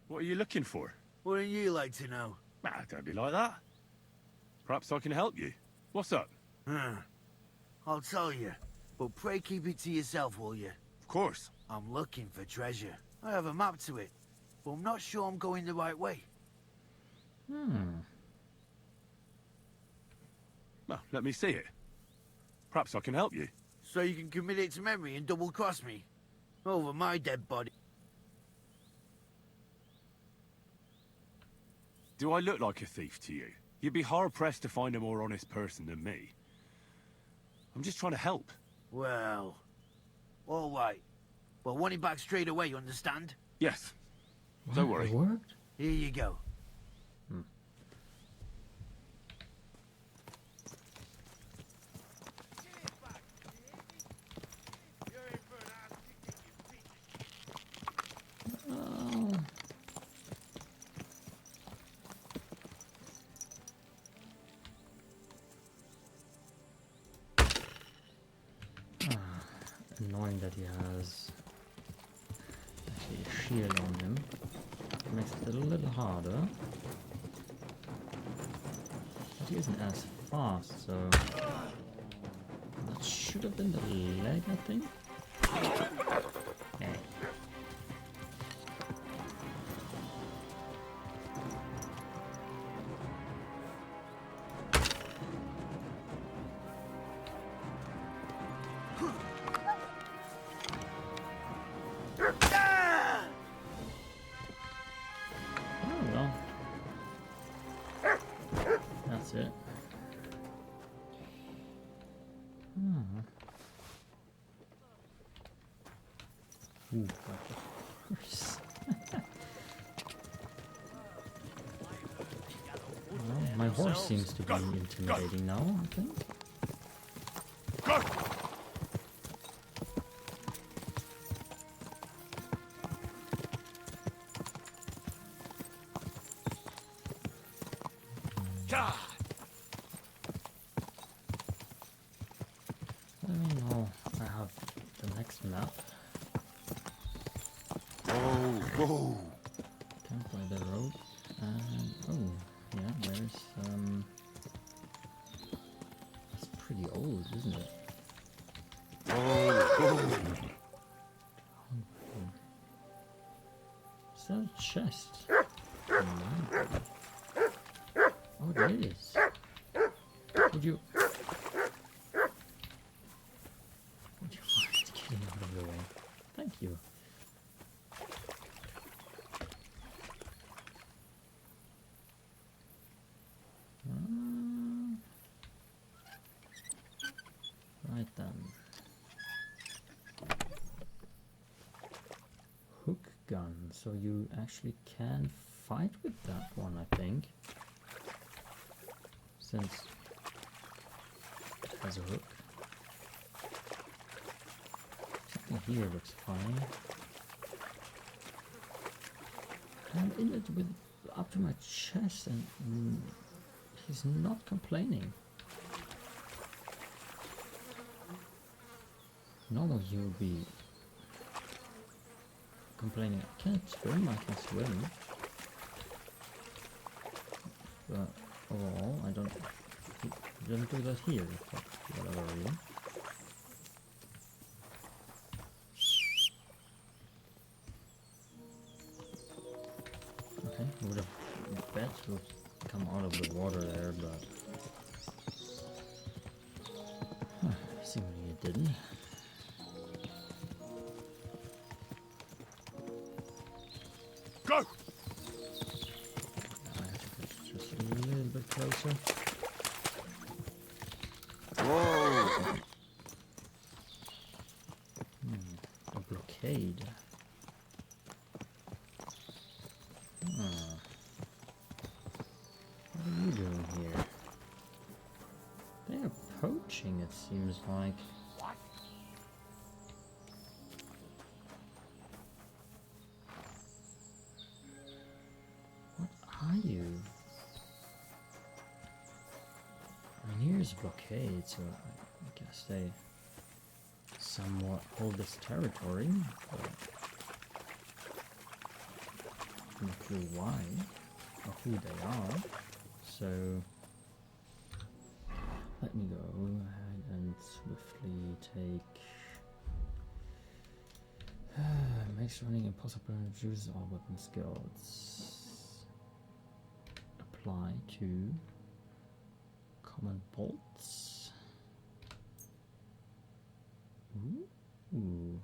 What are you looking for? Wouldn't you like to know? Ah, don't be like that. Perhaps I can help you. What's up? I'll tell you, but pray keep it to yourself, will you? Of course. I'm looking for treasure. I have a map to it, but I'm not sure I'm going the right way. Well, let me see it. Perhaps I can help you. So you can commit it to memory and double-cross me? Over my dead body. Do I look like a thief to you? You'd be hard-pressed to find a more honest person than me. I'm just trying to help. Well, all right. Well, want it back straight away, understand? Yes. Don't worry. It worked? Here you go. Annoying that he has actually a shield on him. It makes it a little harder. But he isn't as fast, so that should have been the leg, I think. Okay. That's it. Ooh, like a horse. Well, my horse seems to be intimidating now, I think. Let me know. I have the next map. Whoa! Camp by the road. And oh, yeah, there's it's pretty old, isn't it? Is that a chest? No. Oh, it is. Would you? Just getting out of the way. Thank you. Right then. Hook gun. So you actually can fight with that one, I think. Since it has a hook. Something here looks fine. I'm in it with up to my chest and he's not complaining. Normally he would be complaining. I can't swim, I can swim. But overall, I don't do that here, for whatever reason. Okay, would have bet would come out of the water there, but seemingly it didn't. Go! I have to get just a little bit closer. Whoa! A blockade. glitching, it seems like. What are you? I mean, here's a blockade, so I guess they somewhat hold this territory, but no clue why or who they are. So let me go ahead and swiftly take makes running impossible and reduces all weapon skills. Apply to common bolts. Ooh.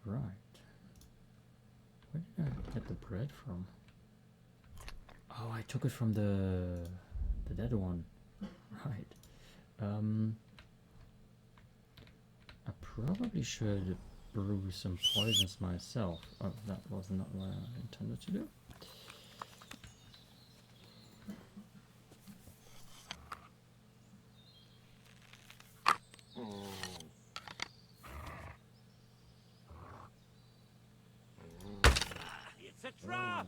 Right. Where did I get the bread from? Oh, I took it from the dead one. Right. I probably should brew some poisons myself. Oh, that was not what I intended to do. It's a trap!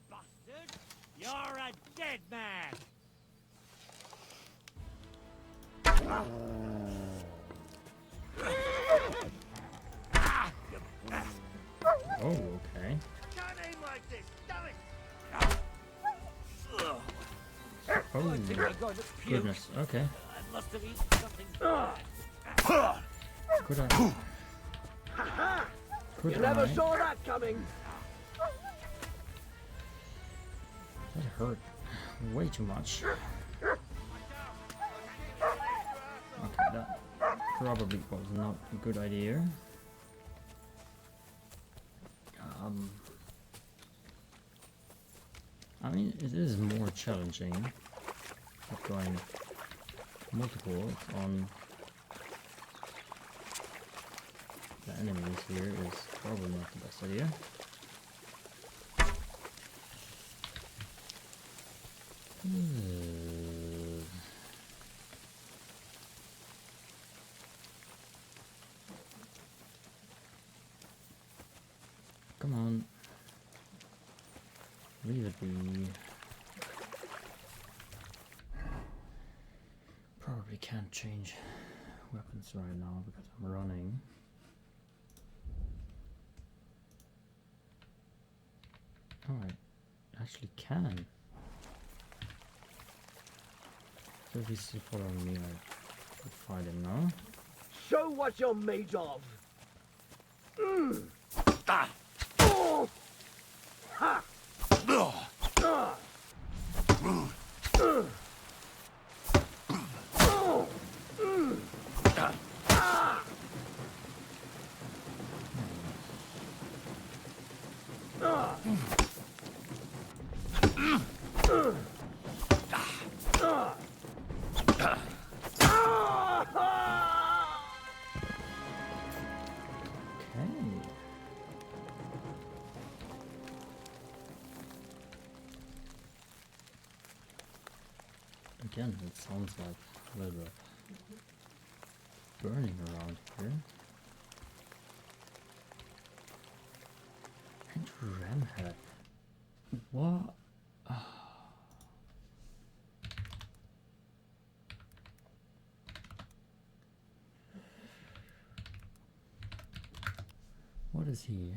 Bastard! You're a dead man! Oh, okay. Can't aim like this, damn it! Oh, goodness, okay. I must have eaten something bad. Could I? Could You never I? saw that coming. That hurt way too much. Okay, that probably was not a good idea. I mean, it is more challenging, but going multiple on the enemies here is probably not the best idea. Come on. Leave it be. Probably can't change weapons right now because I'm running. Oh, I actually can. So if he's still following me, I could fight him now. Show what you're made of. Ah. Oh. Ha. Again, it sounds like a little bit of burning around here. And Ramhead. What? What is he?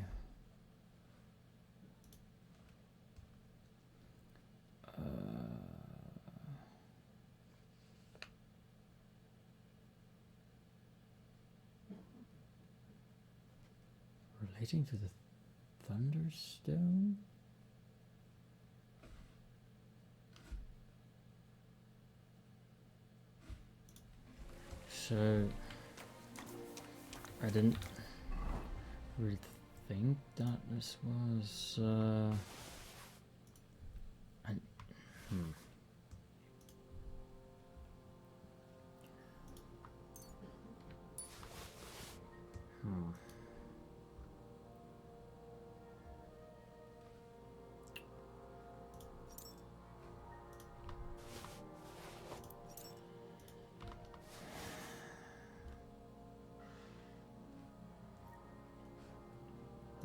Relating to the Thunderstone? So I didn't really think that this was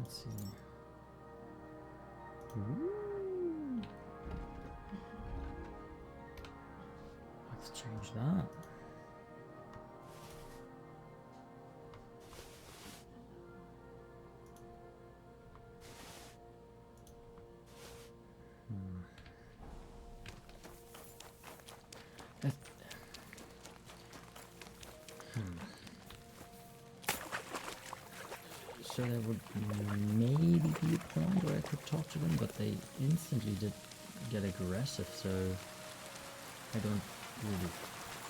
Let's see. Ooh. Let's change that. So there would maybe be a point where I could talk to them, but they instantly did get aggressive, so I don't really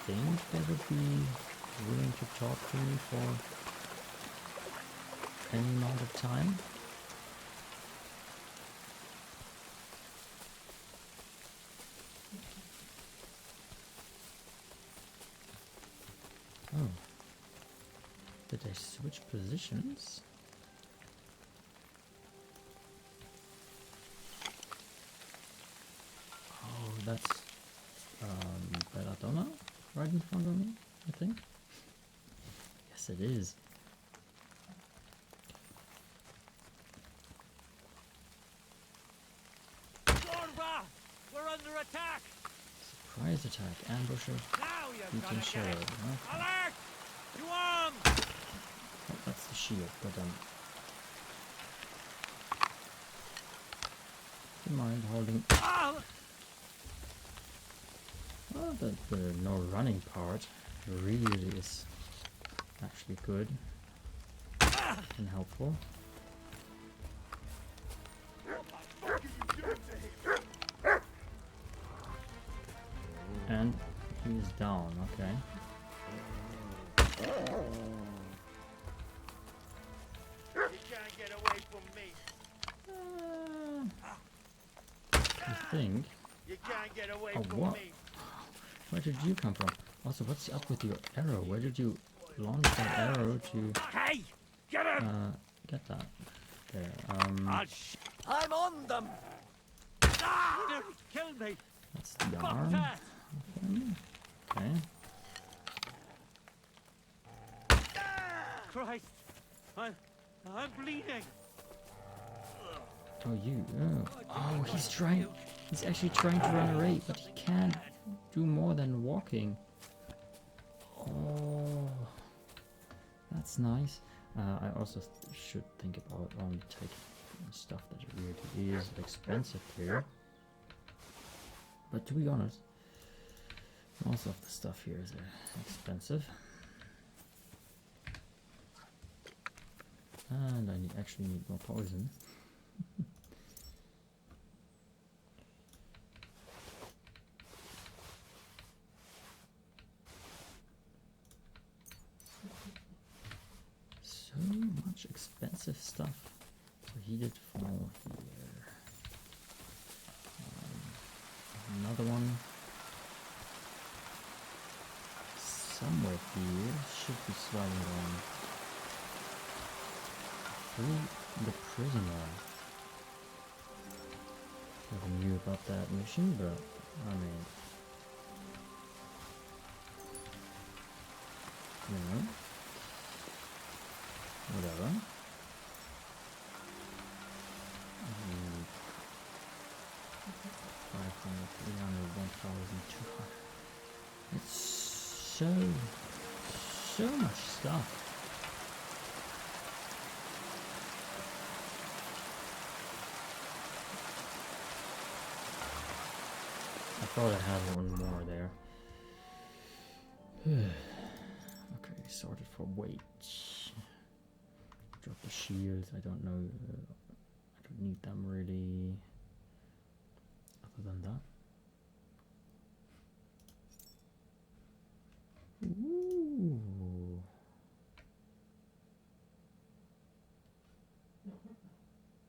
think they would be willing to talk to me for any amount of time. Oh. Did I switch positions? Oh, that's Belladonna right in front of me, I think. Yes, it is. Gorba! We're under attack! Surprise attack, ambusher, beating shadow. Okay. Alert! You armed! Oh, that's the shield, but do you mind holding? Oh, the no running part really is actually good and helpful. And he is down, okay. You can't get away from me. I think. You can't get away Oh, from what? me. Where did you come from? Also, what's up with your arrow? Where did you launch that arrow to? Hey! Get him! Get that. There. I'm on them! Ah! Kill me! That's the arm. Okay. Christ! I'm bleeding! Oh, you. Oh, he's trying. He's actually trying to run away, but he can't do more than walking. Oh, that's nice. I also should think about only taking stuff that really is expensive here. But to be honest, most of the stuff here is expensive. And I actually need more poison. So much expensive stuff. So he did fall here. Another one. Somewhere here should be sliding on. Free the prisoner. Never knew about that mission, but I mean, you know, whatever. 500, 300, 1,200. It's so much stuff. I thought I had one more there. Okay, sorted for weight. Drop the shields. I don't know. I don't need them really. Other than that. Ooh.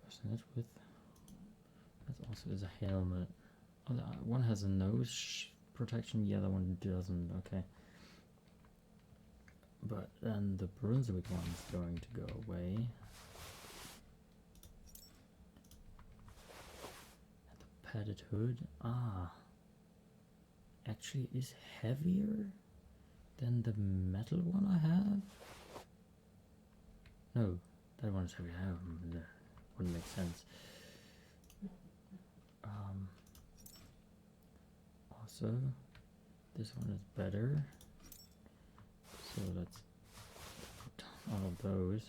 Personage with. That also is a helmet. Oh, the one has a nose protection, the other one doesn't. Okay. But then the Brunswick one's going to go away. And the padded hood, actually is heavier than the metal one I have. No, That one's heavy. Wouldn't make sense. Also, this one is better. So let's put all of those.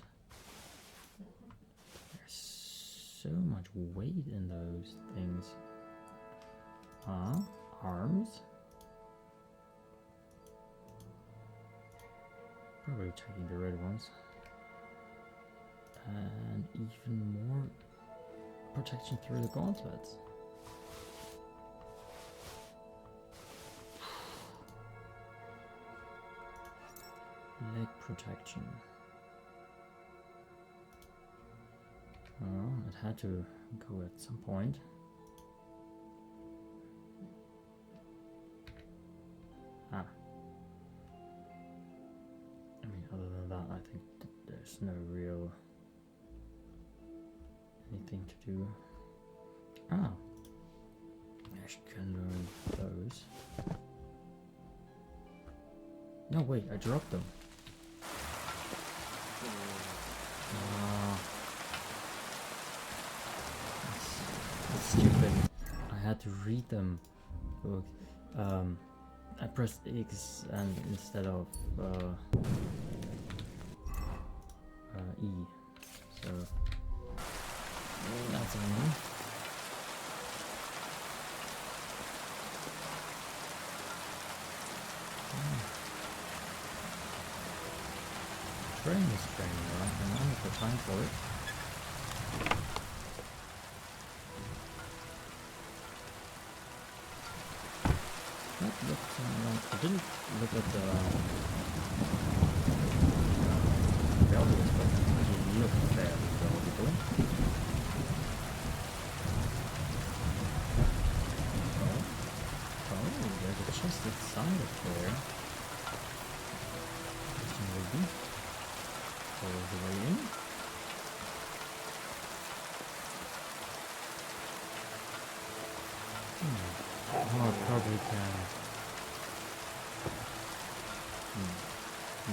There's so much weight in those things. Arms? Probably taking the red ones. And even more protection through the gauntlets. Leg protection. Oh, it had to go at some point. I mean, other than that, I think there's no real anything to do. I can learn those. No, wait, I dropped them. That's stupid. I had to read them. Look, I pressed X and instead of E. So that's annoying. Train is training, right? And I have the time for it. That looked, I didn't look at the values, but it looked fairly valuable. Oh, there's a chest inside of there. Maybe. All the way in. Oh, I probably can.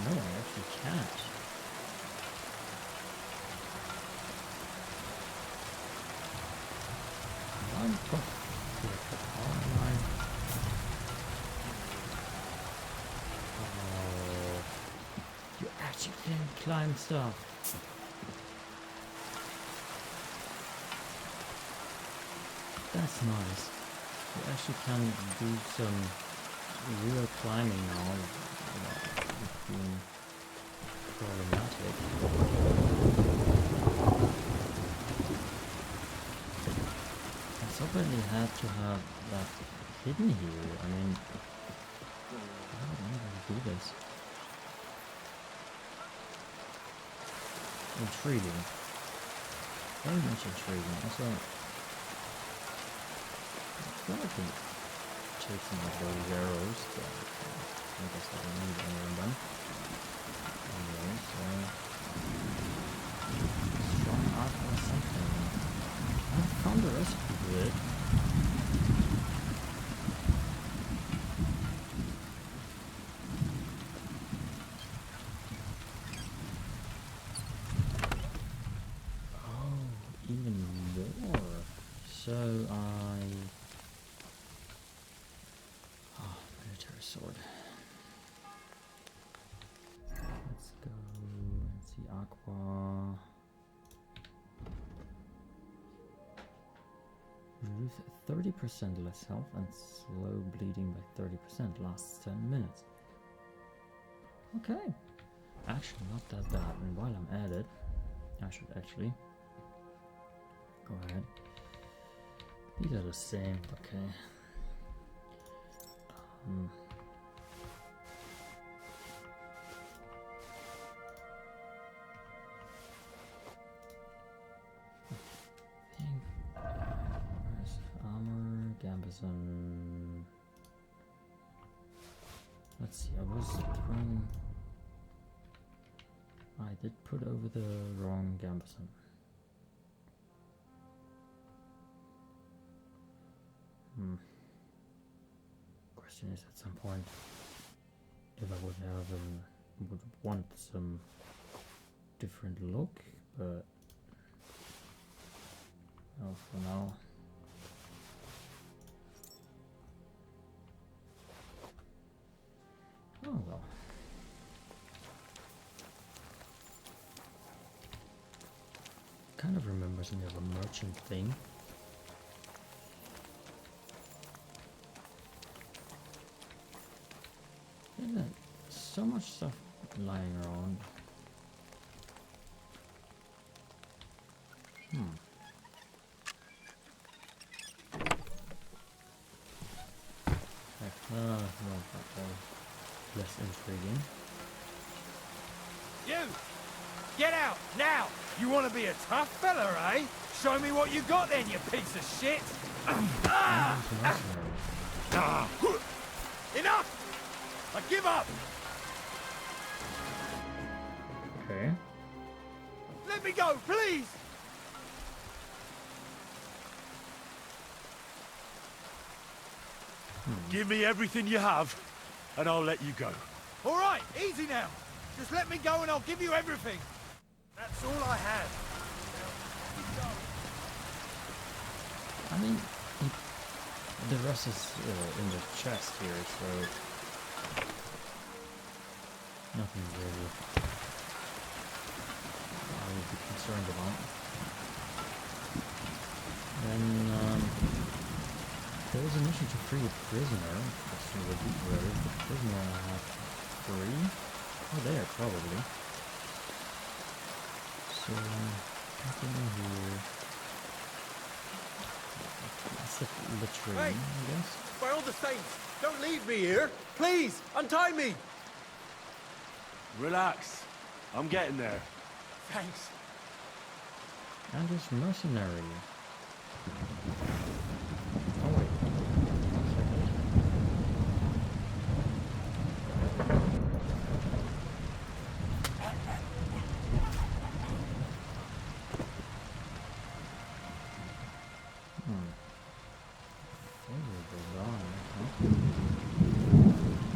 No, I actually can't. How am I? Oh, you actually can climb stuff. That's nice. You actually can do some real climbing now without it being problematic. I certainly had to have that hidden here. I mean, I don't know how to do this. Intriguing. Very much intriguing. Also, I can take some of those arrows, but I guess I don't need any of them. Anyway, so strong arc or something. I found the recipe for it. Oh, even more. So military sword. Let's go and see Aqua. Reduce 30% less health and slow bleeding by 30%. Lasts 10 minutes. Okay. Actually, not that bad. And while I'm at it, I should actually go ahead. These are the same. Okay. Where's armor? Gambison. Let's see, I was throwing. I did put over the wrong Gambison. Question is, at some point, if I would have would want some different look, but oh, for now. Oh well. Kind of reminds me of a merchant thing. Yeah, so much stuff lying around. No, less intriguing. You! Get out, now! You want to be a tough fella, eh? Show me what you got then, you piece of shit! Enough! I give up! Okay. Let me go, please! Give me everything you have, and I'll let you go. All right, easy now. Just let me go and I'll give you everything. That's all I have. I mean, the rest is in the chest here, so nothing really I would be concerned about. Then there is a mission to free a prisoner. Question would be where is the prisoner I have free? Oh, there probably. So nothing in here. That's the train, Hey, I guess. by all the saints, don't leave me here. Please, untie me. Relax. I'm getting there. Thanks. And this mercenary. Oh wait. One second. Favorable guy, huh?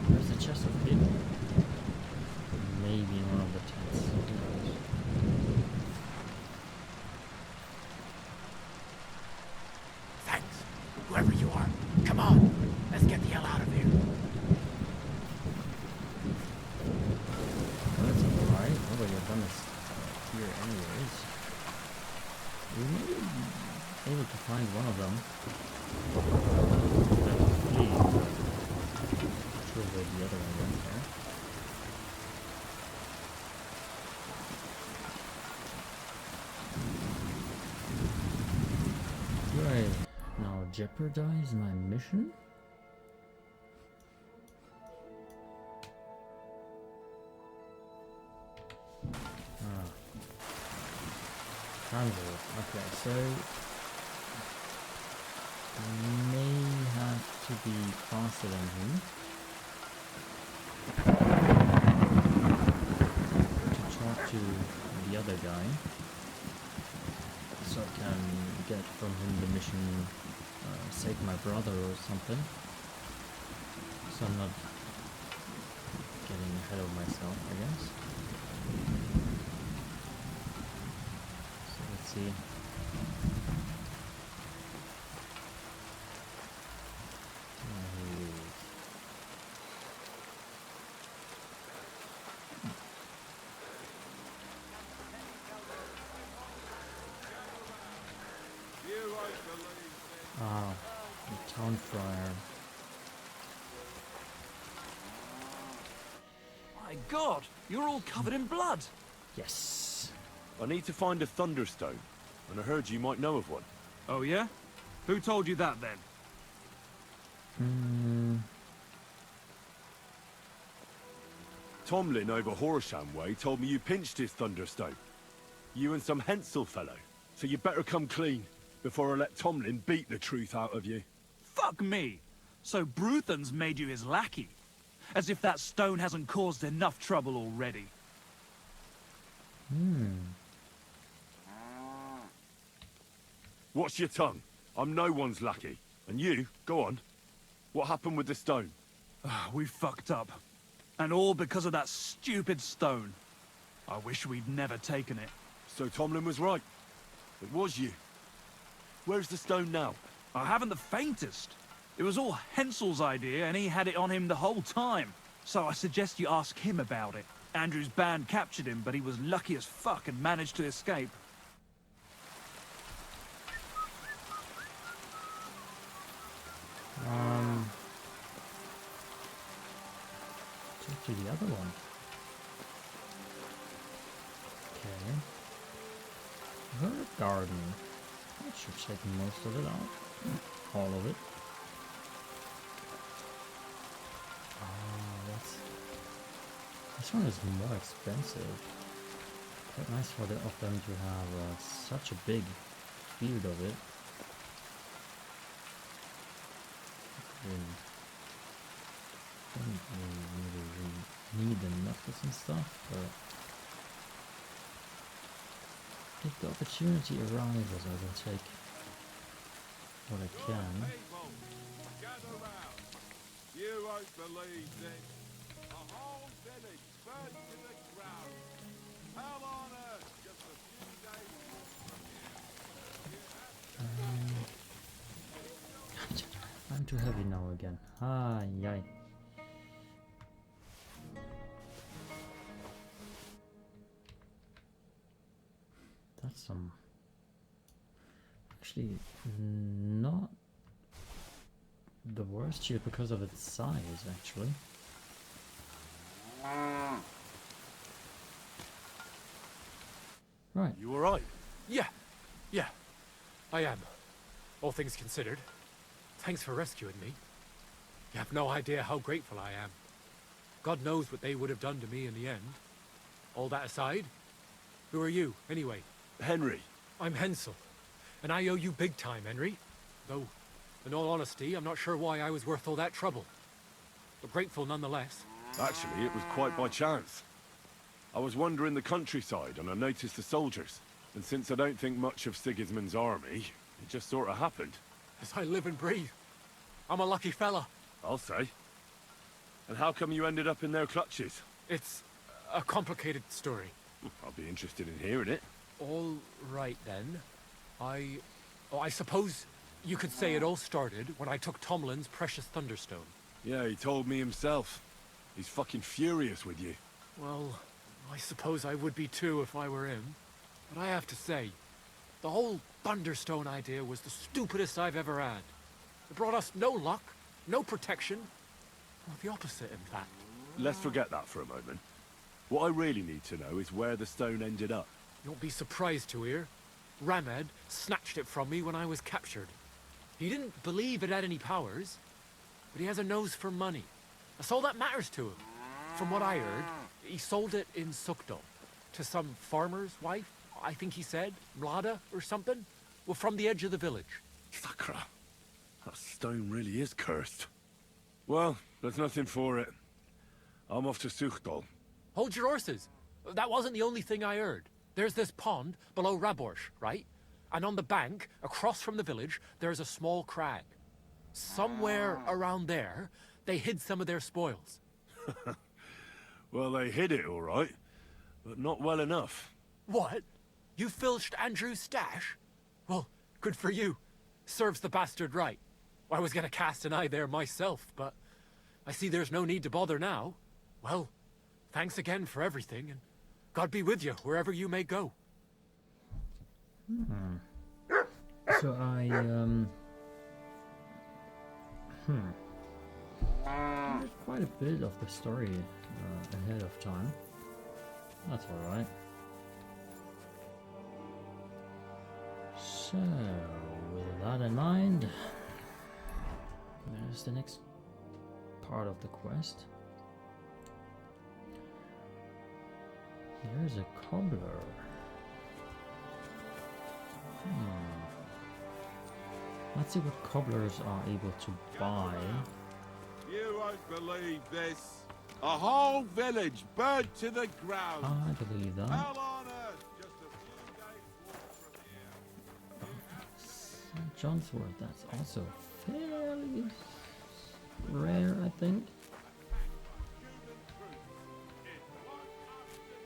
Where's the chest of hidden? Maybe in one of the tents. Who knows? Thanks, whoever you are. Come on, let's get the hell out of here. Well, that's alright. Nobody have done this here anyways. We may be able to find one of them. That was fleeing, but I'm sure where the other one went there. Do I now jeopardize my mission? Transit. Okay, so I may have to be faster than him to talk to the other guy, so I can get from him the mission, save my brother or something. So I'm not getting ahead of myself, I guess. Let's see. Ah, the town friar. My God, you're all covered in blood. Yes. I need to find a thunderstone, and I heard you might know of one. Oh yeah? Who told you that then? Tomlin over Horsham Way told me you pinched his thunderstone. You and some Hensel fellow. So you better come clean before I let Tomlin beat the truth out of you. Fuck me! So Bruthan's made you his lackey? As if that stone hasn't caused enough trouble already. Watch your tongue. I'm no one's lackey. And you, go on. What happened with the stone? We fucked up. And all because of that stupid stone. I wish we'd never taken it. So Tomlin was right. It was you. Where's the stone now? I haven't the faintest. It was all Hensel's idea, and he had it on him the whole time. So I suggest you ask him about it. Andrew's band captured him, but he was lucky as fuck and managed to escape. Talk to the other one. Okay. Herb garden. That should take most of it out. All of it. This one is more expensive. Quite nice for of them to have such a big field of it. Don't really need the knuckles and stuff, but if the opportunity arises, I will take what I can. You won't believe this. A whole village burned to the ground. Hell on earth, just a few days from here. I'm too heavy now again. Ah, yay. That's some... Actually, not the worst shield because of its size, actually. Right. You alright? Yeah. I am. All things considered. Thanks for rescuing me. You have no idea how grateful I am. God knows what they would have done to me in the end. All that aside, who are you, anyway? Henry. I'm Hensel, and I owe you big time, Henry. Though, in all honesty, I'm not sure why I was worth all that trouble. But grateful nonetheless. Actually, it was quite by chance. I was wandering the countryside and I noticed the soldiers. And since I don't think much of Sigismund's army, it just sort of happened. As I live and breathe. I'm a lucky fella. I'll say. And how come you ended up in their clutches? It's a complicated story. I'll be interested in hearing it. All right, then. I suppose you could say it all started when I took Tomlin's precious Thunderstone. Yeah, he told me himself. He's fucking furious with you. Well, I suppose I would be too if I were him. But I have to say, the whole Thunderstone idea was the stupidest I've ever had. It brought us no luck, no protection. Well, the opposite, in fact. Let's forget that for a moment. What I really need to know is where the stone ended up. You won't be surprised to hear. Ramed snatched it from me when I was captured. He didn't believe it had any powers, but he has a nose for money. That's all that matters to him. From what I heard, he sold it in Sukdal to some farmer's wife, I think he said, Mlada or something. Well, from the edge of the village. Sakra. That stone really is cursed. Well, there's nothing for it. I'm off to Sukdal. Hold your horses. That wasn't the only thing I heard. There's this pond below Raborsh, right? And on the bank, across from the village, there's a small crag. Somewhere around there, they hid some of their spoils. Well, they hid it all right, but not well enough. What? You filched Andrew's stash? Well, good for you. Serves the bastard right. I was gonna cast an eye there myself, but I see there's no need to bother now. Well, thanks again for everything, and God be with you wherever you may go. So there's quite a bit of the story ahead of time. That's alright. So, with that in mind, there's the next part of the quest. There's a cobbler. Let's see what cobblers are able to buy. You won't believe this. A whole village burned to the ground. I believe that. Hell on earth, just a few days walk from here. St. John's Wort, that's also fairly rare, I think.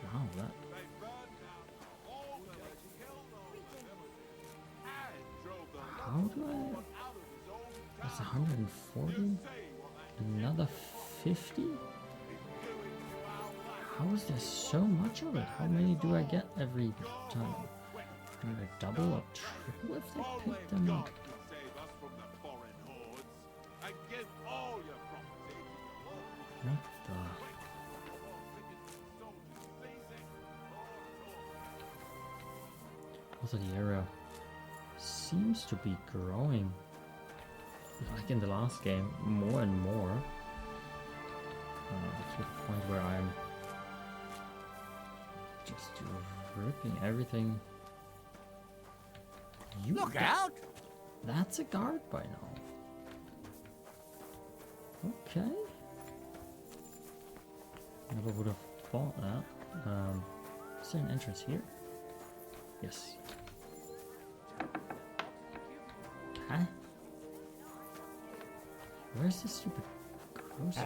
Wow, that How do I... That's 140? Another 50? How is there so much of it? How many do I get every time? Do I double or triple if they pick them up? What the... Also, the area seems to be growing, like in the last game, more and more. To the point where I'm just ripping everything. Look out! That's a guard by now. Okay. Never would have thought that. Is there an entrance here? Yes. Huh? Where's this stupid grocery?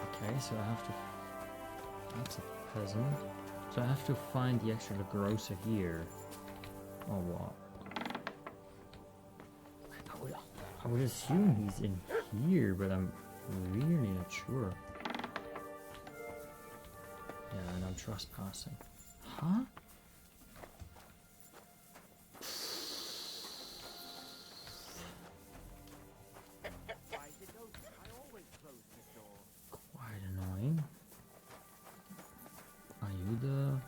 Okay, so I have to... That's a peasant. So I have to find the actual grocer here. Or what? I would assume he's in here, but I'm really not sure. Yeah, and I'm trespassing. Huh? Quite annoying. Are you the...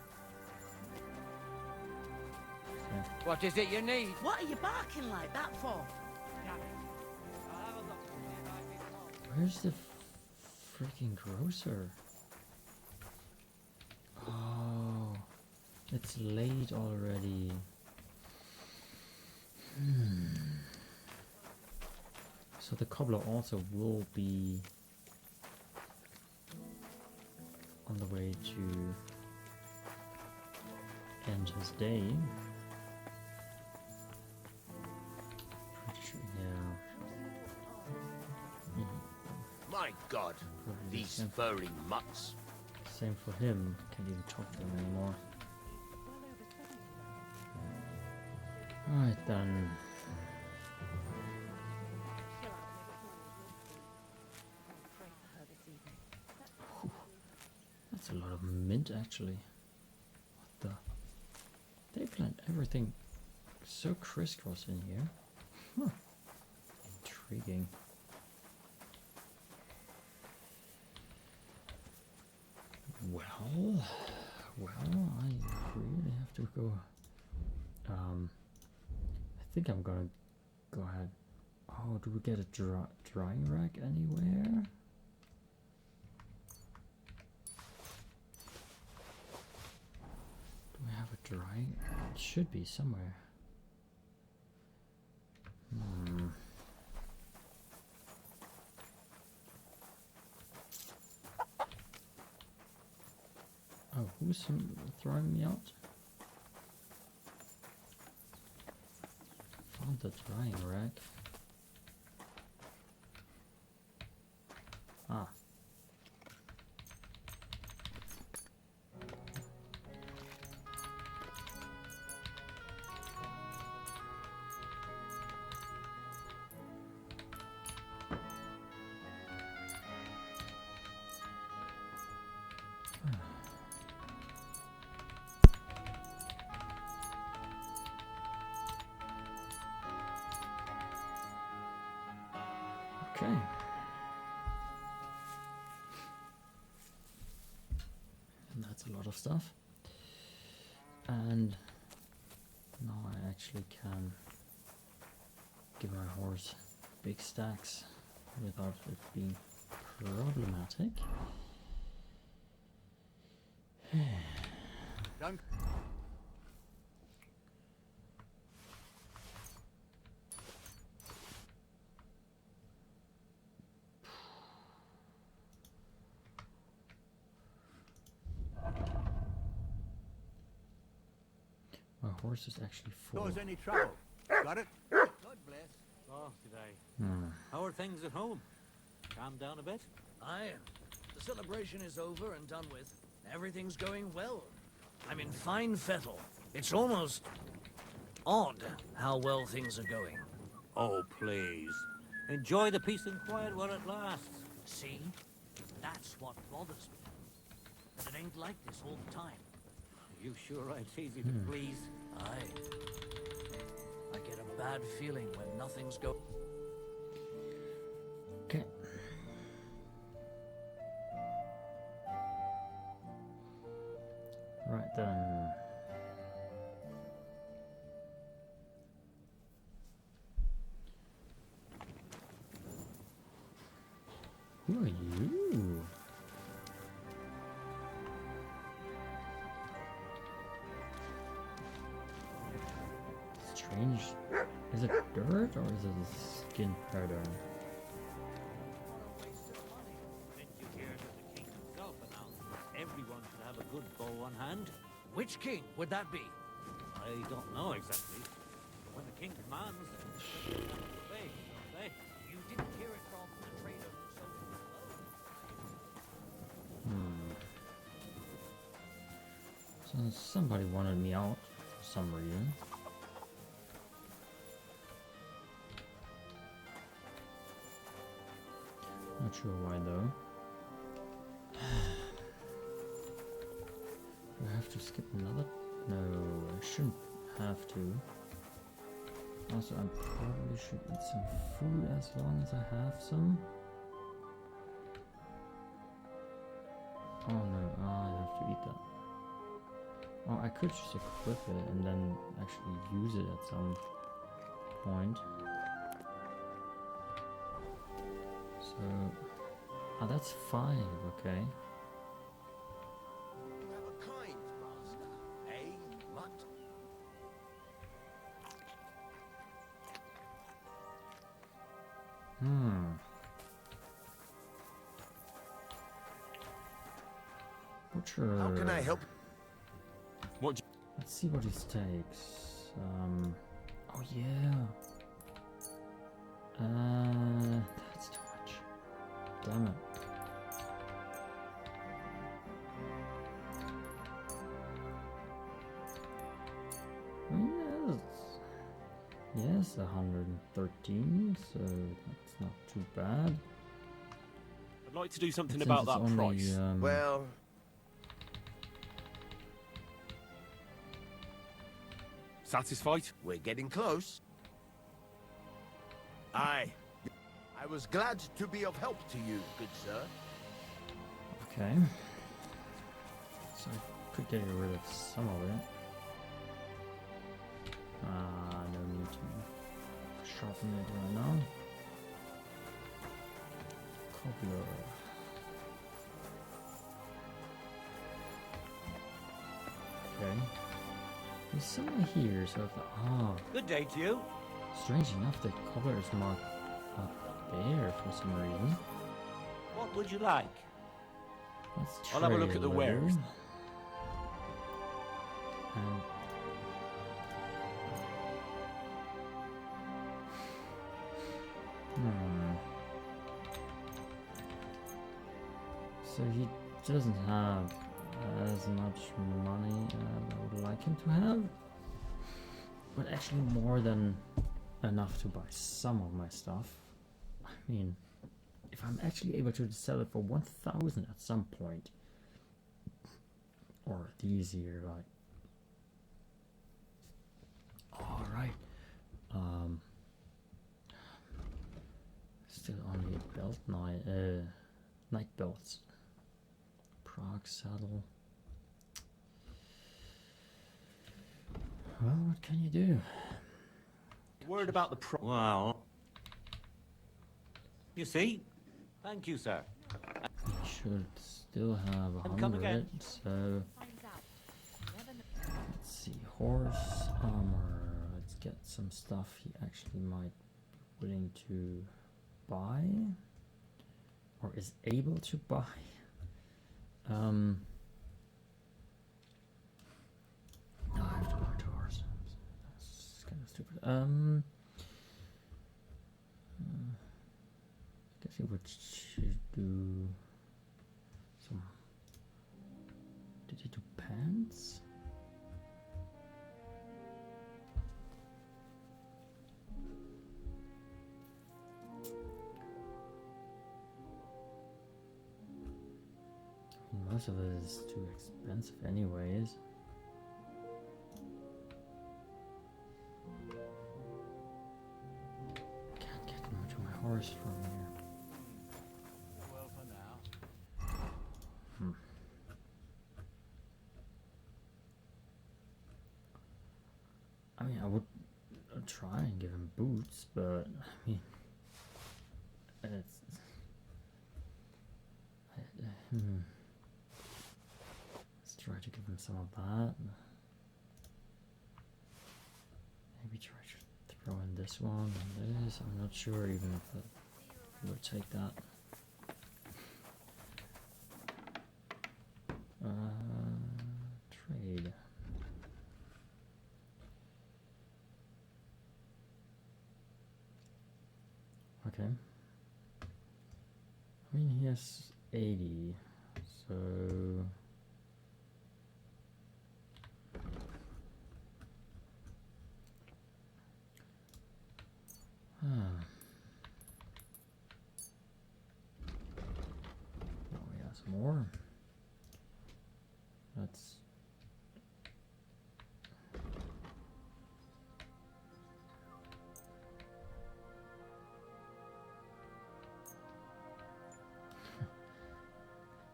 Okay. What is it you need? What are you barking like that for? Where's the freaking grocer? Oh, it's late already. So the cobbler also will be on the way to end his day. Pretty sure, yeah. My God, Probably these furry mutts. Same for him. Can't even talk to him anymore. Alright then. Whew. That's a lot of mint actually. What the? They plant everything so crisscross in here. Huh. Intriguing. Well, I really have to go. I think I'm gonna go ahead. Oh, do we get a drying rack anywhere? Do we have a drying? It should be somewhere. Oh, who's throwing me out? Found the drying rack. Ah. Okay. And that's a lot of stuff. And now I actually can give my horse big stacks without it being problematic. Done. My horse is actually full. Cause any trouble? Got it? God bless. Oh, today. How are things at home? Calm down a bit? Aye. The celebration is over and done with. Everything's going well. I'm in fine fettle. It's almost odd how well things are going. Oh, please. Enjoy the peace and quiet while it lasts. See? That's what bothers me. That it ain't like this all the time. You sure ain't easy to please. Aye. I get a bad feeling when nothing's going. Okay. Right then. Who are you? Strange. Is it dirt or is it a skin pattern? Didn't you hear that the king himself announced that everyone should have a good bow on hand? Which king would that be? I don't know exactly. But when the king commands, they have to obey, don't they? You didn't hear it from the trader who sold you the bow. So somebody wanted me out for some reason. Not sure why though. Do I have to skip another? No, I shouldn't have to. Also, I probably should eat some food as long as I have some. Oh no, I have to eat that. Oh, I could just equip it and then actually use it at some point. So, oh, that's 5, okay. Have a kind master, eh, mutt? Butcher. How can I help? What? Let's see what he takes. Oh yeah. That's too much. Damn it. Yes, 113, so that's not too bad. I'd like to do something Since about it's that only, price. Well... Satisfied? We're getting close. Aye. I was glad to be of help to you, good sir. Okay. So I could get rid of some of it. No need to sharpen it right now. Cobbler. Okay. He's somewhere here, so if Good day to you. strange enough, the cobbler is marked up there for some reason. What would you like? Let's I'll have a look at the trade wares. leather. And so he doesn't have as much money as I would like him to have, but actually more than enough to buy some of my stuff. I mean, if I'm actually able to sell it for 1,000 at some point, or these here, like, all right, still only a belt night belts. Prague saddle. Well, what can you do? Word about the price. Well, you see? Thank you, sir. I should still have Come again. 100, so let's see, horse armor. Let's get some stuff he actually might be willing to buy or is able to buy. No, I have to buy 2 horses. That's kind of stupid. I guess he would should do some related to pants? Most of it is too expensive anyways. Can't get much of my horse from here. Well, for now. I mean, I would try and give him boots, but I mean, it's. Let's try to give him some of that. Maybe try to throw in this one and this. I'm not sure even if it would take that. Trade. Okay. I mean, he has 80, so oh, he has more. That's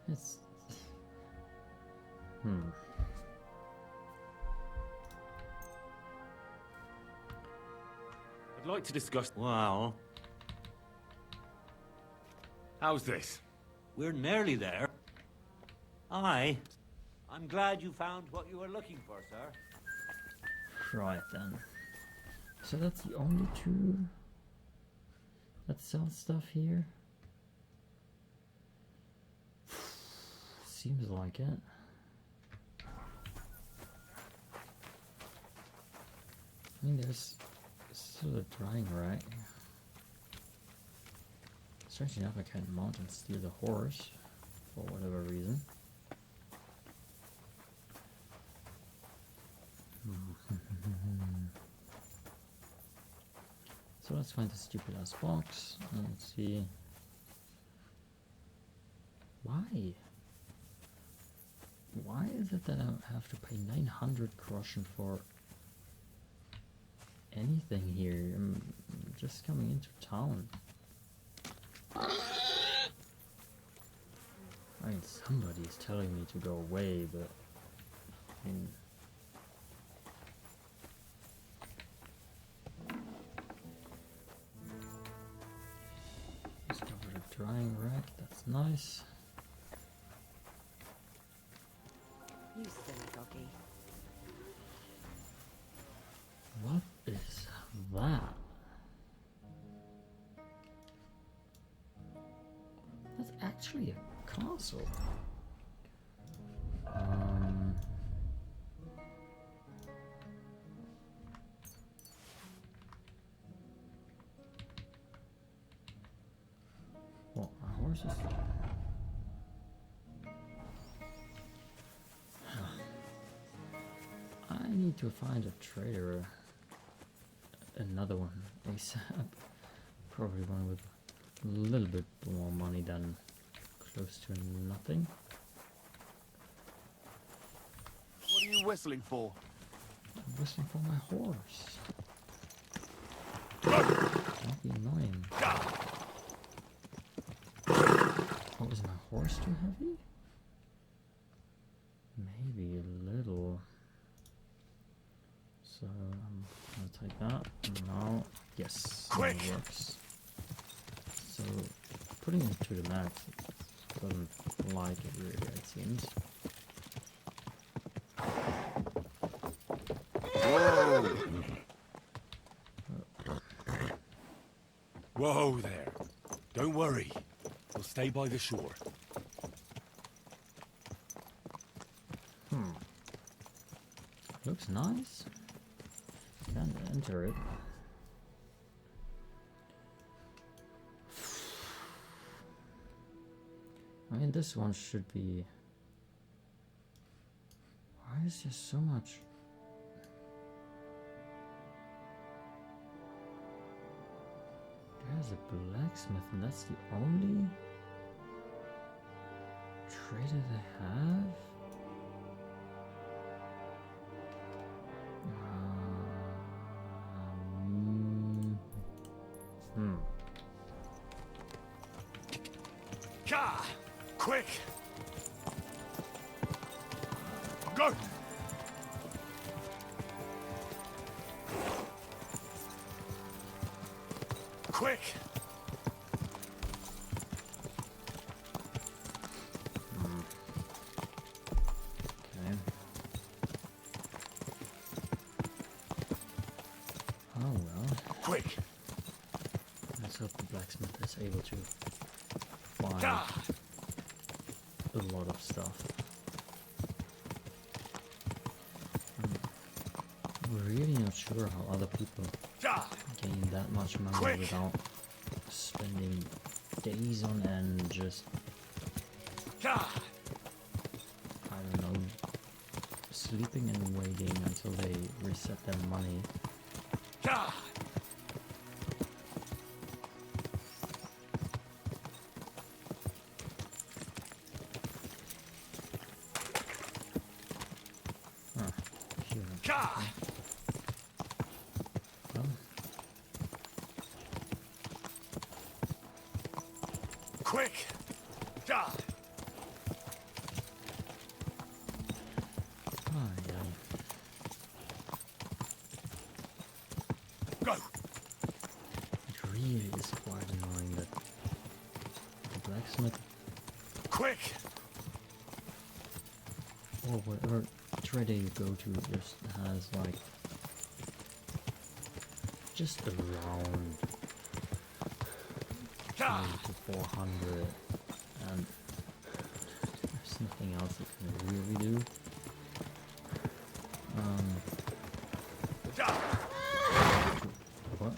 it's I'd like to discuss. Well, How's this? we're nearly there. Aye. I'm glad you found what you were looking for, sir. right then. So that's the only two that sell stuff here? Seems like it. I mean, there's still a drying rack. Strangely enough, I can't mount and steal the horse for whatever reason. So let's find the stupid ass box and let's see. Why? Why is it that I have to pay 900 groschen for anything here? I'm just coming into town. I mean, somebody's telling me to go away, but I mean, discovered a drying rack. That's nice. You silly doggy. What is that? That's actually a castle. Well, my horse is. I need to find a trader. Another one ASAP. Probably one with a little bit more money than close to nothing. What are you whistling for? I'm whistling for my horse. Don't be annoying. Oh, is my horse too heavy? Maybe a little. So I'm gonna take that. Now, yes, it works. So putting it to the max, it doesn't like it really, it seems. Whoa there. Don't worry. We'll stay by the shore. Looks nice. Can't enter it. I mean, this one should be Why is there so much? There's a blacksmith, and that's the only trader they have? Gah! Quick! Go! Quick! Okay. Oh well. Quick! Let's hope the blacksmith is able to find Gah! a lot of stuff. I'm really not sure how other people gain that much money Quick! without spending days on end just, Gah! I don't know, sleeping and waiting until they reset their money. Gah! Gah! Quick! Gah! Go! It really is quite annoying that the blacksmith Quick! or whatever trader you go to just has like just around 300 to 400, and there's nothing else you can really do. What?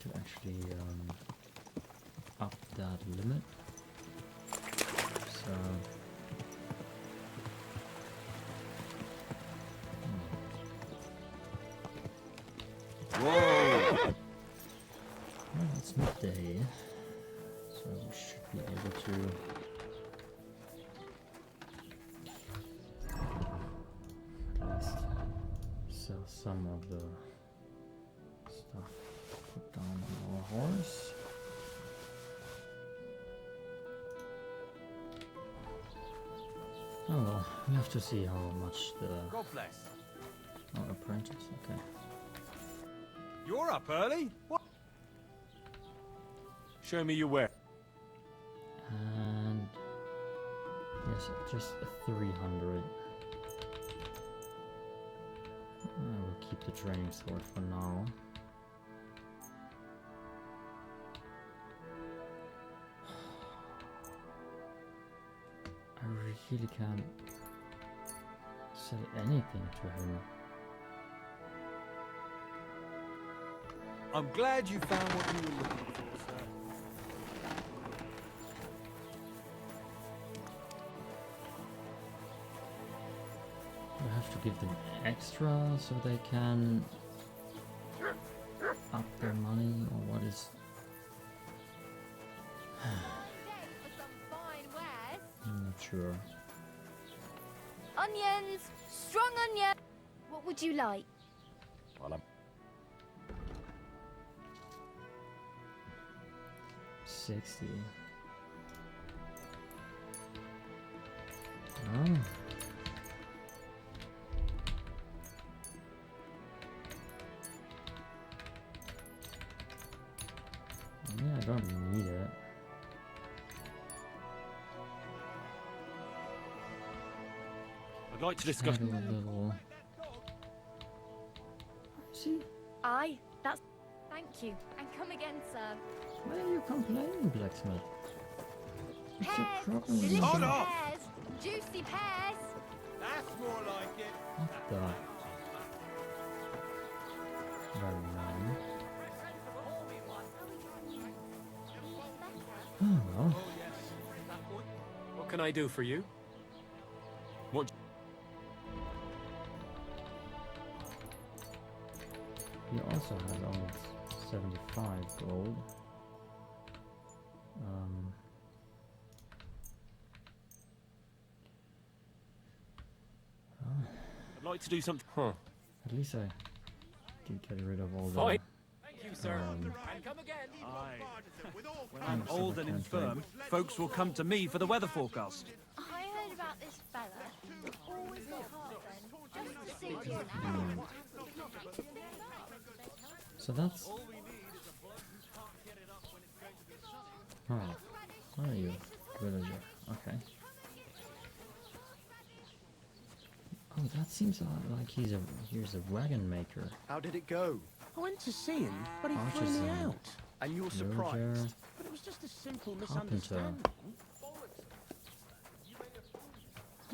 To actually up that limit. So Whoa! well, it's midday, so we should be able to at least sell some of the stuff put down on our horse. Oh well, we have to see how much the God bless. our apprentice. Okay. You're up early? What? Show me your ware. And yes, just 300. I will keep the training sword for now. I really can't sell anything to him. I'm glad you found what you were looking for, sir. You have to give them extra so they can up their money, or what is? I'm not sure. Onions! Strong onion! What would you like? Well, I'm 60. Oh. Yeah, I don't need it. I'd like to discuss. Add a little. See? Aye, that's... Thank you. And come again, sir. Why are you complaining, blacksmith? What's your Pears! problem with Delicious me? pears! Juicy pears! That's more like it. What the? Very annoying. Oh well. What can I do for you? also has almost 75 gold. I'd like to do something. Huh. At least I did get rid of all Fine. the. Thank you, sir. And come again. When I'm old and infirm, folks will come to me for the weather forecast. I heard about this fella. Always got heartburn. Just to see you. So that's. Oh, where are you, villager? Okay. Oh, that seems like he's a wagon maker. How did it go? I went to see him, but he threw me out. And you were Villager, surprised? But it was just a simple carpenter. misunderstanding.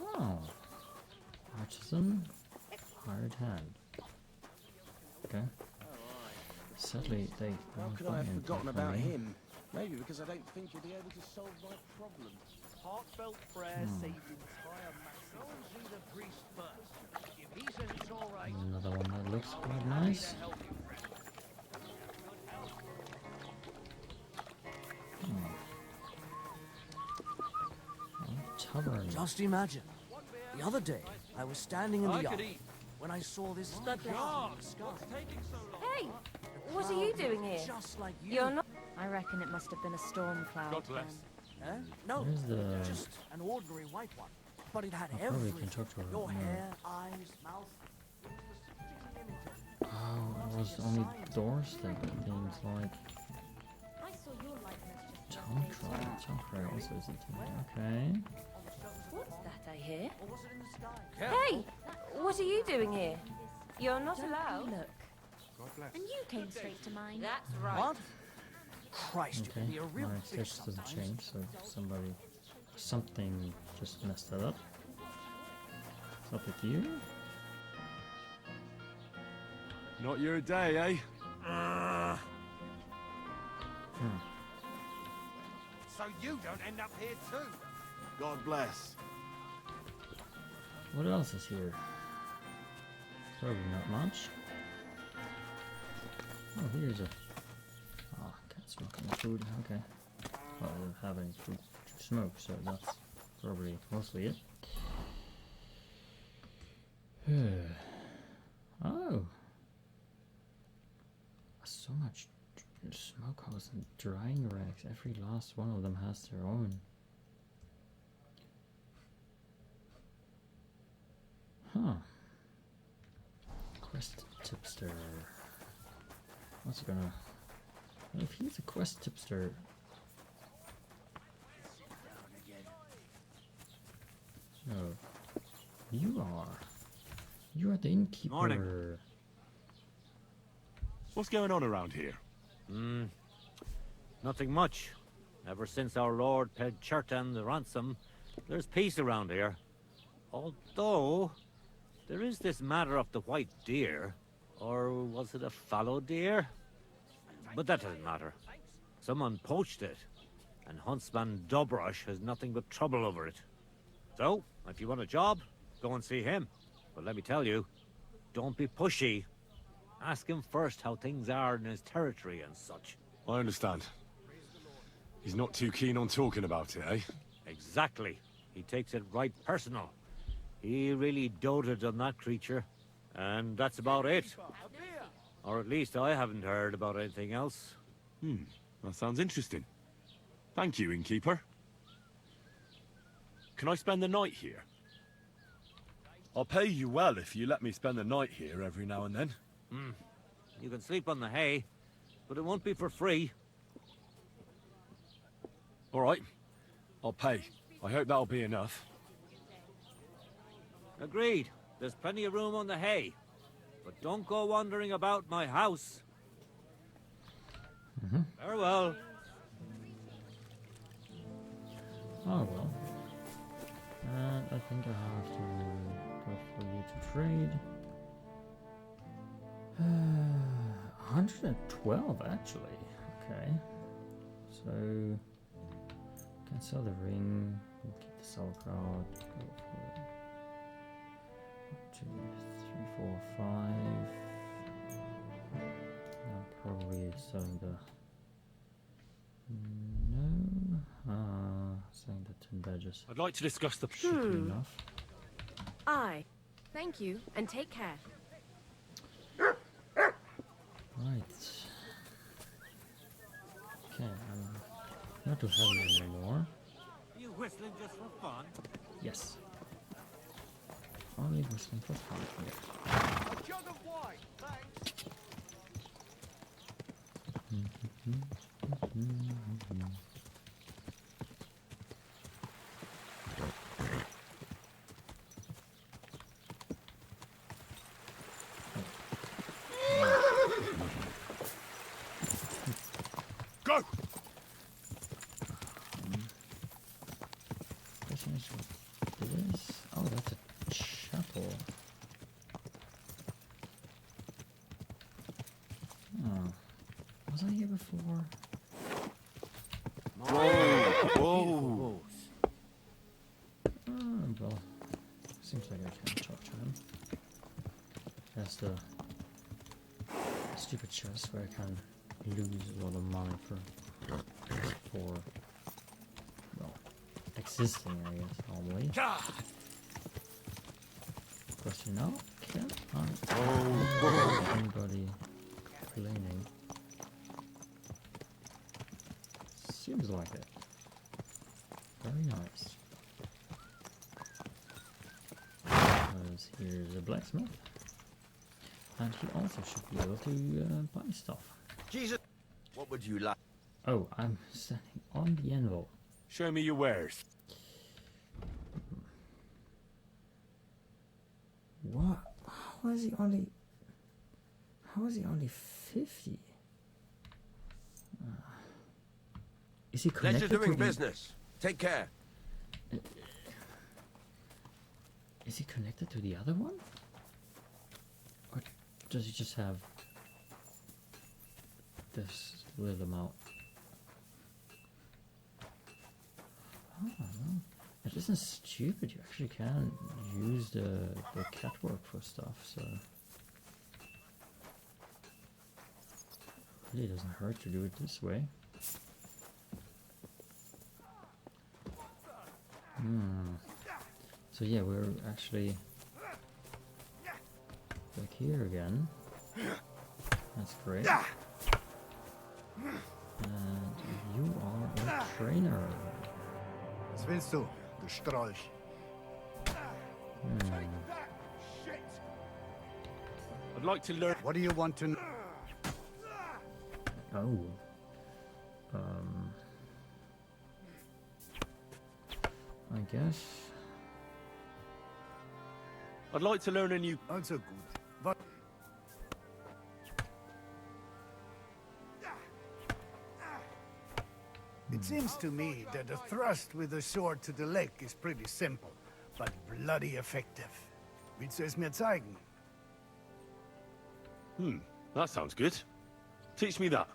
Oh, artisan, hired hand. Okay. Sadly, they How won't could buy I have anything forgotten from about me. him? Maybe because I don't think he'll be able to solve my problem. Heartfelt prayer saved entire masses. Go and see the priest first. If he says it's all right, Another one that looks quite nice. Tavern. just imagine. The other day, I was standing in the yard when I saw this God in the sky. Hey, what are you doing here? Just like you. You're not. I reckon it must have been a storm cloud. God bless. No, Where's the- just an ordinary white one. But it had I probably everything. can talk to her. Your No. hair, eyes, mouth. Oh, it was only doors that things like I saw your likeness just. Chakra also is a thing. Okay. What's that I hear? Or was it in the sky? Hey, what are you doing here? You're not allowed. Look. And you came straight to mind. That's right. What? Christ, you Okay. can be a real My bitch text doesn't sometimes. change, so something just messed that up. What's up with you? Not your day, eh? So you don't end up here too. God bless. What else is here? Probably not much. Oh, here's a. Oh, can't smoke any food. Okay. Well, I don't have any food to smoke, so that's probably mostly it. Oh. So much smokehouse and drying racks. Every last one of them has their own. Huh. Quest tipster. What's he gonna... Well, if he's a quest tipster... No. You are. You are the innkeeper. Morning. What's going on around here? Nothing much. Ever since our lord paid Chertan the ransom, there's peace around here. Although, there is this matter of the white deer. Or was it a fallow deer? But that doesn't matter. Someone poached it, and Huntsman Dobrush has nothing but trouble over it. So, if you want a job, go and see him. But let me tell you, don't be pushy. Ask him first how things are in his territory and such. I understand. He's not too keen on talking about it, eh? Exactly. He takes it right personal. He really doted on that creature. And that's about it. Or at least I haven't heard about anything else. That sounds interesting. Thank you, innkeeper. Can I spend the night here? I'll pay you well if you let me spend the night here every now and then. You can sleep on the hay, but it won't be for free. All right. I'll pay. I hope that'll be enough. Agreed. There's plenty of room on the hay. But don't go wandering about my house. Farewell. Oh well. And I think I have to go for you to trade. 112 actually. Okay. So can sell the ring. We'll keep the sauerkraut. Go for 1, 2, 3, 4, 5. probably selling the... No. Selling the 10 badges. I'd like to discuss the... Should be enough. Aye. Thank you, and take care. Right. Okay, I'm not too heavy anymore. You whistling just for fun? Yes. Only whistling for fun here. A jug of wine, thanks. Go! Question is what this? Oh, that's a chapel. Oh. Was I here before? Whoa! Well, seems like I can't talk to him. That's the stupid chest where I can lose a lot of money for well, existing, I guess, normally. Question now, can I anybody cleaning? Seems like it. Very nice. Because here's a blacksmith. And he also should be able to buy stuff. Jesus, what would you like? Oh, I'm standing on the anvil. Show me your wares. What? How is he only 50? Is he connected Pleasure doing to the... business. Take care. Is he connected to the other one? Or does he just have this little amount? I don't know. It isn't stupid. You actually can use the catwalk for stuff, so really doesn't hurt to do it this way. So yeah, we're actually back here again. That's great. And you are a trainer. Was willst du, du Strolch? I'd like to learn... What do you want to know? Oh. I guess. I'd like to learn a new... Also gut. What? It seems to me that a thrust with a sword to the leg is pretty simple, but bloody effective. Willst du es mir zeigen? That sounds good. Teach me that.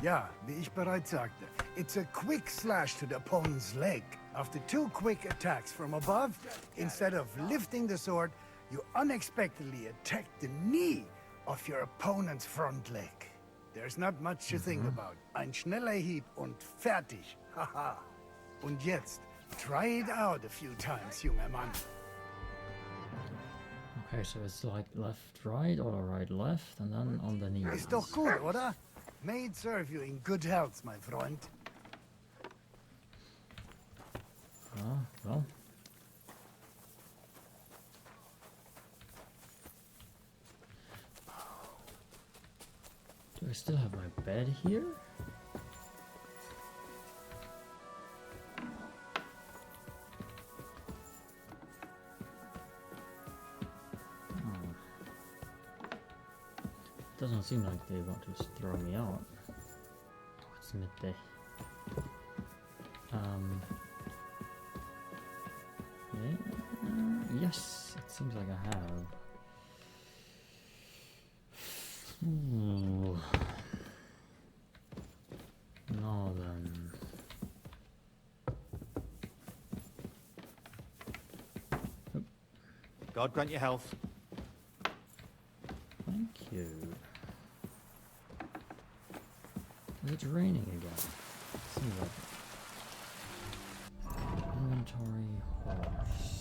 Ja, wie ich bereits sagte, it's a quick slash to the opponent's leg. After 2 quick attacks from above, instead of lifting the sword, you unexpectedly attack the knee of your opponent's front leg. There's not much to think about. Ein schneller Hieb und fertig. Haha. Und jetzt, try it out a few times, junger Mann. Okay, so it's like left, right, or right, left, and then on the knees. Ist doch gut, oder? May it serve you in good health, my friend. Well. Do I still have my bed here? Doesn't seem like they want to throw me out. Oh, it's midday. Yeah, yes, it seems like I have. Ooh. Now then. God grant you health. Thank you. It's raining again. Seems like it. Inventory horse.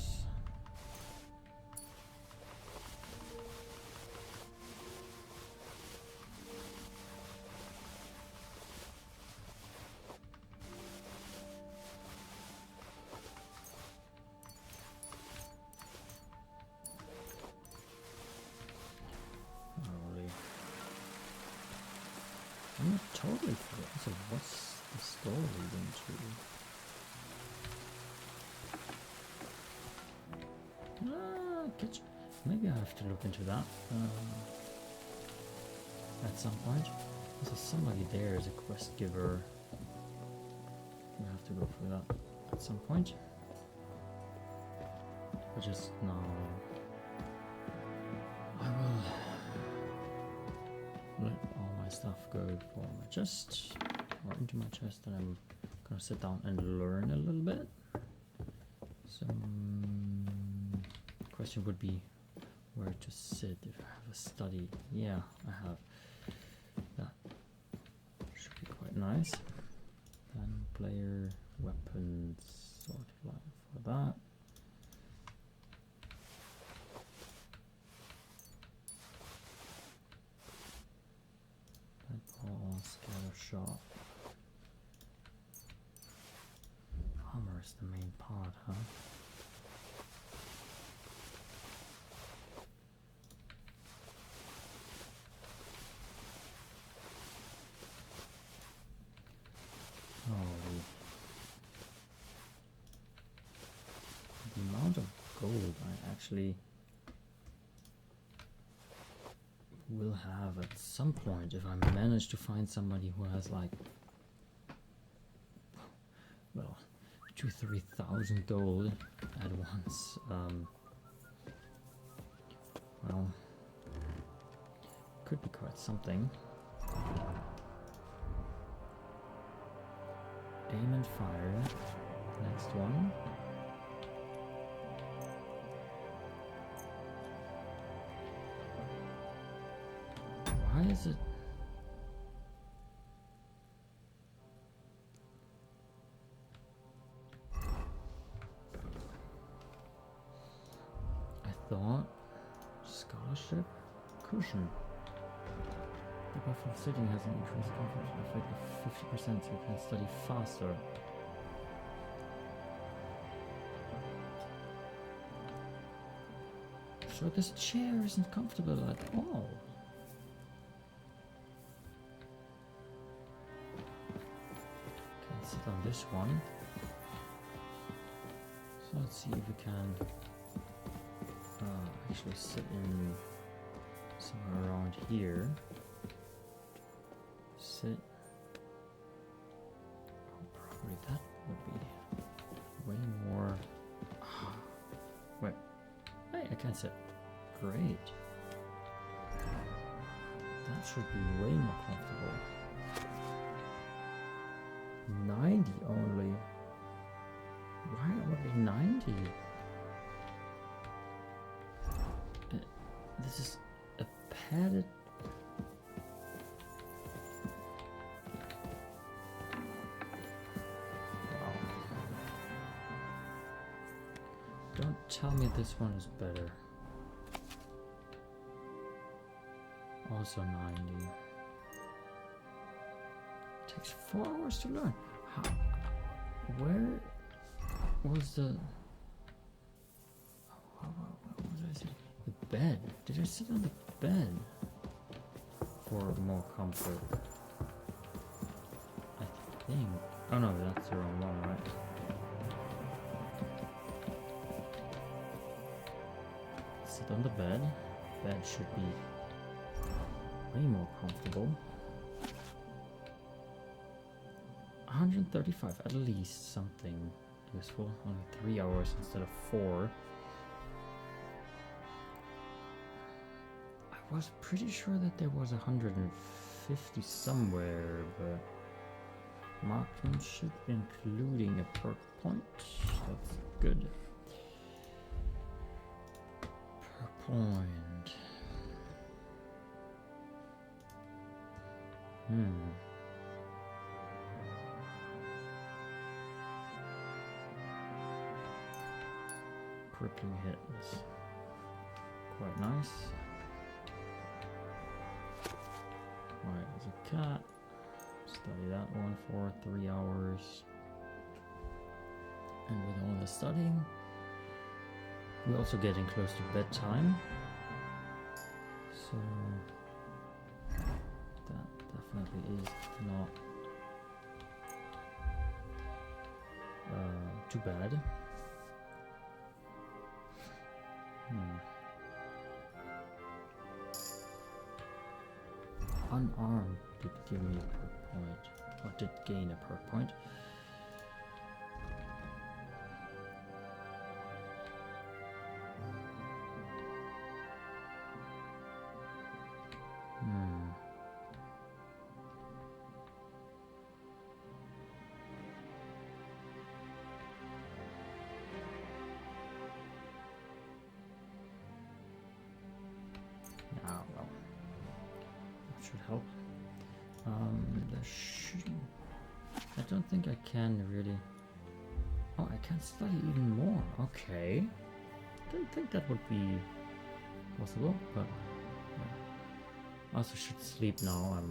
I'm not totally forgetting. So what's the story going to? Maybe I have to look into that at some point. There's somebody there as a quest giver. We have to go for that at some point. But just now, I will let all my stuff go for my chest, or into my chest, and I'm gonna sit down and learn a little bit. So, question would be where to sit if I have a study. Yeah, I have. That should be quite nice. Then player weapons, sort of like for that. Scatter shot. Armor is the main part, huh? Holy. The amount of gold I actually will have at some point if I manage to find somebody who has like, well, 2,000-3,000 gold at once. Well, could be quite something. Aim and fire. Next one. Why is it? I thought scholarship cushion. The buff of sitting has an increased confidence effect of 50%, so you can study faster. So this chair isn't comfortable at all. Sit on this one. So let's see if we can actually sit in somewhere around here. Sit. Oh, probably that would be way more. Wait. Hey, I can sit. Great. That should be way more comfortable. 90 only. Why only 90? This is a padded. Wow. Don't tell me this one is better. Also 90. Takes 4 hours to learn. How? Where was the? What did I say? The bed. Did I sit on the bed for more comfort? I think. Oh no, that's the wrong one, right? Sit on the bed. Bed should be way more comfortable. 135, at least something useful. Only 3 hours instead of 4. I was pretty sure that there was 150 somewhere, but marksmanship including a perk point. That's good. Perk point. crippling hit is quite nice. Alright, there's a cat. Study that one for 3 hours. And with all the studying, we're also getting close to bedtime. So that definitely is not too bad. Unarmed did give me a perk point, or did gain a perk point. Well, that should help. I don't think I can really. Oh, I can study even more. Okay. Didn't think that would be possible, but I also should sleep now.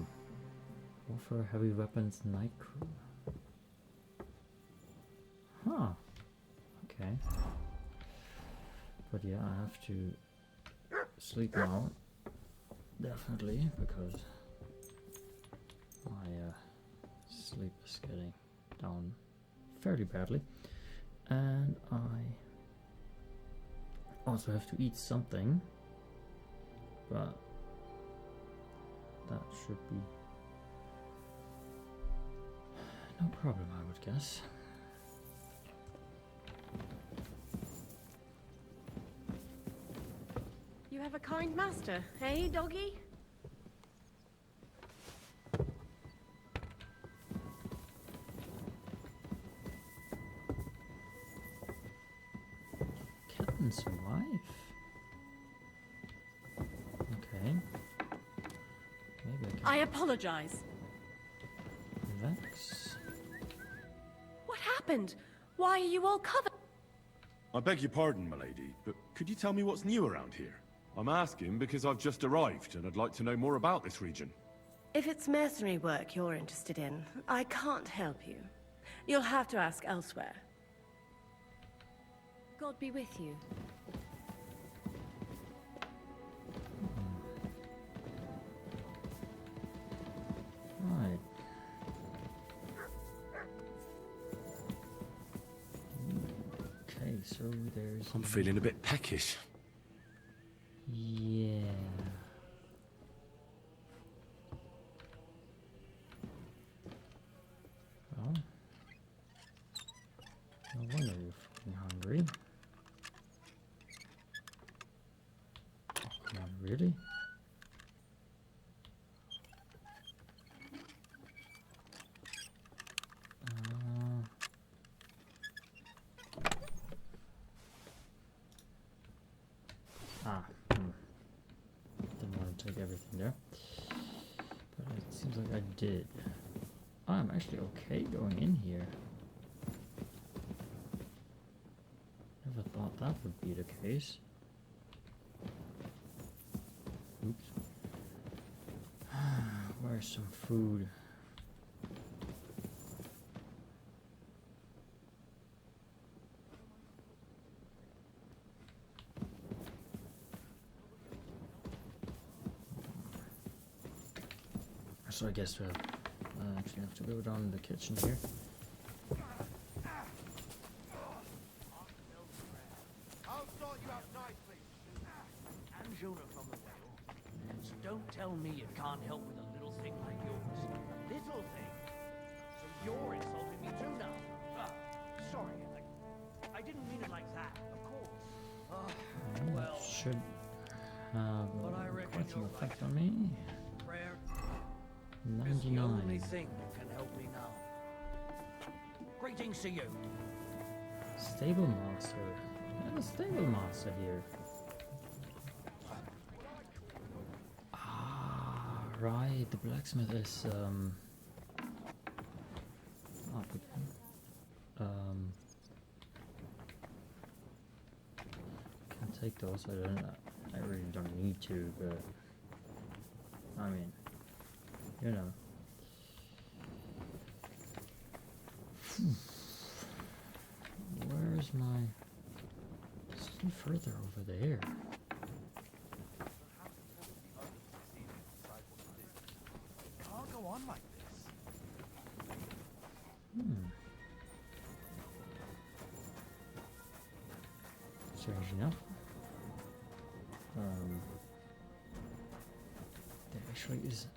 Warfare, heavy weapons, night crew. Huh. Okay. But yeah, I have to sleep now. Definitely, because my sleep is getting down fairly badly. And I also have to eat something, but that should be no problem, I would guess. You have a kind master, eh, doggy? Captain's wife? Okay. Maybe I apologize. Relax. What happened? Why are you all covered? I beg your pardon, milady, but could you tell me what's new around here? I'm asking because I've just arrived and I'd like to know more about this region. If it's mercenary work you're interested in, I can't help you. You'll have to ask elsewhere. God be with you. Right. Okay, so there's... I'm feeling a bit peckish. Yeah. Well, no wonder you're fucking hungry. Come on, really? Didn't want to take everything there, but it seems like I did. I'm actually okay going in here. Never thought that would be the case. Oops. Where's some food? So I guess we'll actually have to go down in the kitchen here. I'll sort you out nicely. And Jonah from the whale. So don't tell me you can't help with a little thing like yours. A little thing? So you're insulting me too now? Sorry, I didn't mean it like that, of course. Well, should have quite some effect on me. Prayer 99. is the only thing that can help me now. Greetings to you. Stable master. I have a stable master here. Ah, right. The blacksmith is up again. take those. I really don't need to, but I mean, you know. Where's my... Still further over there. Can't go on like this. Strange enough. There actually is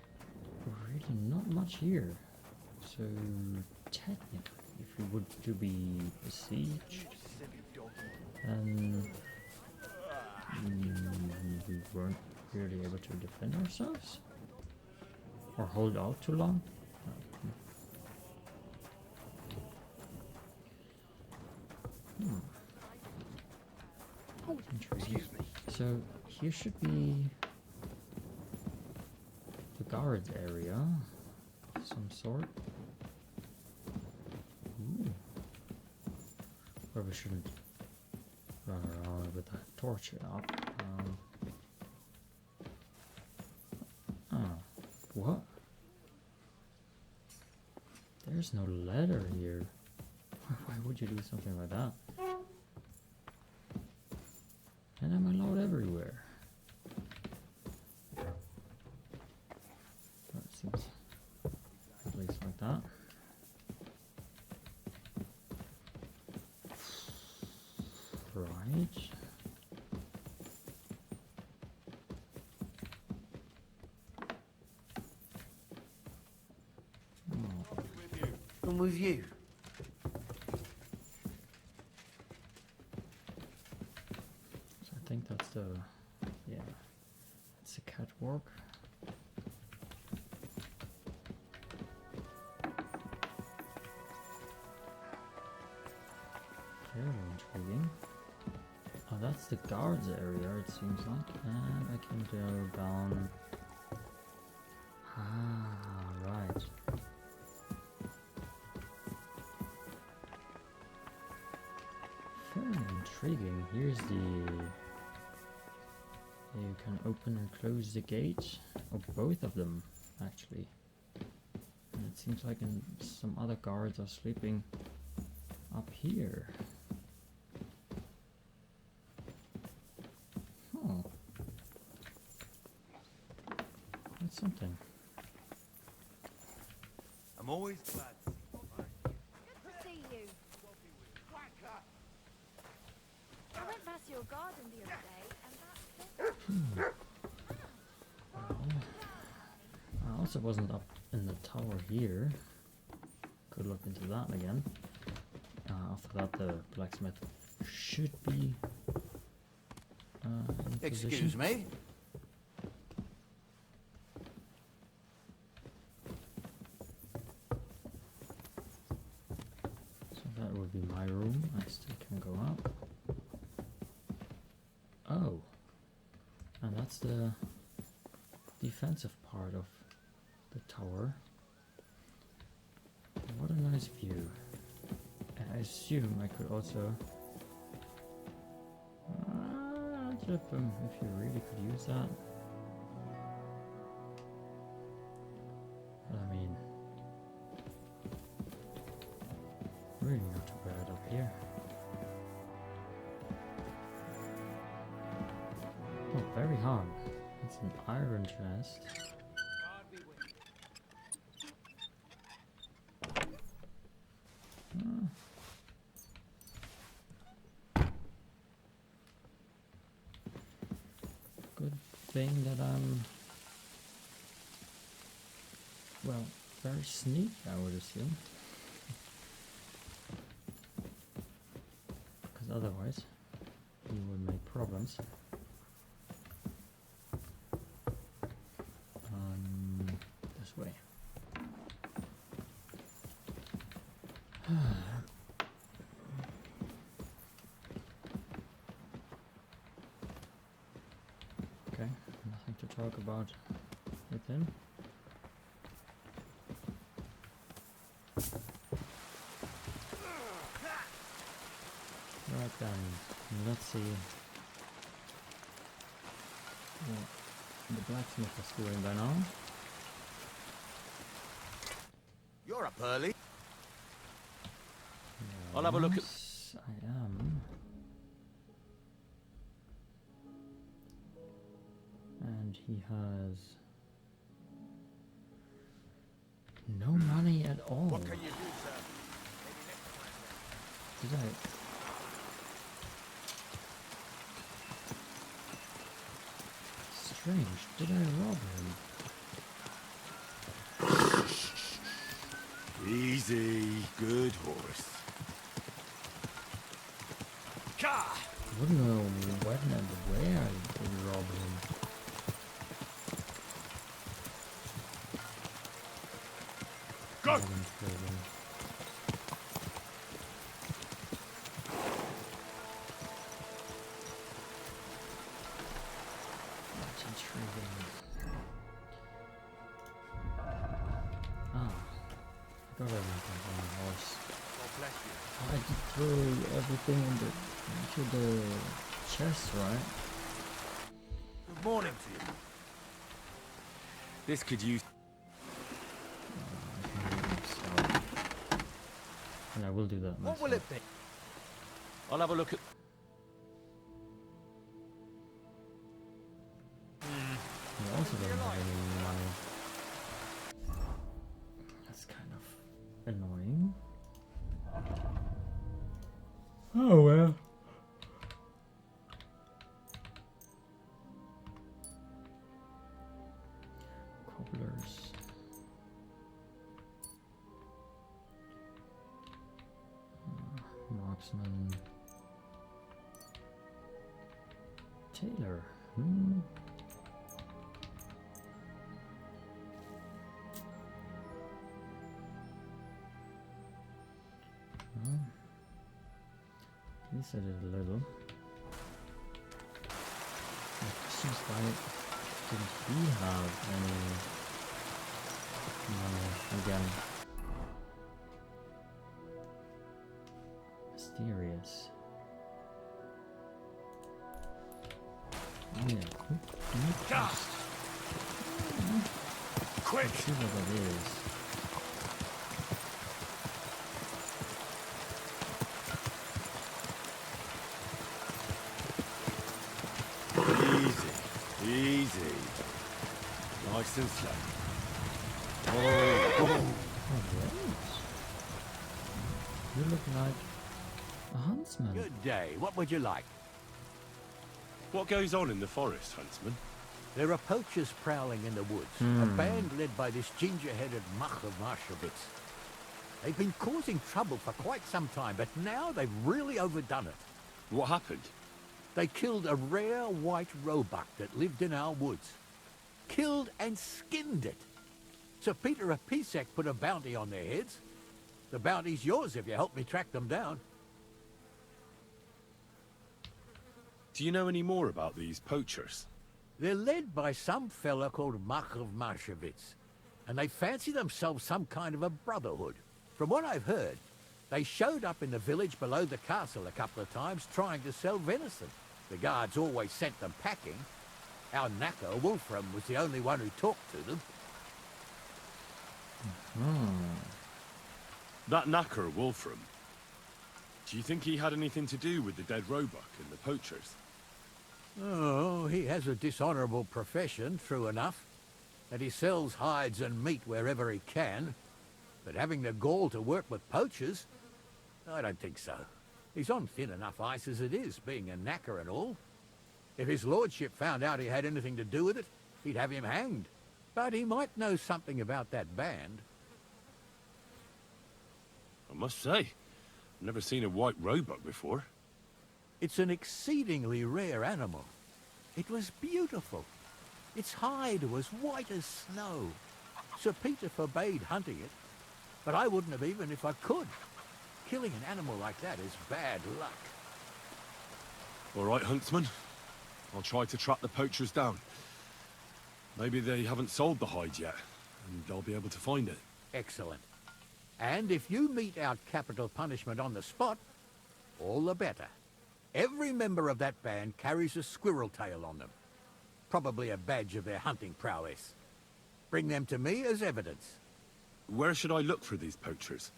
really not much here. So technically, if we were to be besieged, then we weren't really able to defend ourselves or hold out too long. Interesting. So here should be the guards area of some sort. Ooh. Probably shouldn't run around with a torch up. What? There's no ladder here. Why would you do something like that? And I'm allowed everywhere. That seems at least like that. Right. I'm with you. So I think that's the, yeah, it's a catwalk. Very intriguing. Oh, that's the guards area, it seems like. And I can go down. Ah, right. Very intriguing. Here's the... You can open and close the gate. Or both of them, actually. And it seems like some other guards are sleeping up here. Oh. That's something. I'm always glad. Good to see you. I went past your garden the other day, and that's I also wasn't up in the tower here. Could look into that again. After that, the blacksmith should be in Excuse position. me? So that would be my room. I still can go up. Oh, and that's the defensive part of the tower. What a nice view. And I assume I could also flip them if you really could use that. But I mean, really not too bad up here. Oh, very hard. It's an iron chest. Good thing that I'm, well, very sneaky, I would assume. Because otherwise, you would make problems. This way. Okay, nothing to talk about with him. Right then, let's see what the blacksmith is doing by now. You're up early. I'll have a look at... Yes, I am. And he has no money at all. What can you do, sir? Did I? Strange. Did I rob him? Easy, good horse. I wouldn't know when and where I did rob him. Go! Got everything on the horse. I did throw everything into the chest, right? Good morning to you. This could use... And I will do that myself. What will it be? I'll have a look at... He also doesn't have any money. That's kind of annoying. Oh well. Cobblers. Marksman. Taylor. He said it a little. The question is, why didn't he have any money again? Mysterious. Oh yeah, quick! Let's see what that is. Easy. Nice and slow. You look like a huntsman. Good day. What would you like? What goes on in the forest, Huntsman? There are poachers prowling in the woods. A band led by this ginger-headed muck of Marshowitz. They've been causing trouble for quite some time, but now they've really overdone it. What happened? They killed a rare white roebuck that lived in our woods. Killed and skinned it. Sir Peter of Pisek put a bounty on their heads. The bounty's yours if you help me track them down. Do you know any more about these poachers? They're led by some fella called Mach of Marshowitz, and they fancy themselves some kind of a brotherhood. From what I've heard, they showed up in the village below the castle a couple of times trying to sell venison. The guards always sent them packing. Our knacker, Wolfram, was the only one who talked to them. That knacker, Wolfram, do you think he had anything to do with the dead roebuck and the poachers? Oh, he has a dishonorable profession, true enough. And he sells hides and meat wherever he can. But having the gall to work with poachers, I don't think so. He's on thin enough ice as it is, being a knacker and all. If his lordship found out he had anything to do with it, he'd have him hanged. But he might know something about that band. I must say, I've never seen a white roebuck before. It's an exceedingly rare animal. It was beautiful. Its hide was white as snow. Sir Peter forbade hunting it, but I wouldn't have even if I could. Killing an animal like that is bad luck. All right, Huntsman. I'll try to track the poachers down. Maybe they haven't sold the hide yet, and I'll be able to find it. Excellent. And if you mete out capital punishment on the spot, all the better. Every member of that band carries a squirrel tail on them. Probably a badge of their hunting prowess. Bring them to me as evidence. Where should I look for these poachers?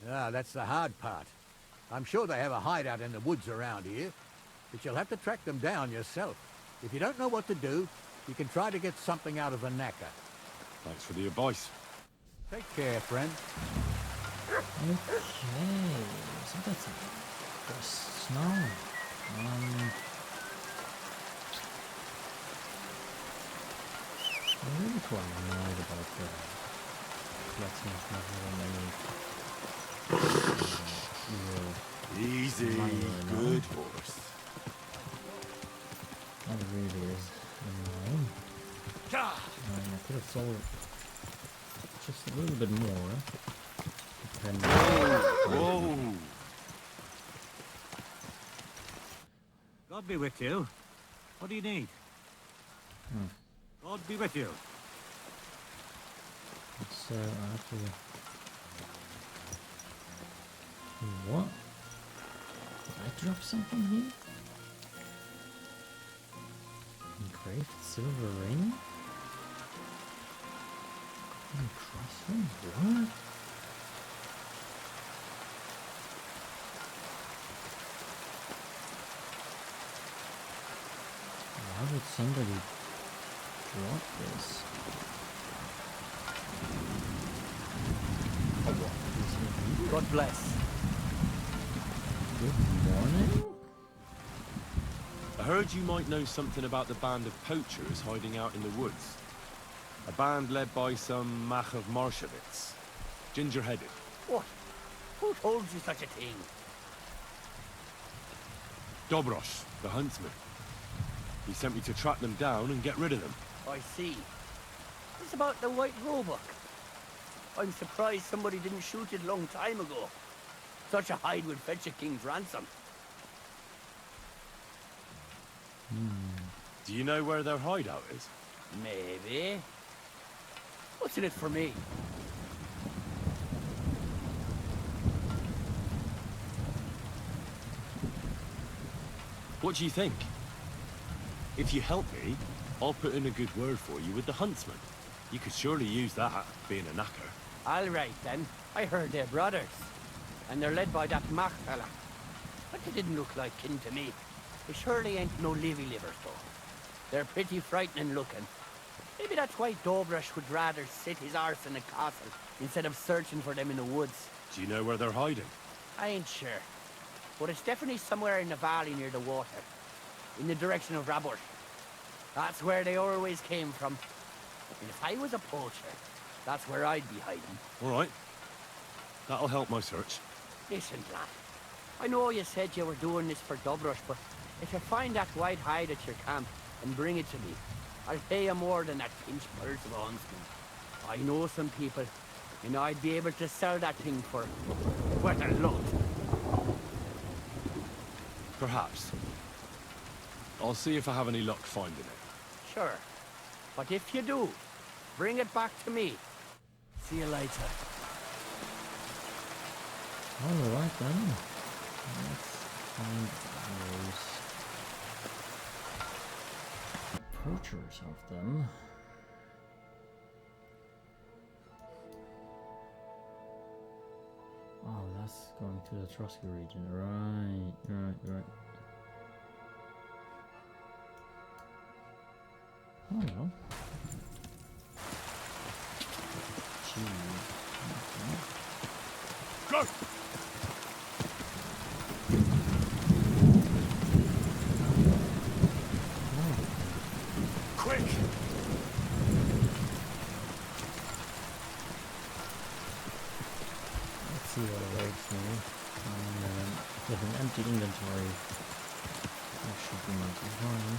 Ah, that's the hard part. I'm sure they have a hideout in the woods around here, but you'll have to track them down yourself. If you don't know what to do, you can try to get something out of the knacker. Thanks for the advice. Take care, friend. Okay, so that's it. There's snow. I'm really quite annoyed about the blacksmith not having any Easy, good horse. That really is annoying. I could have sold just a little bit more. Depending. Whoa! God be with you. What do you need? God be with you. So I have to. What? Did I drop something here? Engraved silver ring? Crossing? What? Why would somebody drop this? God bless. Good morning? I heard you might know something about the band of poachers hiding out in the woods. A band led by some Mach of Marshevitz. Ginger-headed. What? Who told you such a thing? Dobrosh, the huntsman. He sent me to track them down and get rid of them. I see. It's about the White Roebuck. I'm surprised somebody didn't shoot it a long time ago. Such a hide would fetch a king's ransom. Do you know where their hideout is? Maybe. What's in it for me? What do you think? If you help me, I'll put in a good word for you with the huntsman. You could surely use that, being a knacker. All right, then. I heard they're brothers. And they're led by that Mach fella. But they didn't look like kin to me. They surely ain't no livers, though. They're pretty frightening looking. Maybe that's why Dobrosh would rather sit his arse in a castle instead of searching for them in the woods. Do you know where they're hiding? I ain't sure. But it's definitely somewhere in the valley near the water. In the direction of Rabor. That's where they always came from. And if I was a poacher, that's where I'd be hiding. All right. That'll help my search. Listen, lad. I know you said you were doing this for Dobrosh, but if you find that white hide at your camp and bring it to me, I'll pay you more than that pinch purse of a huntsman. I know some people, and I'd be able to sell that thing for quite a lot. Perhaps. I'll see if I have any luck finding it. Sure. But if you do, bring it back to me. See you later. Alright then. Let's find those poachers of them. Oh, that's going to the Trusky region. Right. Oh well. Go! Quick! Let's see what awaits me. With an empty inventory, that should be not fine.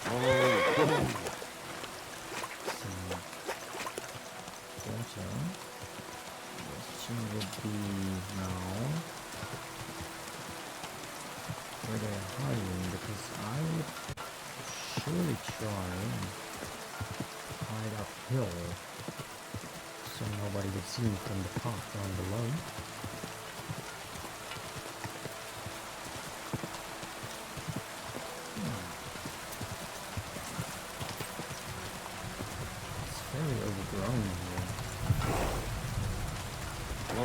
Question would be now where they're hiding, because I would surely try and hide uphill so nobody would see me from the path down below. It's very overgrown here. Oh,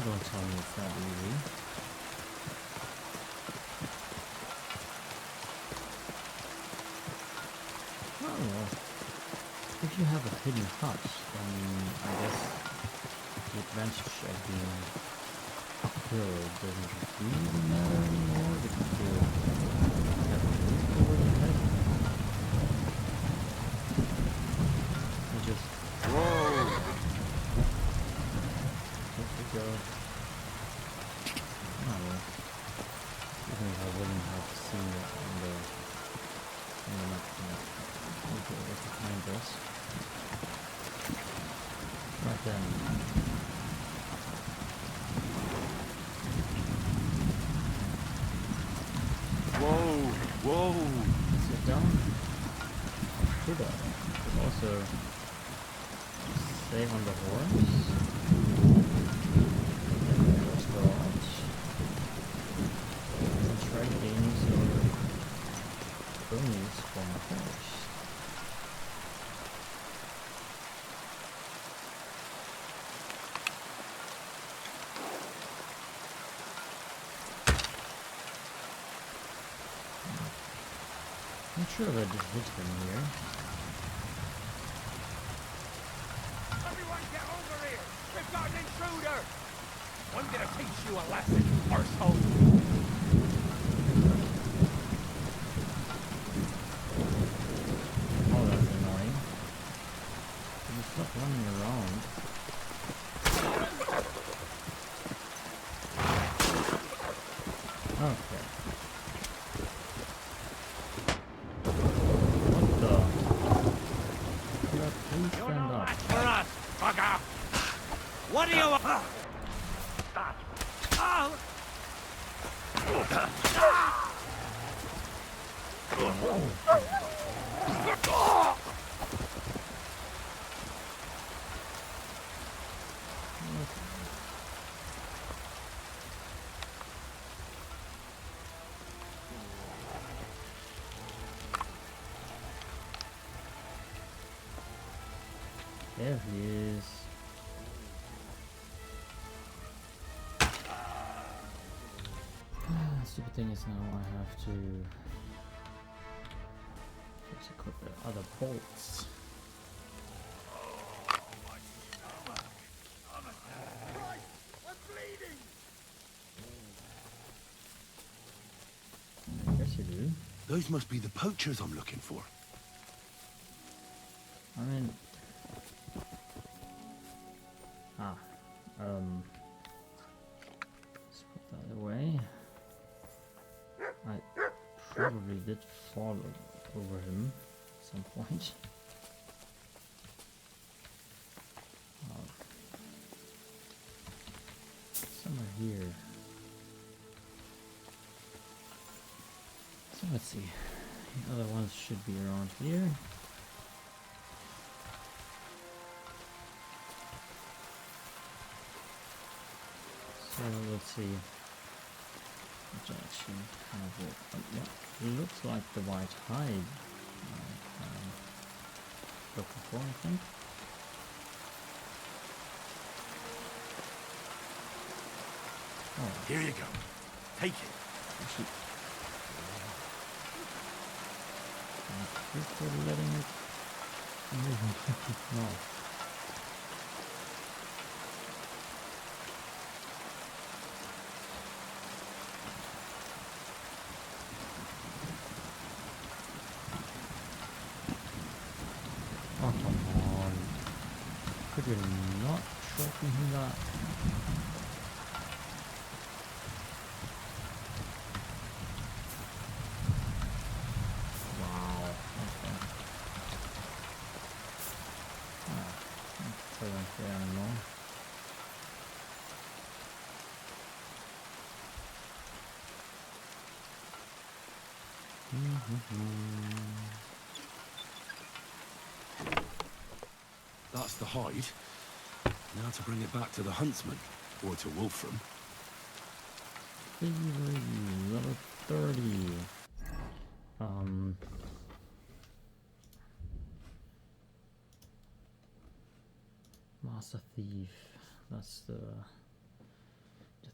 don't tell me it's that easy. Oh well. If you have a hidden hut, then I guess the advantage of being uphill doesn't really matter anymore because you have a roof over your head. You just... Whoa! Here we go. Oh well. Even if I wouldn't have seen it on the map, we'll be able to find this. Right then. Whoa! Sit down. Could I? Could also save on the horse. And then just go out. And try gaining some ponies for my horse. I'm sure that just hit them here. Everyone get over here! We've got an intruder! I'm gonna teach you a lesson, arsehole! Oh, that's annoying. Can you stop running around? Okay. What the? Could I please stand up? For us, bugger! What do you want? There he is. Stupid thing is now I have to just equip the other bolts. I guess you do. Those must be the poachers I'm looking for. I mean, let's put that away. I probably did fall over him at some point. Somewhere here. So let's see. The other ones should be around here. So let's see. Which actually kind of work. Yeah, it looks like the white hide. Looking for, I think. Oh, here you go. Take it. Thank you for letting it move. No. Oh, come on. Could you not shoot me in that? Wow. Okay. Ah, that's so unfair anymore. That's the hide. Now to bring it back to the huntsman, or to Wolfram. Level 30. Master Thief. That's the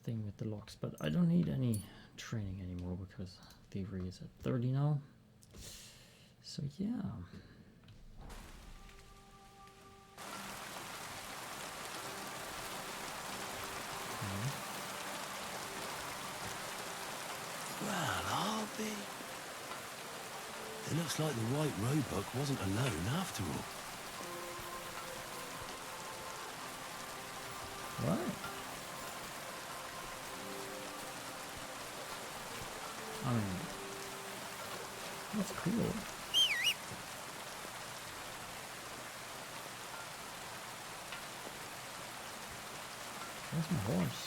thing with the locks, but I don't need any training anymore because thievery is at 30 now. So yeah. Well, I'll be... It looks like the White Roebuck wasn't alone after all. Right. I mean, that's cool. Where's my horse?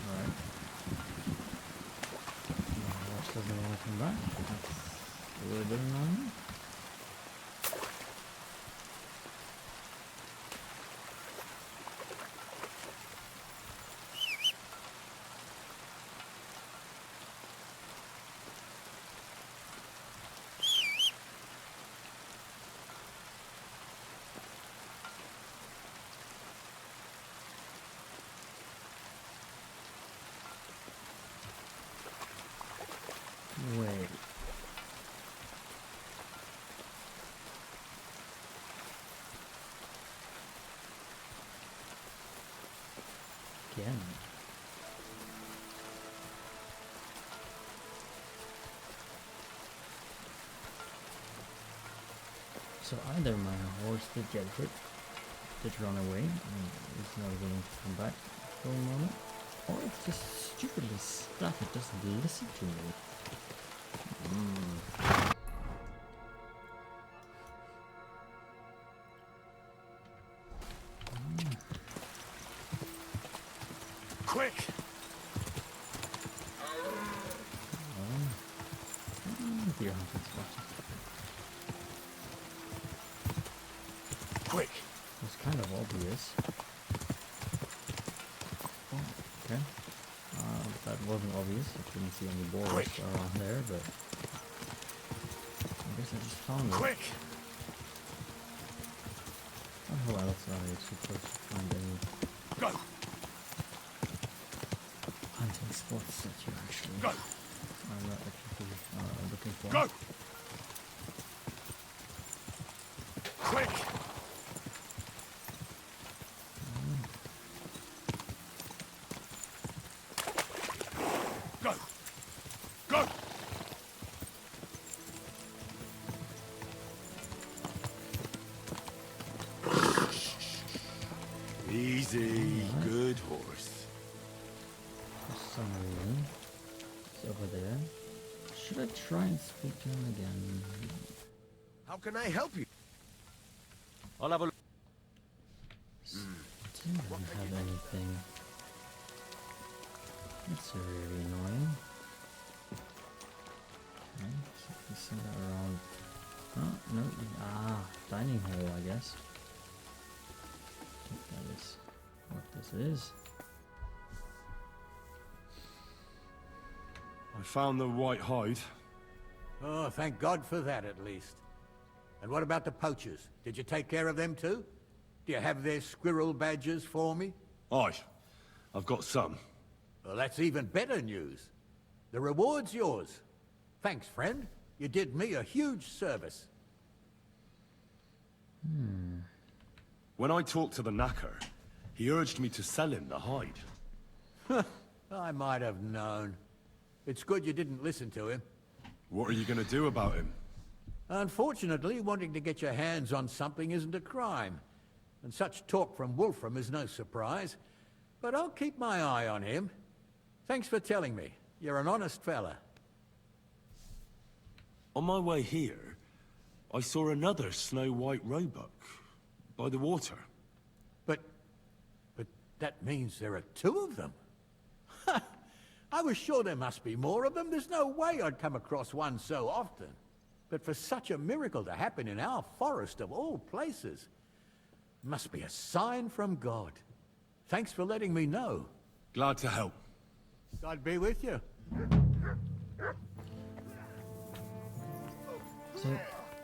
Alright. My horse doesn't want to come back. That's a little bit annoying. Wait. Again. So either my horse did get hit, did run away, and is not willing to come back for a moment, or it's just stupidly stuck, it doesn't listen to me. Quick! Deer hunting spot. Quick! It's kind of obvious. Oh, okay. That wasn't obvious. I couldn't see any boars around there, but I guess I just found it. Quick! Oh, who else are you supposed to find any Go! hunting spots that you actually Go! are not actually looking for? Go! Quick! Go! Go! Easy, good horse. For some reason, it's over there. Should I try and speak to him again? How can I help you? I'll have a look. Still don't have anything. That's really annoying. Okay, so somewhere around. Oh, no. Dining hall, I guess. I think that is what this is. I found the white hide. Oh, thank God for that, at least. And what about the poachers? Did you take care of them too? Do you have their squirrel badges for me? Aye. I've got some. Well, that's even better news. The reward's yours. Thanks, friend. You did me a huge service. When I talked to the knacker, he urged me to sell him the hide. I might have known. It's good you didn't listen to him. What are you going to do about him? Unfortunately, wanting to get your hands on something isn't a crime. And such talk from Wolfram is no surprise. But I'll keep my eye on him. Thanks for telling me. You're an honest fella. On my way here, I saw another snow-white roebuck by the water. But that means there are two of them. I was sure there must be more of them. There's no way I'd come across one so often. But for such a miracle to happen in our forest of all places, must be a sign from God. Thanks for letting me know. Glad to help. God be with you. So,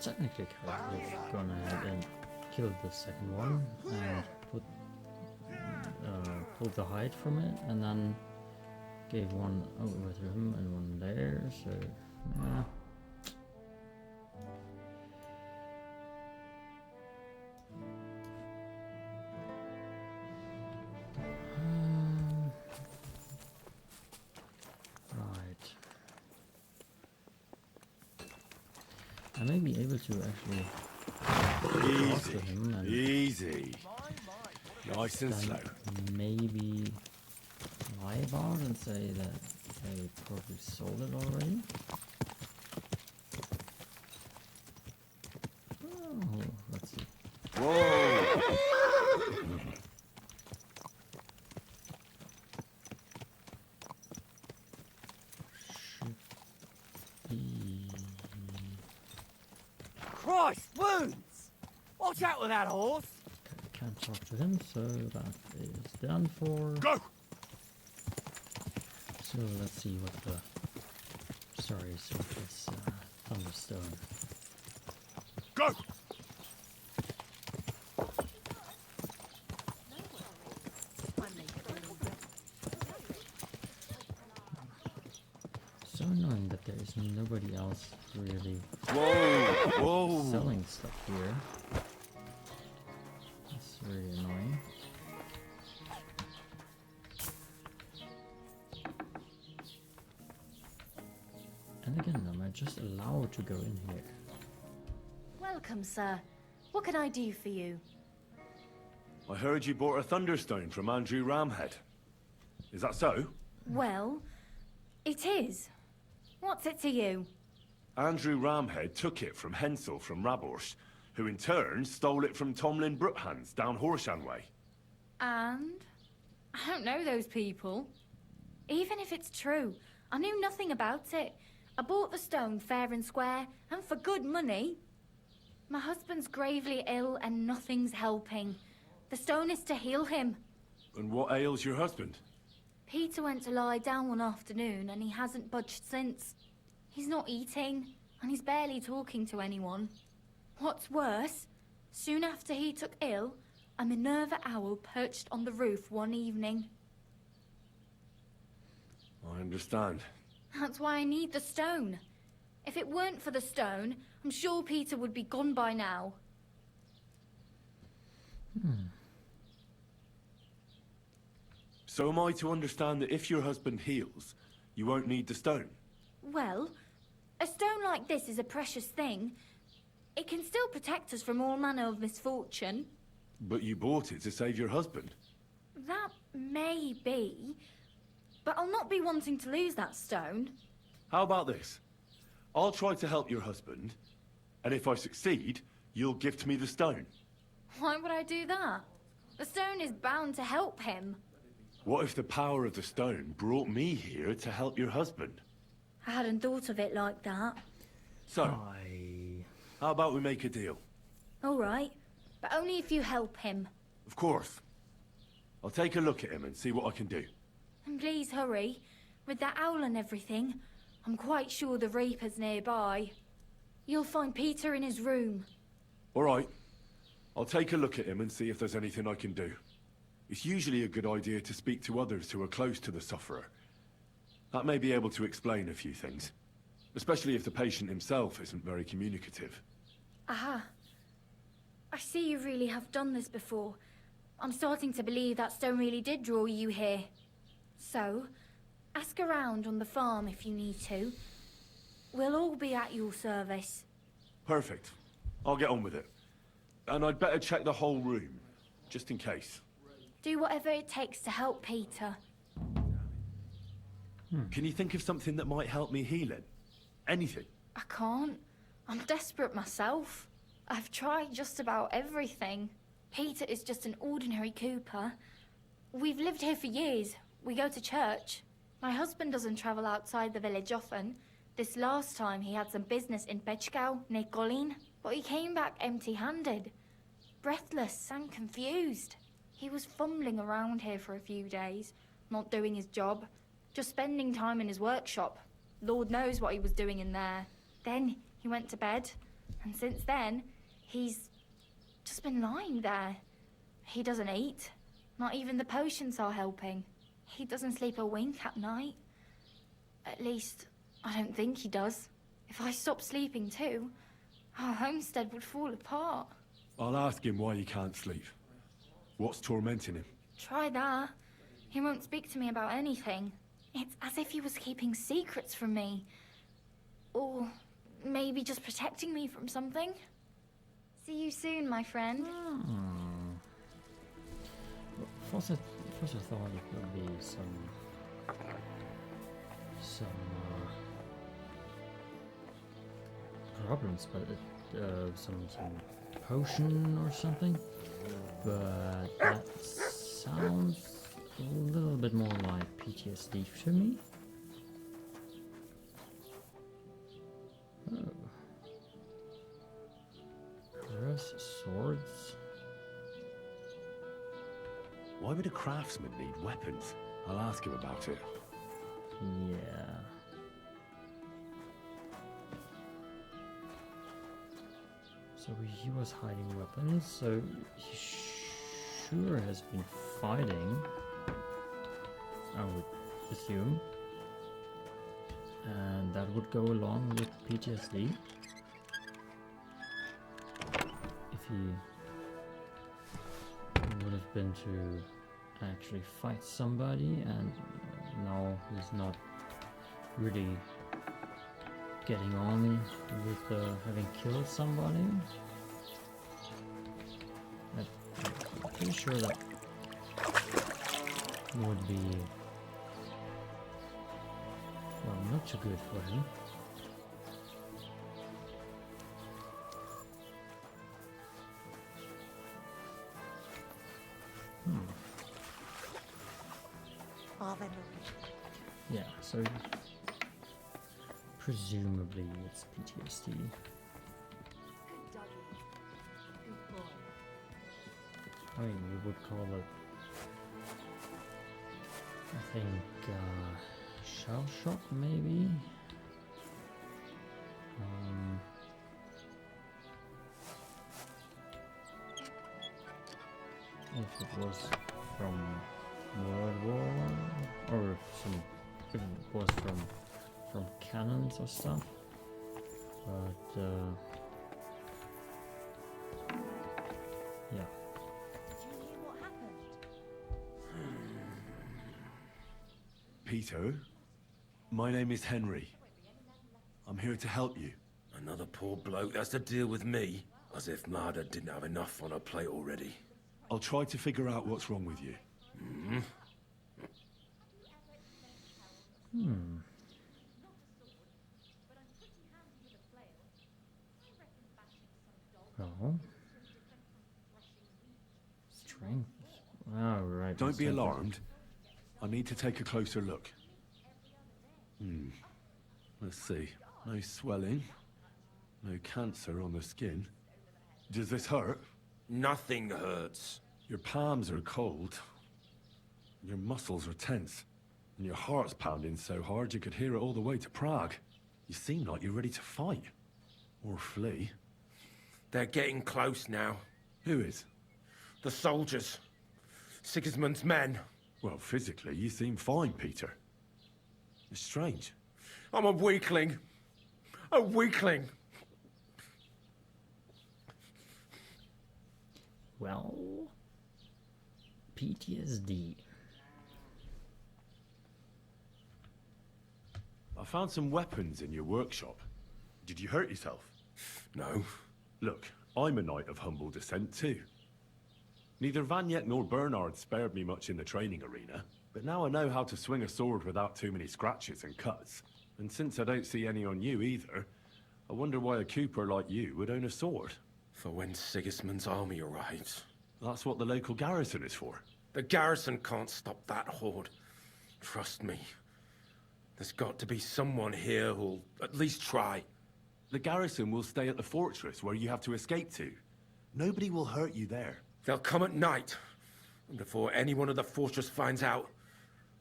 technically, I could have gone ahead and killed the second one and pulled the hide from it, and then gave one over to him and one there, so, yeah. Right. I may be able to actually talk to him and Easy. Nice and slow. maybe lie about and say that they probably sold it already. Oh, let's see. Whoa! Christ, wounds! Watch out with that horse! Can't talk to him, so that is done for. Go! So let's see what the story is with this Thunderstone. Go! So annoying that there is nobody else really selling stuff here. That's really annoying. And again, am I just allowed to go in here? Welcome, sir. What can I do for you? I heard you bought a Thunderstone from Andrew Ramhead. Is that so? Well, it is. What's it to you? Andrew Ramhead took it from Hensel from Rabors, who in turn stole it from Tomlin Brookhans down Horshan way. And? I don't know those people. Even if it's true, I knew nothing about it. I bought the stone fair and square, and for good money. My husband's gravely ill and nothing's helping. The stone is to heal him. And what ails your husband? Peter went to lie down one afternoon and he hasn't budged since. He's not eating, and he's barely talking to anyone. What's worse, soon after he took ill, a Minerva owl perched on the roof one evening. I understand. That's why I need the stone. If it weren't for the stone, I'm sure Peter would be gone by now. So am I to understand that if your husband heals, you won't need the stone? Well, a stone like this is a precious thing. It can still protect us from all manner of misfortune. But you bought it to save your husband. That may be, but I'll not be wanting to lose that stone. How about this? I'll try to help your husband, and if I succeed, you'll gift me the stone. Why would I do that? The stone is bound to help him. What if the power of the stone brought me here to help your husband? I hadn't thought of it like that. So, how about we make a deal? All right, but only if you help him. Of course. I'll take a look at him and see what I can do. And please hurry. With that owl and everything, I'm quite sure the Reaper's nearby. You'll find Peter in his room. All right. I'll take a look at him and see if there's anything I can do. It's usually a good idea to speak to others who are close to the sufferer. That may be able to explain a few things, especially if the patient himself isn't very communicative. Aha. I see you really have done this before. I'm starting to believe that stone really did draw you here. So, ask around on the farm if you need to. We'll all be at your service. Perfect. I'll get on with it. And I'd better check the whole room, just in case. Do whatever it takes to help Peter. Can you think of something that might help me heal it? Anything? I can't. I'm desperate myself. I've tried just about everything. Peter is just an ordinary Cooper. We've lived here for years. We go to church. My husband doesn't travel outside the village often. This last time he had some business in Pechgau, near Golin, but he came back empty-handed. Breathless and confused. He was fumbling around here for a few days, not doing his job, just spending time in his workshop. Lord knows what he was doing in there. Then he went to bed, and since then, he's just been lying there. He doesn't eat. Not even the potions are helping. He doesn't sleep a wink at night. At least, I don't think he does. If I stopped sleeping too, our homestead would fall apart. I'll ask him why he can't sleep. What's tormenting him? Try that. He won't speak to me about anything. It's as if he was keeping secrets from me. Or maybe just protecting me from something. See you soon, my friend. First I thought it would be some problems, but some potion or something. But that sounds a little bit more like PTSD to me. Oh. Cuirass, swords. Why would a craftsman need weapons? I'll ask him about it. Yeah. So he was hiding weapons, so he sure has been fighting, I would assume. And that would go along with PTSD. If he would have been to actually fight somebody, and now he's not really getting on with having killed somebody. I'm pretty sure that would be, well, not too good for him. Yeah, so presumably it's PTSD. I mean, you would call it, I think, shell shock, maybe? If it was from World War, or if it was from cannons or stuff, but yeah. Peter, my name is Henry. I'm here to help you. Another poor bloke that's to deal with me, as if Marder didn't have enough on her plate already. I'll try to figure out what's wrong with you. Oh. Strength. Oh, right. Don't be alarmed. I need to take a closer look. Let's see. No swelling. No cancer on the skin. Does this hurt? Nothing hurts. Your palms are cold. Your muscles are tense. And your heart's pounding so hard you could hear it all the way to Prague. You seem like you're ready to fight. Or flee. They're getting close now. Who is? The soldiers. Sigismund's men. Well, physically, you seem fine, Peter. It's strange. I'm a weakling. A weakling. Well, PTSD. I found some weapons in your workshop. Did you hurt yourself? No. Look, I'm a knight of humble descent too. Neither Vanyek nor Bernard spared me much in the training arena, but now I know how to swing a sword without too many scratches and cuts. And since I don't see any on you either, I wonder why a cooper like you would own a sword. For when Sigismund's army arrives. That's what the local garrison is for. The garrison can't stop that horde. Trust me. There's got to be someone here who'll at least try. The garrison will stay at the fortress where you have to escape to. Nobody will hurt you there. They'll come at night. And before anyone of the fortress finds out,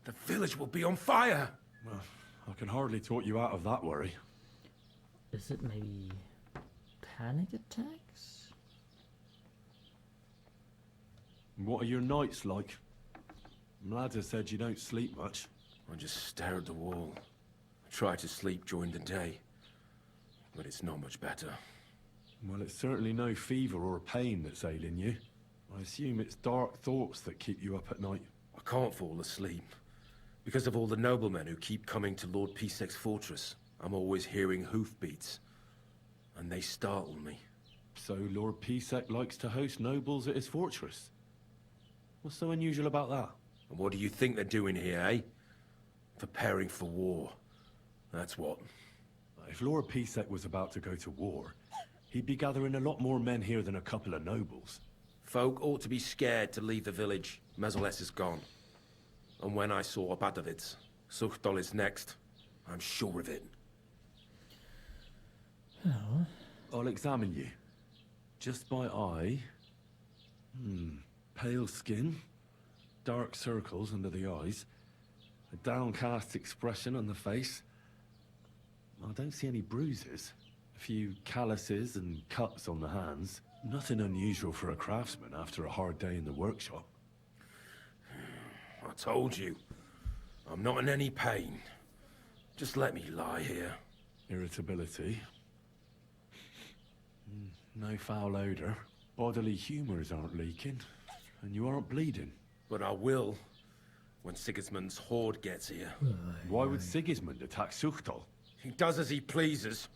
the village will be on fire. Well, I can hardly talk you out of that worry. Is it maybe panic attacks? What are your nights like? Mladda said you don't sleep much. I just stare at the wall. I try to sleep during the day, but it's not much better. Well, it's certainly no fever or pain that's ailing you. I assume it's dark thoughts that keep you up at night. I can't fall asleep. Because of all the noblemen who keep coming to Lord Pisek's fortress, I'm always hearing hoofbeats. And they startle me. So Lord Pisek likes to host nobles at his fortress? What's so unusual about that? And what do you think they're doing here, eh? Preparing for war. That's what. If Lord Pisek was about to go to war, he'd be gathering a lot more men here than a couple of nobles. Folk ought to be scared to leave the village. Mezoles is gone. And when I saw Abadovitz, Suchtol is next. I'm sure of it. Well, I'll examine you. Just by eye. Pale skin. Dark circles under the eyes. A downcast expression on the face. I don't see any bruises. A few calluses and cuts on the hands. Nothing unusual for a craftsman after a hard day in the workshop. I told you. I'm not in any pain. Just let me lie here. Irritability. No foul odor. Bodily humors aren't leaking. And you aren't bleeding. But I will, when Sigismund's horde gets here. Why would Sigismund attack Suchtol? He does as he pleases.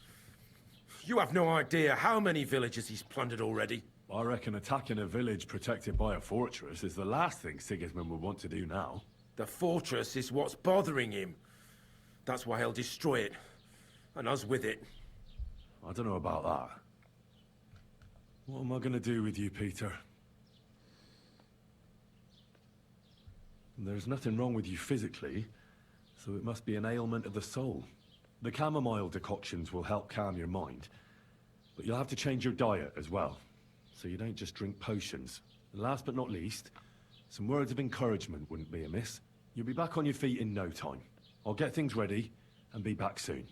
You have no idea how many villages he's plundered already. I reckon attacking a village protected by a fortress is the last thing Sigismund would want to do now. The fortress is what's bothering him. That's why he'll destroy it. And us with it. I don't know about that. What am I going to do with you, Peter? There's nothing wrong with you physically, so it must be an ailment of the soul. The chamomile decoctions will help calm your mind, but you'll have to change your diet as well, so you don't just drink potions. And last but not least, some words of encouragement wouldn't be amiss. You'll be back on your feet in no time. I'll get things ready and be back soon.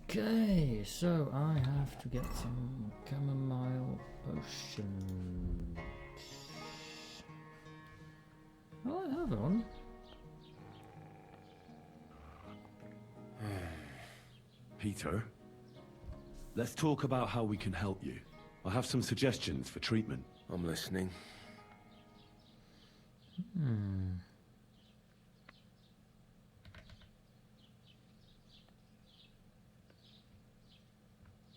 okay, so I have to get some chamomile potions. Well, I have one. Peter, let's talk about how we can help you. I have some suggestions for treatment. I'm listening.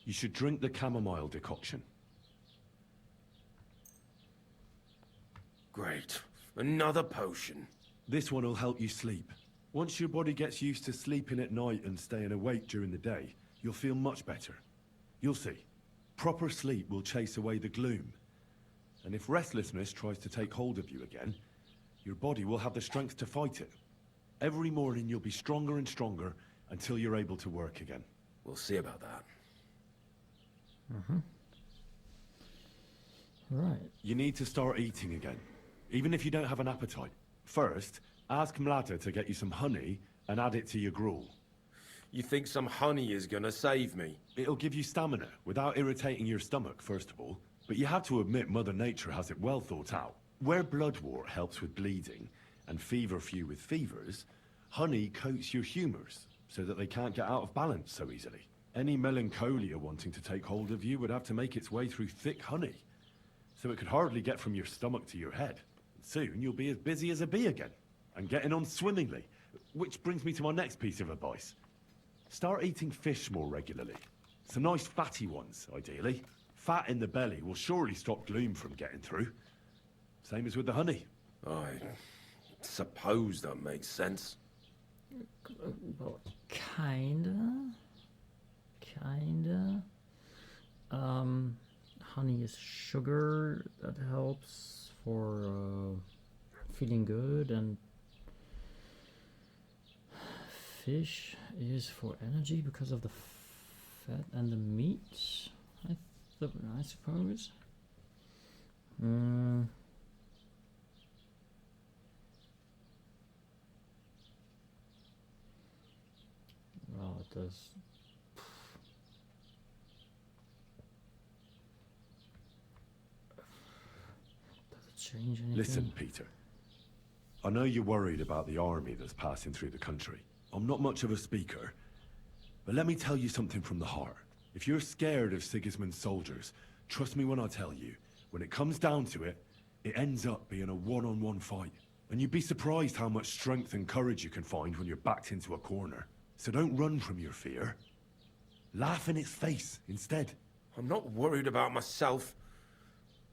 You should drink the chamomile decoction. Great. Another potion. This one will help you sleep. Once your body gets used to sleeping at night and staying awake during the day, you'll feel much better. You'll see. Proper sleep will chase away the gloom. And if restlessness tries to take hold of you again, your body will have the strength to fight it. Every morning you'll be stronger and stronger until you're able to work again. We'll see about that. Right. You need to start eating again, even if you don't have an appetite. First, ask Mladda to get you some honey and add it to your gruel. You think some honey is gonna save me? It'll give you stamina without irritating your stomach, first of all. But you have to admit Mother Nature has it well thought out. Where bloodwort helps with bleeding and feverfew with fevers, honey coats your humours so that they can't get out of balance so easily. Any melancholia wanting to take hold of you would have to make its way through thick honey. So it could hardly get from your stomach to your head. Soon you'll be as busy as a bee again, and getting on swimmingly. Which brings me to my next piece of advice. Start eating fish more regularly. Some nice fatty ones, ideally. Fat in the belly will surely stop gloom from getting through. Same as with the honey. I suppose that makes sense. Well, kinda. Honey is sugar that helps for feeling good, and fish is for energy because of the fat and the meat, I suppose. Well, it does. Does it change anything? Listen, Peter. I know you're worried about the army that's passing through the country. I'm not much of a speaker, but let me tell you something from the heart. If you're scared of Sigismund's soldiers, trust me when I tell you, when it comes down to it, it ends up being a one-on-one fight. And you'd be surprised how much strength and courage you can find when you're backed into a corner. So don't run from your fear. Laugh in its face instead. I'm not worried about myself.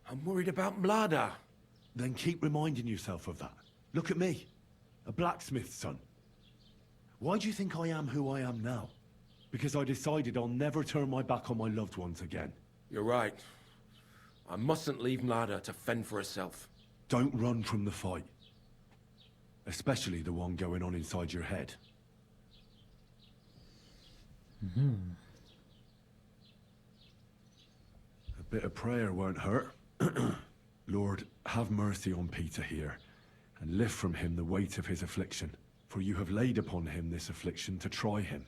I'm worried about Mlada. Then keep reminding yourself of that. Look at me, a blacksmith's son. Why do you think I am who I am now? Because I decided I'll never turn my back on my loved ones again. You're right. I mustn't leave Mlada to fend for herself. Don't run from the fight. Especially the one going on inside your head. A bit of prayer won't hurt. Lord, have mercy on Peter here, and lift from him the weight of his affliction. For you have laid upon him this affliction to try him.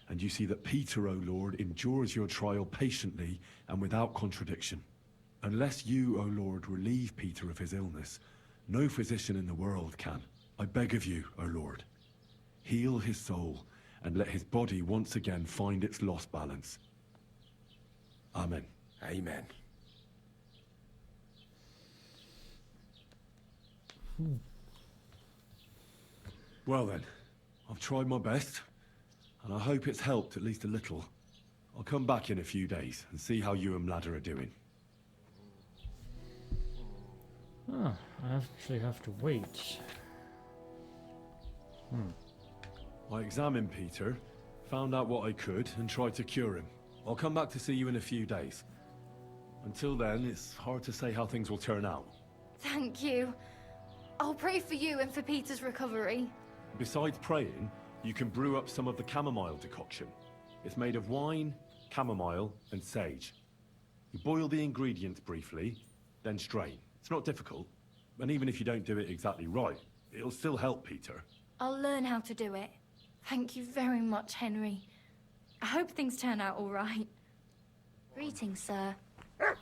And you see that Peter, O Lord, endures your trial patiently and without contradiction. Unless you, O Lord, relieve Peter of his illness, no physician in the world can. I beg of you, O Lord, heal his soul and let his body once again find its lost balance. Amen. Amen. Well then, I've tried my best, and I hope it's helped at least a little. I'll come back in a few days and see how you and Mlada are doing. Ah, I actually have to wait. I examined Peter, found out what I could, and tried to cure him. I'll come back to see you in a few days. Until then, it's hard to say how things will turn out. Thank you. I'll pray for you and for Peter's recovery. Besides praying, you can brew up some of the chamomile decoction. It's made of wine, chamomile, and sage. You boil the ingredients briefly, then strain. It's not difficult, and even if you don't do it exactly right, it'll still help Peter. I'll learn how to do it. Thank you very much, Henry. I hope things turn out all right. Greetings, sir. Oh,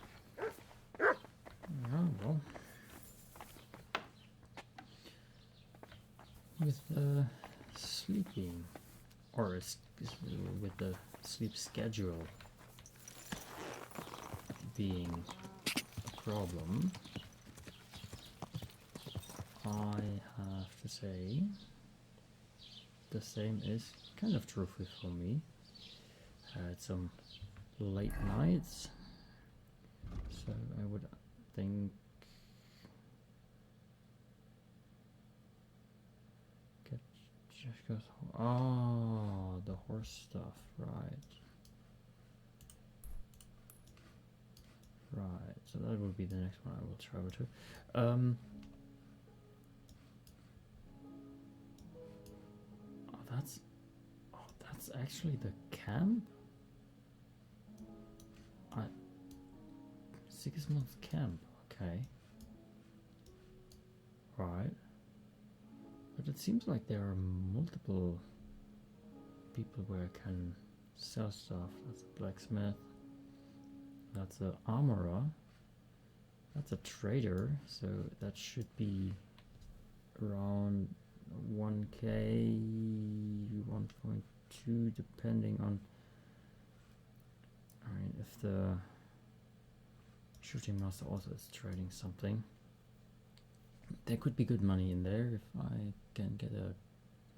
well. With sleeping, or with the sleep schedule being a problem, I have to say the same is kind of true for me. Had some late nights, so I would think just goes. Oh, the horse stuff, right? Right. So that would be the next one I will travel to. That's actually the camp. Sigismund's camp. Okay. Right. But it seems like there are multiple people where I can sell stuff. That's a blacksmith. That's an armorer. That's a trader. So that should be around 1k, 1.2, depending on. I mean, if the shooting master also is trading something, there could be good money in there if I can get a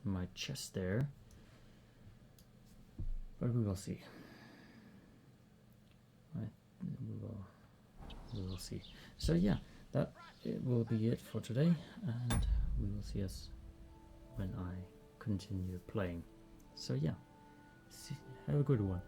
my chest there. But we will see. We will see. So yeah, that it will be it for today, and we will see us when I continue playing. So yeah, have a good one.